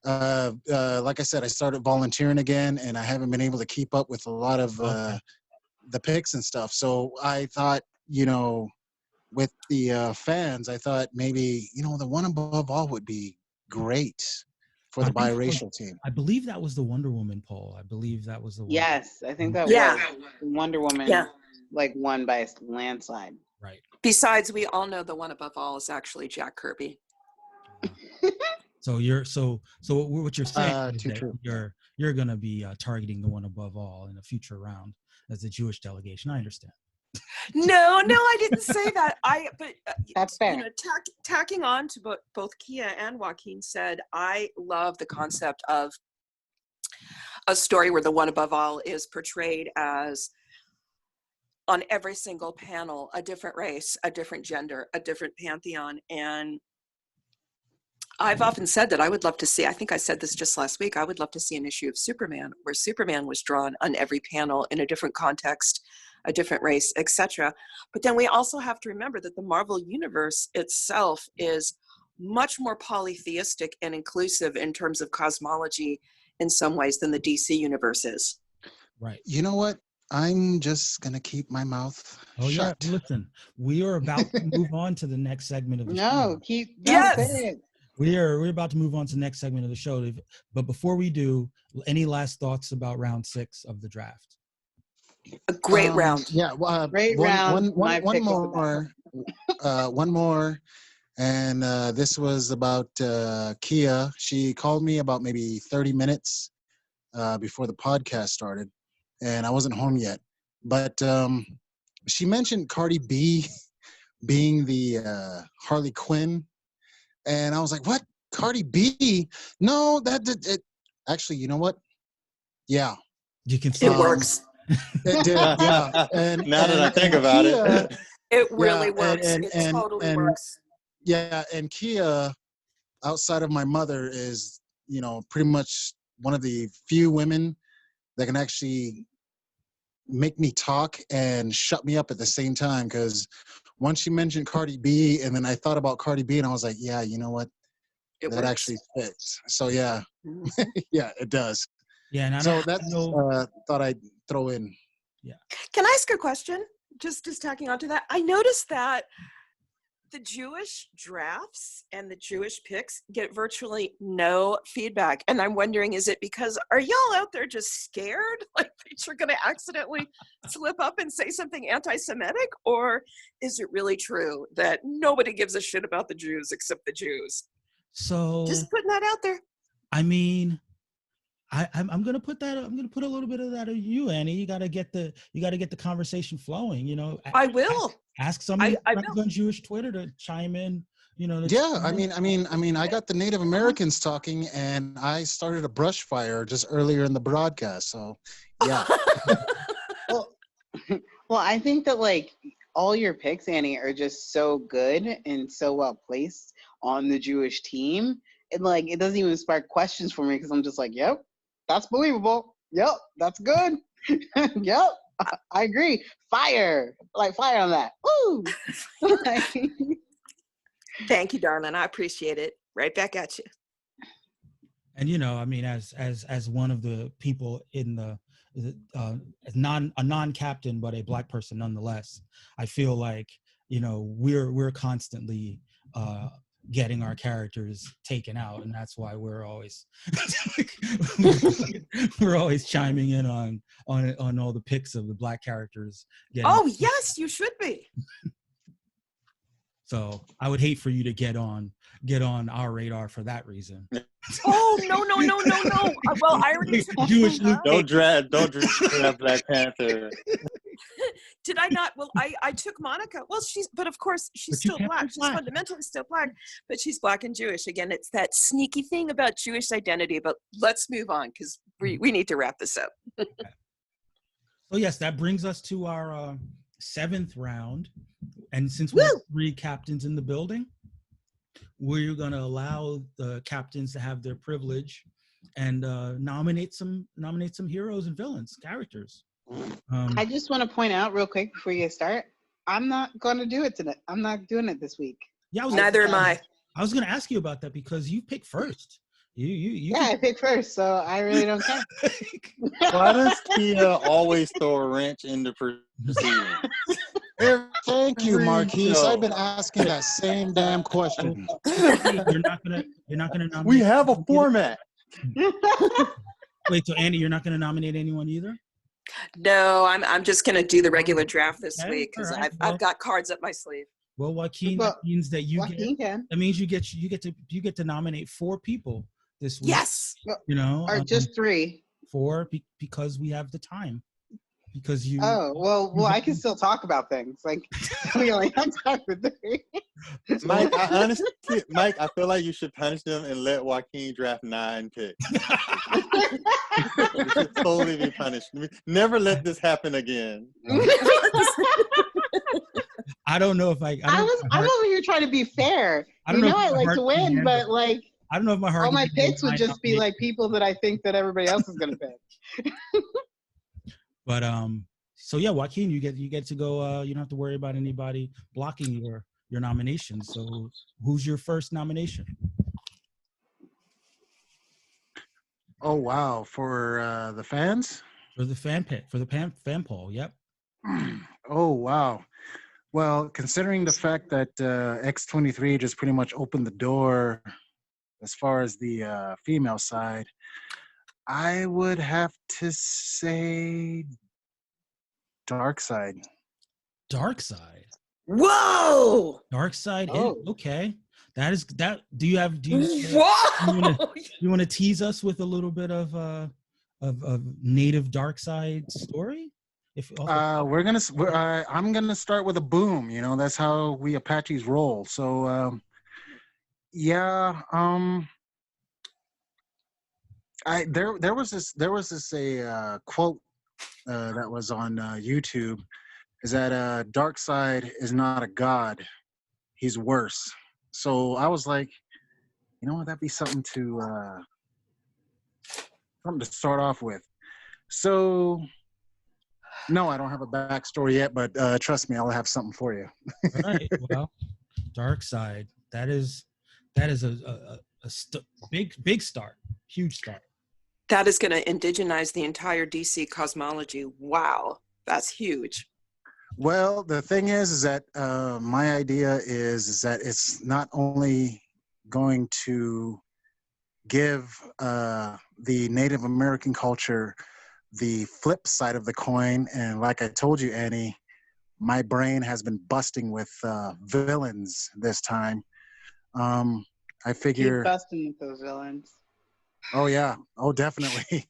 I said, I started volunteering again, and I haven't been able to keep up with a lot of the picks and stuff. So I thought, with the fans, I thought maybe, the one above all would be great for the biracial team. I believe that was the Wonder Woman poll. I believe that was the one. Yes, I think that Yeah. was Wonder Woman. Yeah. Like won by a landslide. Right. Besides, we all know the one above all is actually Jack Kirby. So what you're saying is Too that true. you're going to be targeting the one above all in a future round as a Jewish delegation. I understand. No, I didn't say that. But That's fair. Tacking on to both Kia and Joaquin said, I love the concept of a story where the one above all is portrayed as, on every single panel, a different race, a different gender, a different pantheon. And I've often said that I would love to see, I think I said this just last week, I would love to see an issue of Superman where Superman was drawn on every panel in a different context, a different race, etc. But then we also have to remember that the Marvel Universe itself is much more polytheistic and inclusive in terms of cosmology in some ways than the DC Universe is. Right. You know what? I'm just going to keep my mouth shut. Yeah, listen, we are about to move on to the next segment of the show. Yes. We're about to move on to the next segment of the show. But before we do, any last thoughts about round 6 of the draft? A great round. Yeah, Great round. One more. One more. And this was about Kia. She called me about maybe 30 minutes before the podcast started, and I wasn't home yet. But she mentioned Cardi B being the Harley Quinn. And I was like, what? Cardi B? No, it actually, you know what? Yeah. You can It works. It did, yeah. And now that I think about Kia, it really yeah, works. It totally works. Yeah, and Kia, outside of my mother, is, pretty much one of the few women that can actually make me talk and shut me up at the same time, because once she mentioned Cardi B, and then I thought about Cardi B, and I was like, yeah, you know what? That works. actually fits. So yeah, yeah, it does. Yeah, and so that's thought I'd throw in. Yeah. Can I ask a question? Just tacking on to that, I noticed that the Jewish drafts and the Jewish picks get virtually no feedback. And I'm wondering, is it because, are y'all out there just scared? Like that you're going to accidentally slip up and say something anti-Semitic? Or is it really true that nobody gives a shit about the Jews except the Jews? So just putting that out there. I mean, I'm gonna put that. I'm gonna put a little bit of that on you, Annie. You gotta get the conversation flowing. I will ask somebody on Jewish Twitter to chime in. Yeah, I mean, I got the Native Americans talking, and I started a brush fire just earlier in the broadcast. So, yeah. Well, I think that all your picks, Annie, are just so good and so well placed on the Jewish team. And like, it doesn't even spark questions for me because I'm just like, yep, that's believable. Yep, that's good. Yep, I agree. Fire on that. Woo! Thank you, darling. I appreciate it. Right back at you. And you know, I mean, as one of the people in the a non-captain but a Black person nonetheless, I feel like, you know, we're constantly getting our characters taken out, and that's why we're always we're always chiming in on all the pics of the Black characters getting. Oh yes, you should be. So I would hate for you to get on our radar for that reason. Oh no. Well, I already took Jewish Luke. Don't draft Black Panther. Did I not? Well, I took Monica. Well, but of course she's still Black. She's fundamentally still Black, but she's Black and Jewish. Again, it's that sneaky thing about Jewish identity. But let's move on because we need to wrap this up. So yes, that brings us to our 7th round. And since we have 3 captains in the building, we're going to allow the captains to have their privilege and nominate some heroes and villains, characters. I just want to point out real quick before you start, I'm not going to do it today. I'm not doing it this week. Yeah, neither am I. I was going to ask you about that because you picked first. I picked first, so I really don't care. Why does Tia always throw a wrench in the proceedings? Thank you, Marky. I've been asking that same damn question. You're not gonna nominate. We have a format. Wait, so Andy, you're not gonna nominate anyone either? No, I'm just gonna do the regular draft this week because right. I've got cards up my sleeve. Well, Joaquin, that means that you get to nominate 4 people this week. Yes. You know, or just 3. 4 because we have the time. Because you. Oh well, I can still talk about things. Like we only have time for 3. Mike, I feel like you should punish them and let Joaquin draft 9 picks. You should totally be punished. Never let this happen again. I don't know if I'm over here trying to be fair. I like to win, but like I don't know if my heart. All my picks would just be like people that I think that everybody else is gonna pick. But so yeah, Joaquin, you get to go. You don't have to worry about anybody blocking your nomination. So who's your first nomination? Oh wow, for the fans? For the fan poll. Yep. Oh wow. Well, considering the fact that X23 just pretty much opened the door as far as the female side, I would have to say Darkseid. Darkseid. Whoa. Darkseid. Oh. Okay. That is that. Do you Whoa. You want to tease us with a little bit of native Darkseid story? I'm gonna start with a boom. You know, that's how we Apaches roll. So yeah. There was this quote that was on YouTube, is that Darkseid is not a god, he's worse. So I was like, you know what, that'd be something to start off with. So no, I don't have a backstory yet, but trust me, I'll have something for you. All right. Well, Darkseid. That is a big start, huge start. That is going to indigenize the entire DC cosmology. Wow, that's huge. Well, the thing is that my idea is that it's not only going to give the Native American culture the flip side of the coin, and like I told you, Annie, my brain has been busting with villains this time. I figure. Keep busting with those villains. Oh yeah. Oh, definitely.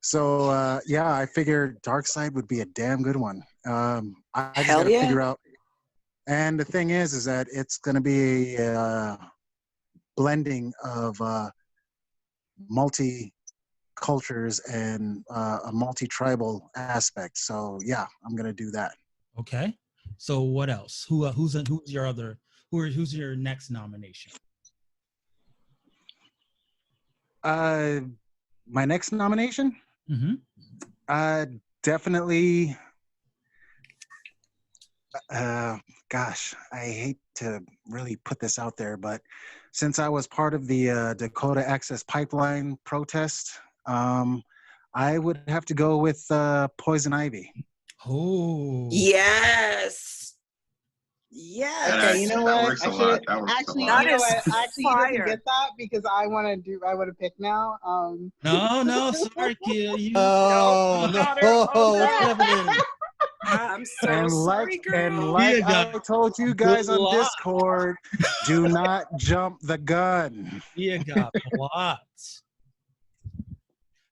So yeah, I figured Darkseid would be a damn good one. I just gotta figure out. And the thing is that it's gonna be a blending of multi-cultures and a multi-tribal aspect. So yeah, I'm gonna do that. Okay. So what else? Who's your other? Who's your next nomination? My next nomination? Mm-hmm. Definitely. Gosh, I hate to really put this out there, but since I was part of the Dakota Access Pipeline protest, I would have to go with Poison Ivy. Oh. Yes. Yes. Okay, you know That what? works a I lot. should That works a actually, lot. you know That is what? Actually, he doesn't fire. get that because I want to pick now. No, sorry, Kia. You. Oh Got her. no! Oh, What's no. happening? I'm so And sorry, girl. like Kia got I told you good guys on luck. Discord, do not jump the gun. Kia got blocked.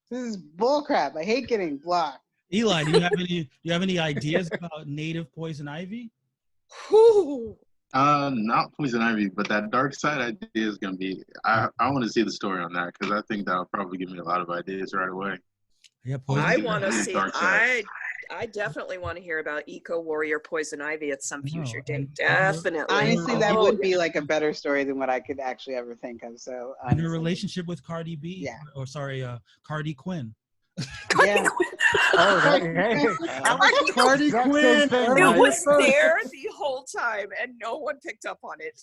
This is bullcrap. I hate getting blocked. Eli, do you have any ideas about native poison ivy? Whew. Not Poison Ivy, but that dark side idea is gonna be. I want to see the story on that because I think that'll probably give me a lot of ideas right away. Yeah, poison. I Poison want to Ivy, see. dark side. I definitely want to hear about Eco Warrior Poison Ivy at some future No, date. and her- Definitely. Honestly, that Oh, would be like a better story than what I could actually ever think of. So, and her honestly, relationship with Cardi B, Yeah. or sorry, Cardi Quinn. yeah. Oh, hey, I like it. Cardi That's Quinn. thing. It Oh, was my God. there the whole time, and no one picked up on it.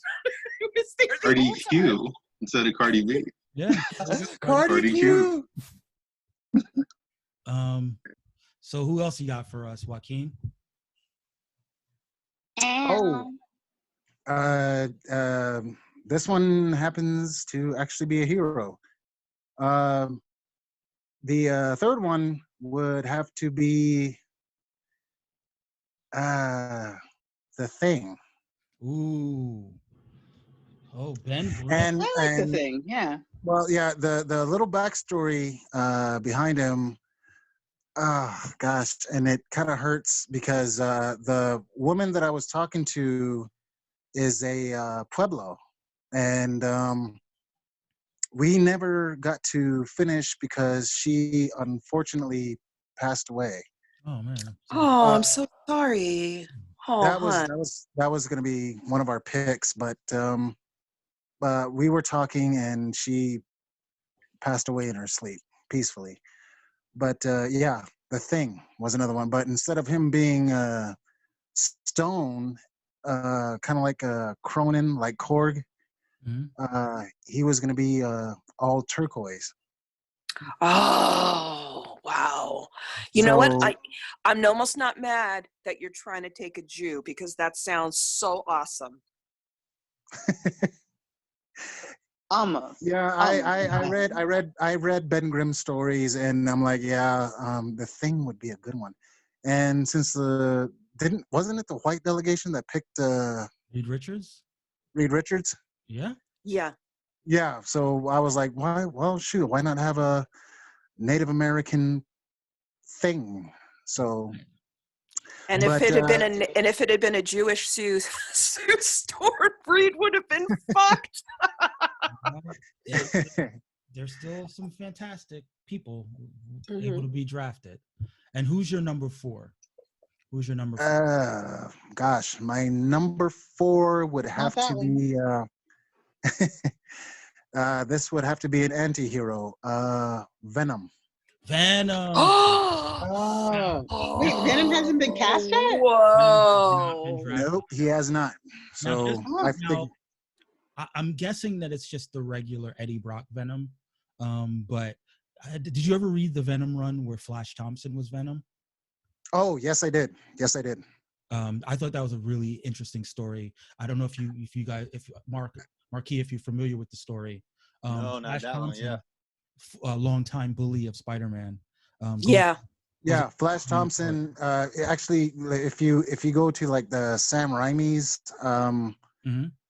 It was there the Cardi whole time. Q instead of Cardi B. Yeah. Cardi Cardi Q. So who else you got for us, Joaquin? Oh, this one happens to actually be a hero. The third one would have to be The Thing. Ooh. Oh, Ben. And I like the thing. Yeah. well, yeah, the little backstory behind him. Gosh, and it kind of hurts because the woman that I was talking to is a Pueblo, and we never got to finish because she unfortunately passed away. Oh man. Oh, I'm so sorry. Oh, That was hon. that was going to be one of our picks, but we were talking and she passed away in her sleep peacefully. But yeah, The Thing was another one. But instead of him being stone, kind of like a Cronin, like Korg, he was going to be all turquoise. Oh, wow. You know what? So- I'm almost not mad that you're trying to take a Jew because that sounds so awesome. Almost. Yeah, I read Ben Grimm's stories, and I'm like, yeah, The Thing would be a good one. And since wasn't it the white delegation that picked Reed Richards? Reed Richards? Yeah. Yeah. Yeah, so I was like, why? Well, shoot, why not have a Native American thing? So, And if but, it had been a Jewish Sue Storm, Breed would have been fucked. There's still some fantastic people able to be drafted. And who's your number 4? Who's your number 4? Gosh, my number 4 would have to one. be. This would have to be an anti-hero, Venom. Venom. Oh. Wait, Venom hasn't been cast yet? Whoa. Nope, he has not. So I think I'm guessing that it's just the regular Eddie Brock Venom. But did you ever read the Venom run where Flash Thompson was Venom? Oh, yes, I did. Yes, I did. I thought that was a really interesting story. I don't know if Marky, if you're familiar with the story. No, not Flash that one. Thompson, Yeah. a longtime bully of Spider-Man. Yeah. Yeah, Flash Thompson. Actually, if you go to like the Sam Raimi's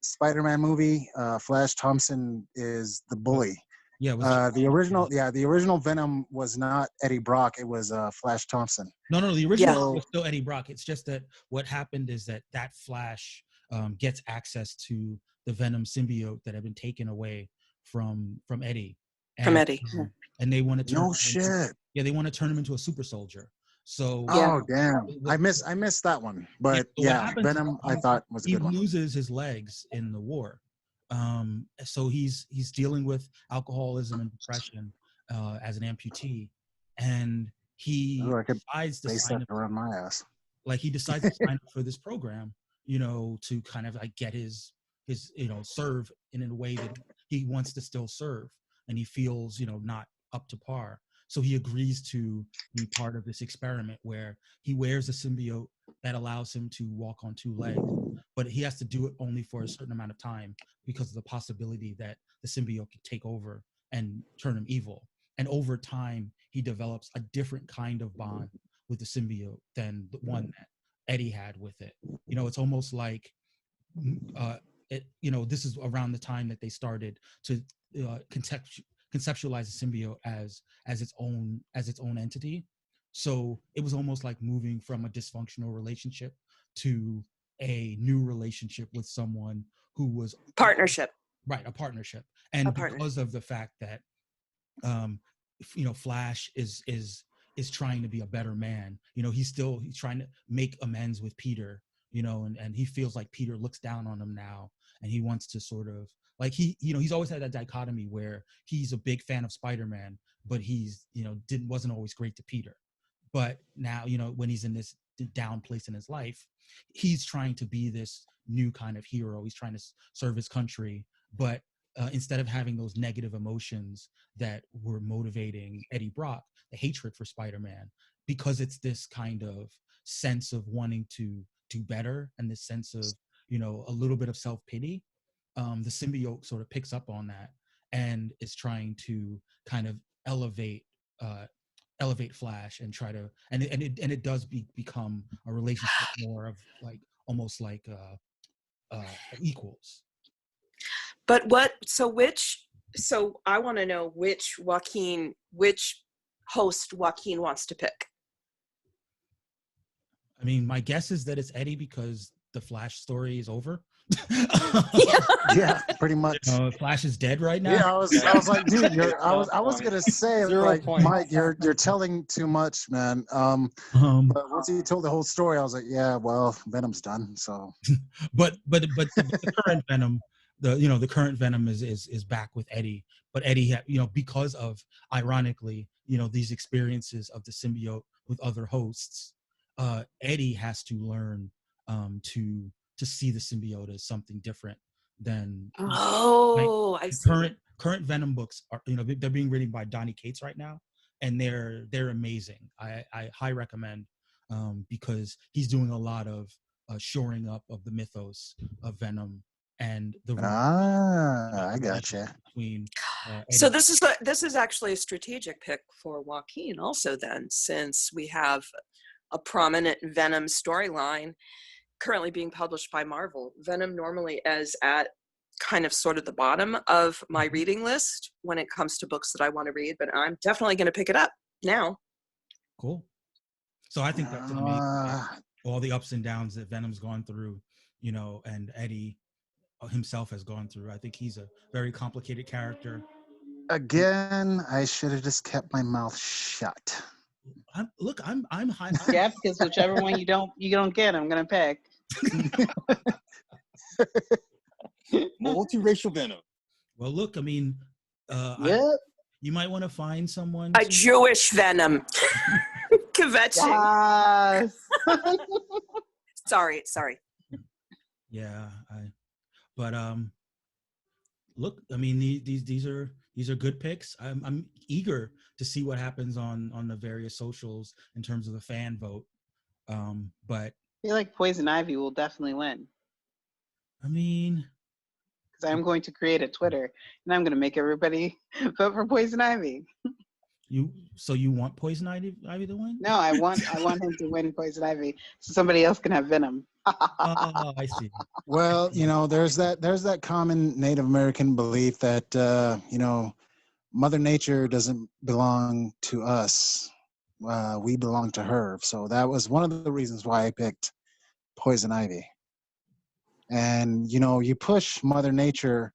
Spider-Man movie, Flash Thompson is the bully. Yeah, the original Venom was not Eddie Brock. It was Flash Thompson. No, the original was still Eddie Brock. It's just that what happened is that Flash gets access to the Venom symbiote that had been taken away from Eddie. And they want to turn no shit. they want to turn him into a super soldier. So Oh damn! what, I missed that one. yeah, But so what yeah, happens is Venom I thought was a he good one. loses his legs in the war. So he's dealing with alcoholism and depression as an amputee, and he Oh, I could decides to base sign that up. around my ass. Like he decides to sign up for this program, you know, to kind of like get his serve in a way that he wants to still serve, and he feels, you know, not up to par. So he agrees to be part of this experiment where he wears a symbiote that allows him to walk on two legs, but he has to do it only for a certain amount of time because of the possibility that the symbiote could take over and turn him evil. And over time, he develops a different kind of bond with the symbiote than the one that Eddie had with it. You know, it's almost like, this is around the time that they started to conceptualize the symbiote as its own entity. So it was almost like moving from a dysfunctional relationship to a new relationship with someone who was Partnership. right, a partnership. And A partnership. because of the fact that Flash is trying to be a better man. You know, he's trying to make amends with Peter, you know, and he feels like Peter looks down on him now, and he wants to sort of like he's always had that dichotomy where he's a big fan of Spider-Man, but he's, you know, wasn't always great to Peter. But now, you know, when he's in this down place in his life, he's trying to be this new kind of hero. He's trying to serve his country, but instead of having those negative emotions that were motivating Eddie Brock, the hatred for Spider-Man, because it's this kind of sense of wanting to do better and this sense of, you know, a little bit of self-pity, the symbiote sort of picks up on that and is trying to kind of elevate Flash and try to and it does become a relationship more of like almost like equals. But so I want to know which host Joaquin wants to pick. I mean, my guess is that it's Eddie because the Flash story is over. Yeah, pretty much. Flash is dead right now. Yeah, I was like, dude, I was gonna say, like, Mike, you're telling too much, man. But once he told the whole story, I was like, yeah, well, Venom's done. So, but the current Venom, the current Venom is back with Eddie. But Eddie, because of, ironically, these experiences of the symbiote with other hosts, Eddie has to learn to see the symbiote as something different than I see. Current Venom books are, they're being written by Donny Cates right now, and they're amazing. I high recommend, because he's doing a lot of shoring up of the mythos of Venom and the I gotcha. Between so this is actually a strategic pick for Joaquin also then, since we have a prominent Venom storyline currently being published by Marvel. Venom normally is at kind of sort of the bottom of my reading list when it comes to books that I want to read, but I'm definitely going to pick it up now. Cool. So I think that's amazing. All the ups and downs that Venom's gone through, and Eddie himself has gone through. I think he's a very complicated character. Again, I should have just kept my mouth shut. I'm high. Yeah, because whichever one you don't get, I'm gonna pick. Multiracial Venom. Well, look, I mean, you might want to find someone. A Jewish Venom. Kvetching. Yes. Sorry. Yeah, but look, I mean, these are good picks. I'm eager to see what happens on the various socials in terms of the fan vote. But I feel like Poison Ivy will definitely win. I mean, because I'm going to create a Twitter and I'm going to make everybody vote for Poison Ivy. You want Poison Ivy to win? No, I want him to win Poison Ivy so somebody else can have Venom. Oh, I see. Well, there's that common Native American belief that Mother Nature doesn't belong to us. We belong to her. So that was one of the reasons why I picked Poison Ivy. And you push Mother Nature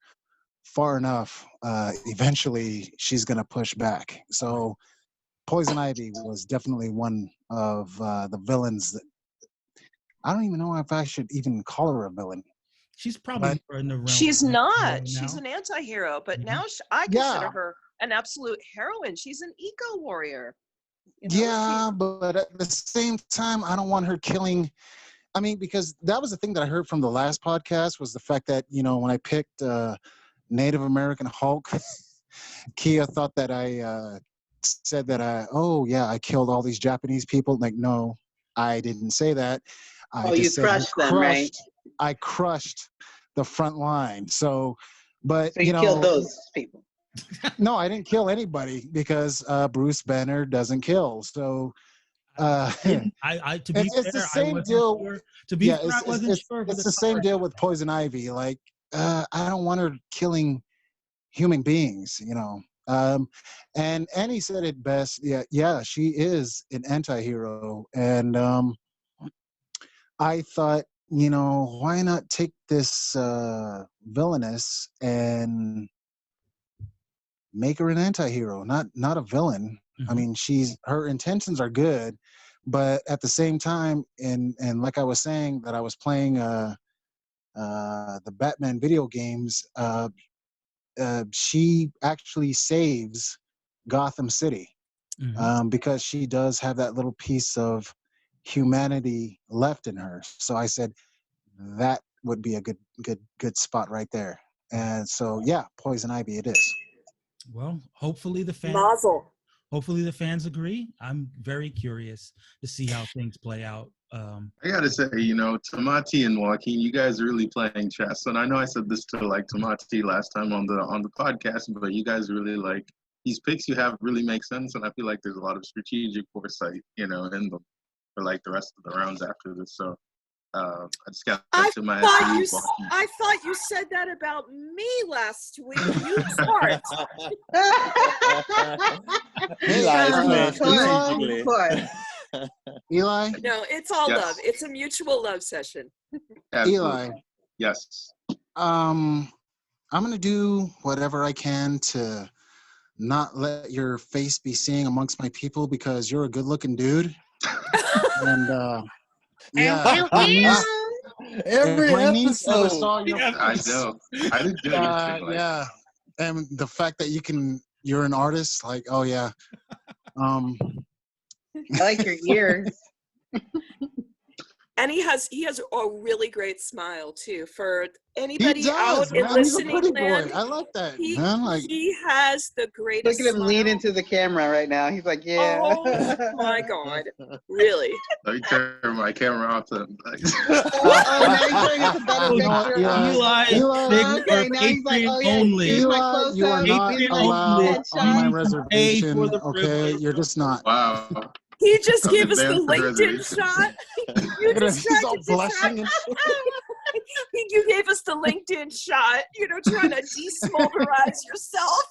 far enough, eventually she's gonna push back. So Poison Ivy was definitely one of the villains that I don't even know if I should even call her a villain. She's probably more in the realm. She's of not. now. She's an anti-hero, but Mhm. now I Yeah. consider her an absolute heroine. She's an eco warrior. You know, Yeah, but at the same time, I don't want her killing. I mean, because that was the thing that I heard from the last podcast was the fact that, you know, when I picked Native American Hulk, Kia thought that I said that I killed all these Japanese people. Like, no, I didn't say that. I Oh, you just said crushed them, right? I crushed the front line. So, but So you killed those people. No, I didn't kill anybody because Bruce Banner doesn't kill. So I to be it's fair, the same deal. Sure. To be fair, I wasn't sure. It's the same deal with Poison Ivy. Like, I don't want her killing human beings, you know. And Annie said it best. Yeah, she is an anti-hero. And I thought, you know, why not take this villainess and make her an anti-hero, not a villain. Mm-hmm. I mean, her intentions are good, but at the same time, and like I was saying that I was playing the Batman video games, she actually saves Gotham City. Mm-hmm. Because she does have that little piece of humanity left in her. So I said that would be a good spot right there. And so yeah, Poison Ivy it is. Well, hopefully the fans agree. I'm very curious to see how things play out. I gotta say, you know, Tamati and Joaquin, you guys are really playing chess. And I know I said this to like Tamati last time on the podcast, but you guys really like these picks you have really make sense, and I feel like there's a lot of strategic foresight, you know, in them for like the rest of the rounds after this. So I just got that to my head. I thought you said that about me last week. You start. Eli? No, it's all Yes. love. It's a mutual love session. Absolutely. Eli. Yes. I'm gonna do whatever I can to not let your face be seen amongst my people because you're a good-looking dude. And yeah, Every my niece ever episode. saw your I face, know. I didn't do anything. yeah, and the fact that you're an artist, like, oh yeah. I like your ears. And he has a really great smile too. For anybody He does, out in man. He's a listening pretty land, boy. I like that, he, man. Like, he has the greatest Look at him smile. lean into the camera right now. He's like, yeah. Oh my God, really? Let me turn my camera off. To, like, Oh, now he's showing us a better picture. Eli, Okay, now he's like, oh yeah, only. here's my Eli, you are close-up. not Here's my allowed headshot. on my Pay reservation. for the Okay, privilege. you're just not. wow. He just I'm gave us the advanced for LinkedIn reservation. shot. You just He's tried all to blushing and You gave us the LinkedIn shot. You know, trying to desmolterize yourself.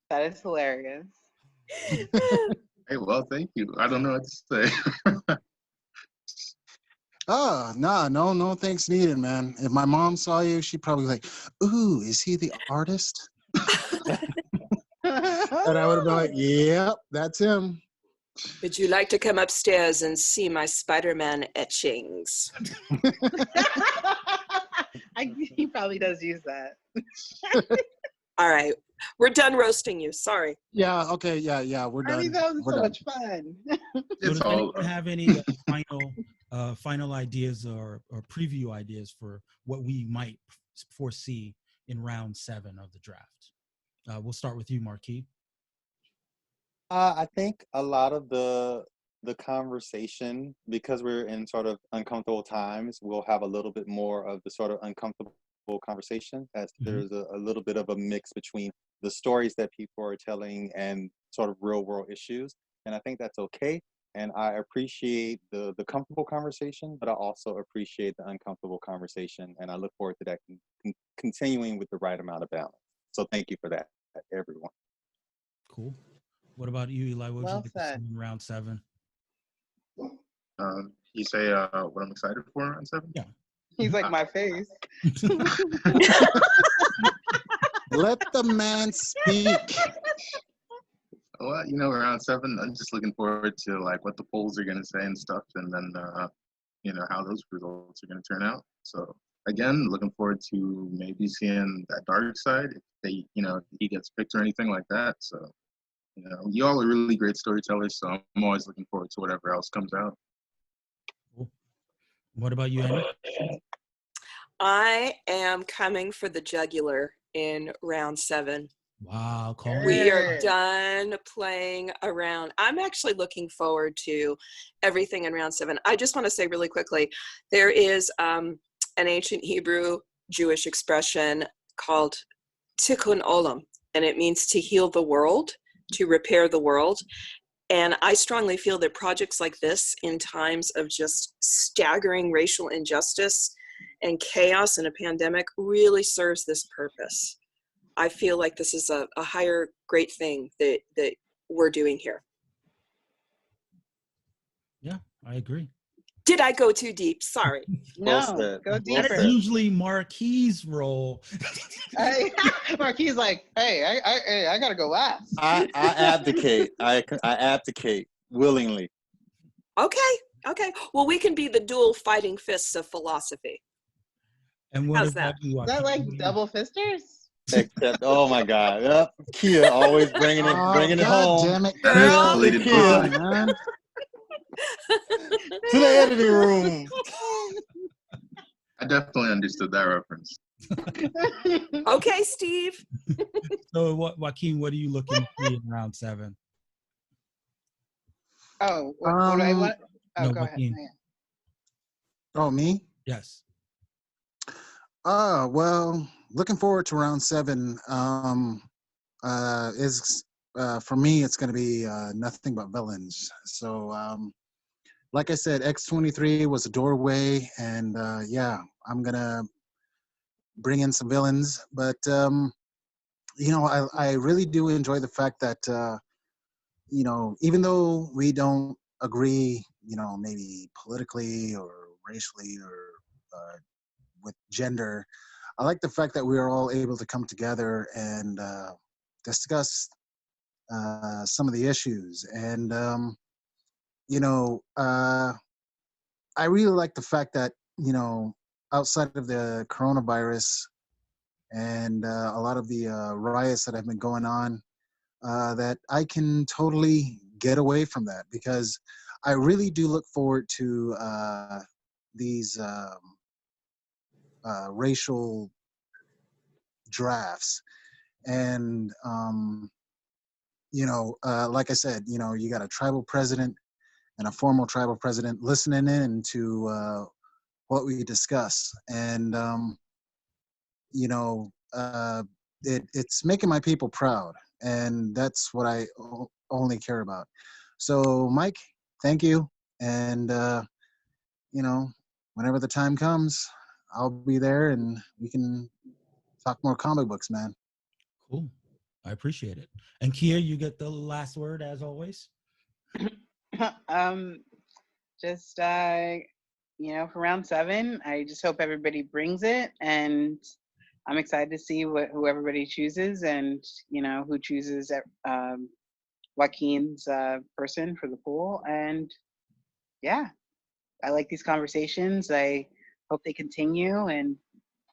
That is hilarious. Hey, well, thank you. I don't know what to say. oh, no thanks needed, man. If my mom saw you, she'd probably be like, ooh, is he the artist? And I would have been like, yep, that's him. Would you like to come upstairs and see my Spider-Man etchings? He probably does use that. All right. We're done roasting you. Sorry. Yeah, okay, yeah, we're done. I mean, that was We're so done. much fun. So It's does all anyone have any final ideas or preview ideas for what we might foresee in round 7 of the draft? We'll start with you, Marky. I think a lot of the conversation, because we're in sort of uncomfortable times, we'll have a little bit more of the sort of uncomfortable conversation, as there's a little bit of a mix between the stories that people are telling and sort of real world issues. And I think that's okay. And I appreciate the comfortable conversation, but I also appreciate the uncomfortable conversation. And I look forward to that continuing with the right amount of balance. So thank you for that, everyone. Cool. What about you, Eli? What would you like to see in round 7? You say what I'm excited for in round 7? Yeah. He's like, my face. Let the man speak. round 7, I'm just looking forward to like what the polls are going to say and stuff, and then how those results are going to turn out. So again, looking forward to maybe seeing that dark side if they, if he gets picked or anything like that. So you all are really great storytellers, so I'm always looking forward to whatever else comes out. Cool. What about you, Andy? I am coming for the jugular in round 7. Wow, call We are done playing around. I'm actually looking forward to everything in round 7. I just want to say really quickly, there is an ancient Hebrew Jewish expression called tikkun olam, and it means to heal the world, to repair the world. And I strongly feel that projects like this in times of just staggering racial injustice and chaos in a pandemic really serves this purpose. I feel like this is a higher great thing that we're doing here. Yeah, I agree. Did I go too deep? Sorry. No, go deeper. That's usually Marky's role. Marky's like, hey, I gotta go last. I abdicate. I abdicate willingly. Okay. Well, we can be the dual fighting fists of philosophy. And what How's about that? you? Is that like double fisters? Except, oh my God, yep. Kia always bringing it God home. damn it, Girl. Kia. Kia. Come on, man. To the editing room. I definitely understood that reference. Okay, Steve. So, Joaquin, what are you looking to see in round 7? Oh, what do I want? Oh, no, go ahead. Joaquin. Oh, me? Yes. Well, looking forward to round 7. Is for me, it's going to be nothing but villains. So, like I said, X23 was a doorway, and I'm gonna bring in some villains. But I really do enjoy the fact that even though we don't agree, maybe politically or racially or with gender, I like the fact that we are all able to come together and discuss some of the issues. And I really like the fact that outside of the coronavirus and a lot of the riots that have been going on, that I can totally get away from that, because I really do look forward to these racial drafts. And like I said, you got a tribal president and a former tribal president listening in to what we discuss. And it's making my people proud, and that's what I only care about. So, Mike, thank you. And whenever the time comes, I'll be there, and we can talk more comic books, man. Cool. I appreciate it. And Kia, you get the last word as always. Just for round 7, I just hope everybody brings it, and I'm excited to see who everybody chooses, and who chooses Joaquin's person for the pool. And yeah, I like these conversations. I hope they continue, and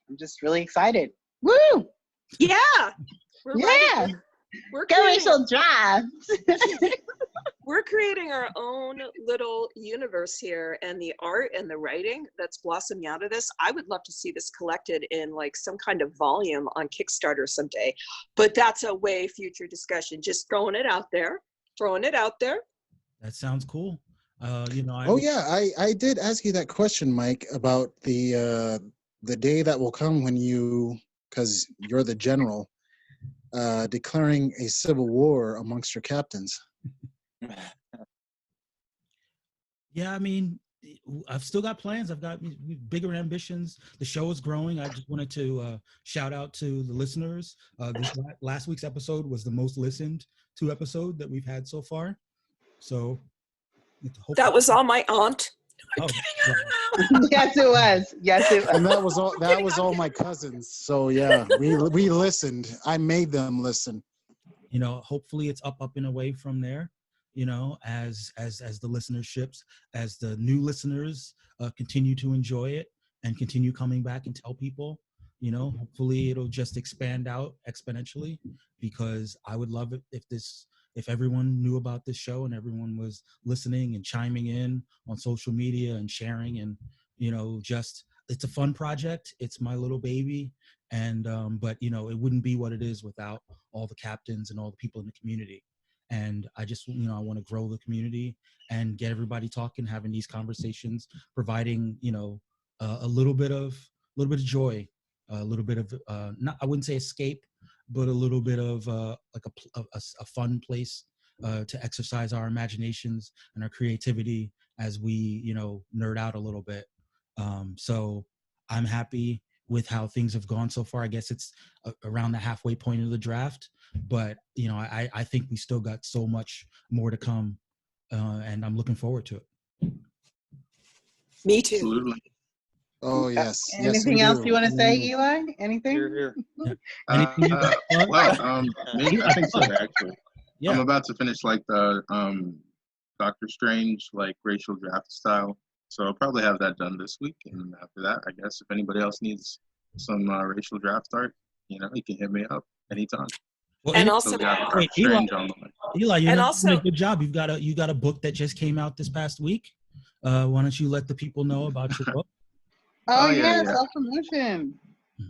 I'm just really excited. Woo! Yeah. Yeah. We're Go racial draft. We're creating our own little universe here, and the art and the writing that's blossoming out of this. I would love to see this collected in like some kind of volume on Kickstarter someday, but that's a way future discussion. Just throwing it out there. That sounds cool. I did ask you that question, Mike, about the day that will come when because you're the general, declaring a civil war amongst your captains. Yeah, I mean, I've still got plans. I've got bigger ambitions. The show is growing. I just wanted to shout out to the listeners. This last week's episode was the most listened to episode that we've had so far. So that was all my aunt. Oh, Yes, it was. And that was all. That was all my cousins. So yeah, we listened. I made them listen. hopefully it's up and away from there, as the listenerships, as the new listeners continue to enjoy it and continue coming back and tell people, hopefully it'll just expand out exponentially, because I would love it if everyone knew about this show and everyone was listening and chiming in on social media and sharing, and just, it's a fun project. It's my little baby. And but it wouldn't be what it is without all the captains and all the people in the community. And I just, I want to grow the community and get everybody talking, having these conversations, providing a little bit of joy, a little bit of not, I wouldn't say escape, but a little bit of like a fun place to exercise our imaginations and our creativity as we nerd out a little bit. So I'm happy with how things have gone so far. I guess it's around the halfway point of the draft, but I think we still got so much more to come, and I'm looking forward to it. Me too. Absolutely. Oh yes. Anything else you want to say, Eli? Anything? Here. Yeah. Anything you got, Doug? Well, maybe I think so actually. Yeah. I'm about to finish like the Doctor Strange like racial draft style. So I'll probably have that done this week, and after that, I guess if anybody else needs some racial draft art, you can hit me up anytime. Well, And Eli, also, So we got Doctor wait, Strange on the line. Eli, you're And not also- doing a good job. You got a book that just came out this past week. Why don't you let the people know about your book? Oh, Oh, yeah, yeah, yeah. self-promotion.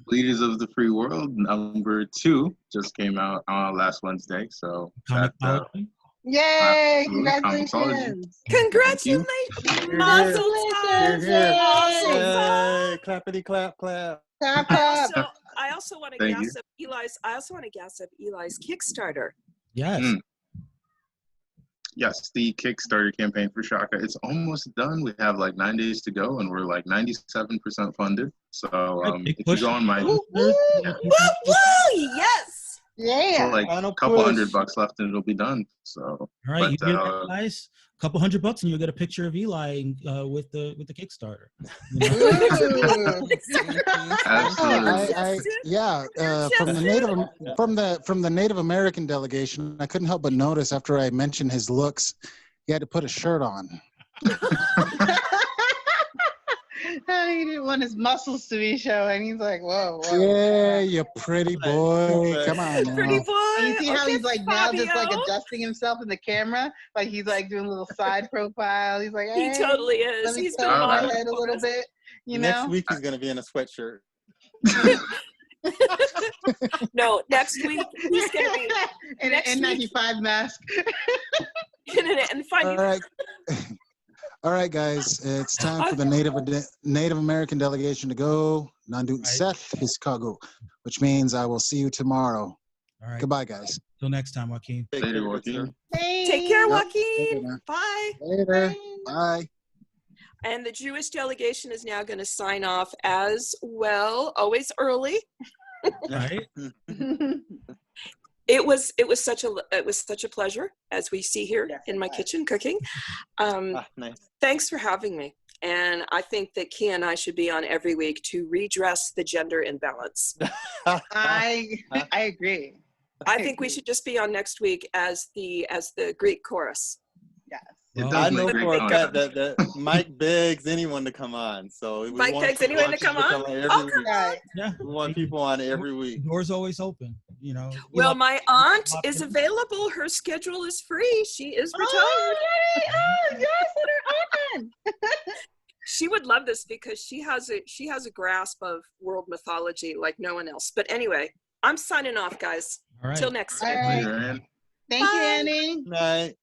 Leaders of the Free World #2 just came out last Wednesday. So that, Comicology? Yay! Absolutely. Congratulations! Congratulations! Mazel tov! Here. Mazel tov! Yay, clappity clap clap. Clap, clap. I also want to Thank gas up Eli's Kickstarter. Yes. Mm. Yes, the Kickstarter campaign for Shaka. It's almost done. We have like 9 days to go, and we're like 97% funded. So Big if push. you go on my, Woo, woo. Woo, woo! Yes! Yeah. like Final a couple push. $100 left, and it'll be done. So, All right, you but, get that, guys. A couple $100 and you'll get a picture of Eli with the Kickstarter. Ooh. absolutely. From the Native American delegation, I couldn't help but notice after I mentioned his looks, he had to put a shirt on. He didn't want his muscles to be showing. He's like, whoa, whoa. Yeah, you pretty boy. Come on now. Pretty boy. And you see how Okay, he's like now just like Fabio. adjusting himself in the camera? Like he's like doing a little side profile. He's like, He hey, totally let is. me He's tilt been my modeling head a for little us. bit, Next week he's gonna be in a sweatshirt. No, next week he's gonna be in next an week- N95 mask. in an All N5. right. All right, guys. It's time for the Native American delegation to go. Nandut Right. Seth, Chicago, which means I will see you tomorrow. All right. Goodbye, guys. Till next time, Joaquin. Take Later, care, good Joaquin. sir. Hey. Take care, Yep. Joaquin. Bye. Later. Bye. And the Jewish delegation is now going to sign off as well, always early. Right? It was such a pleasure, as we see here Yes, in my it was. kitchen cooking. Nice. Thanks for having me. And I think that Key and I should be on every week to redress the gender imbalance. I agree. I think we should just be on next week as the Greek chorus. Yes. It Well, does I make know great for a content. fact that Mike begs anyone to come on. So we Mike want begs anyone to come on? every Oh, week. come on. Right. Yeah. We want people on every week. Door's always open. Well, Eli, my aunt is available. Her schedule is free. She is retired. Oh, yes, let her on. She would love this because she has a grasp of world mythology like no one else. But anyway, I'm signing off, guys. all right. Till next All time. right. Later, Ann. Thank you, Bye. Annie. Night.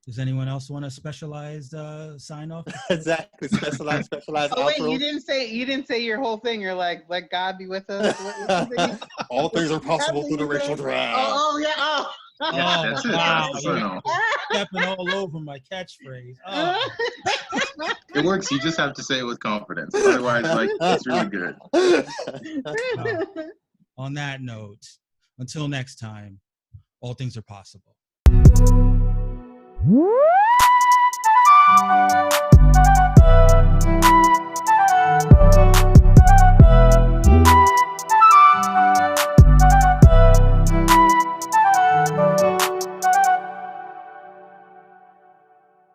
Does anyone else want a specialized sign off? Exactly. Specialized Oh wait, outro. you didn't say your whole thing. You're like, let God be with us. What you say? All things are possible through the racial draft. Oh yeah. Oh. Yeah, that's it. wow. That's the final. Stepping all over my catchphrase. Oh. It works. You just have to say it with confidence. Otherwise, like, it's really good. On that note, until next time, all things are possible. Woo!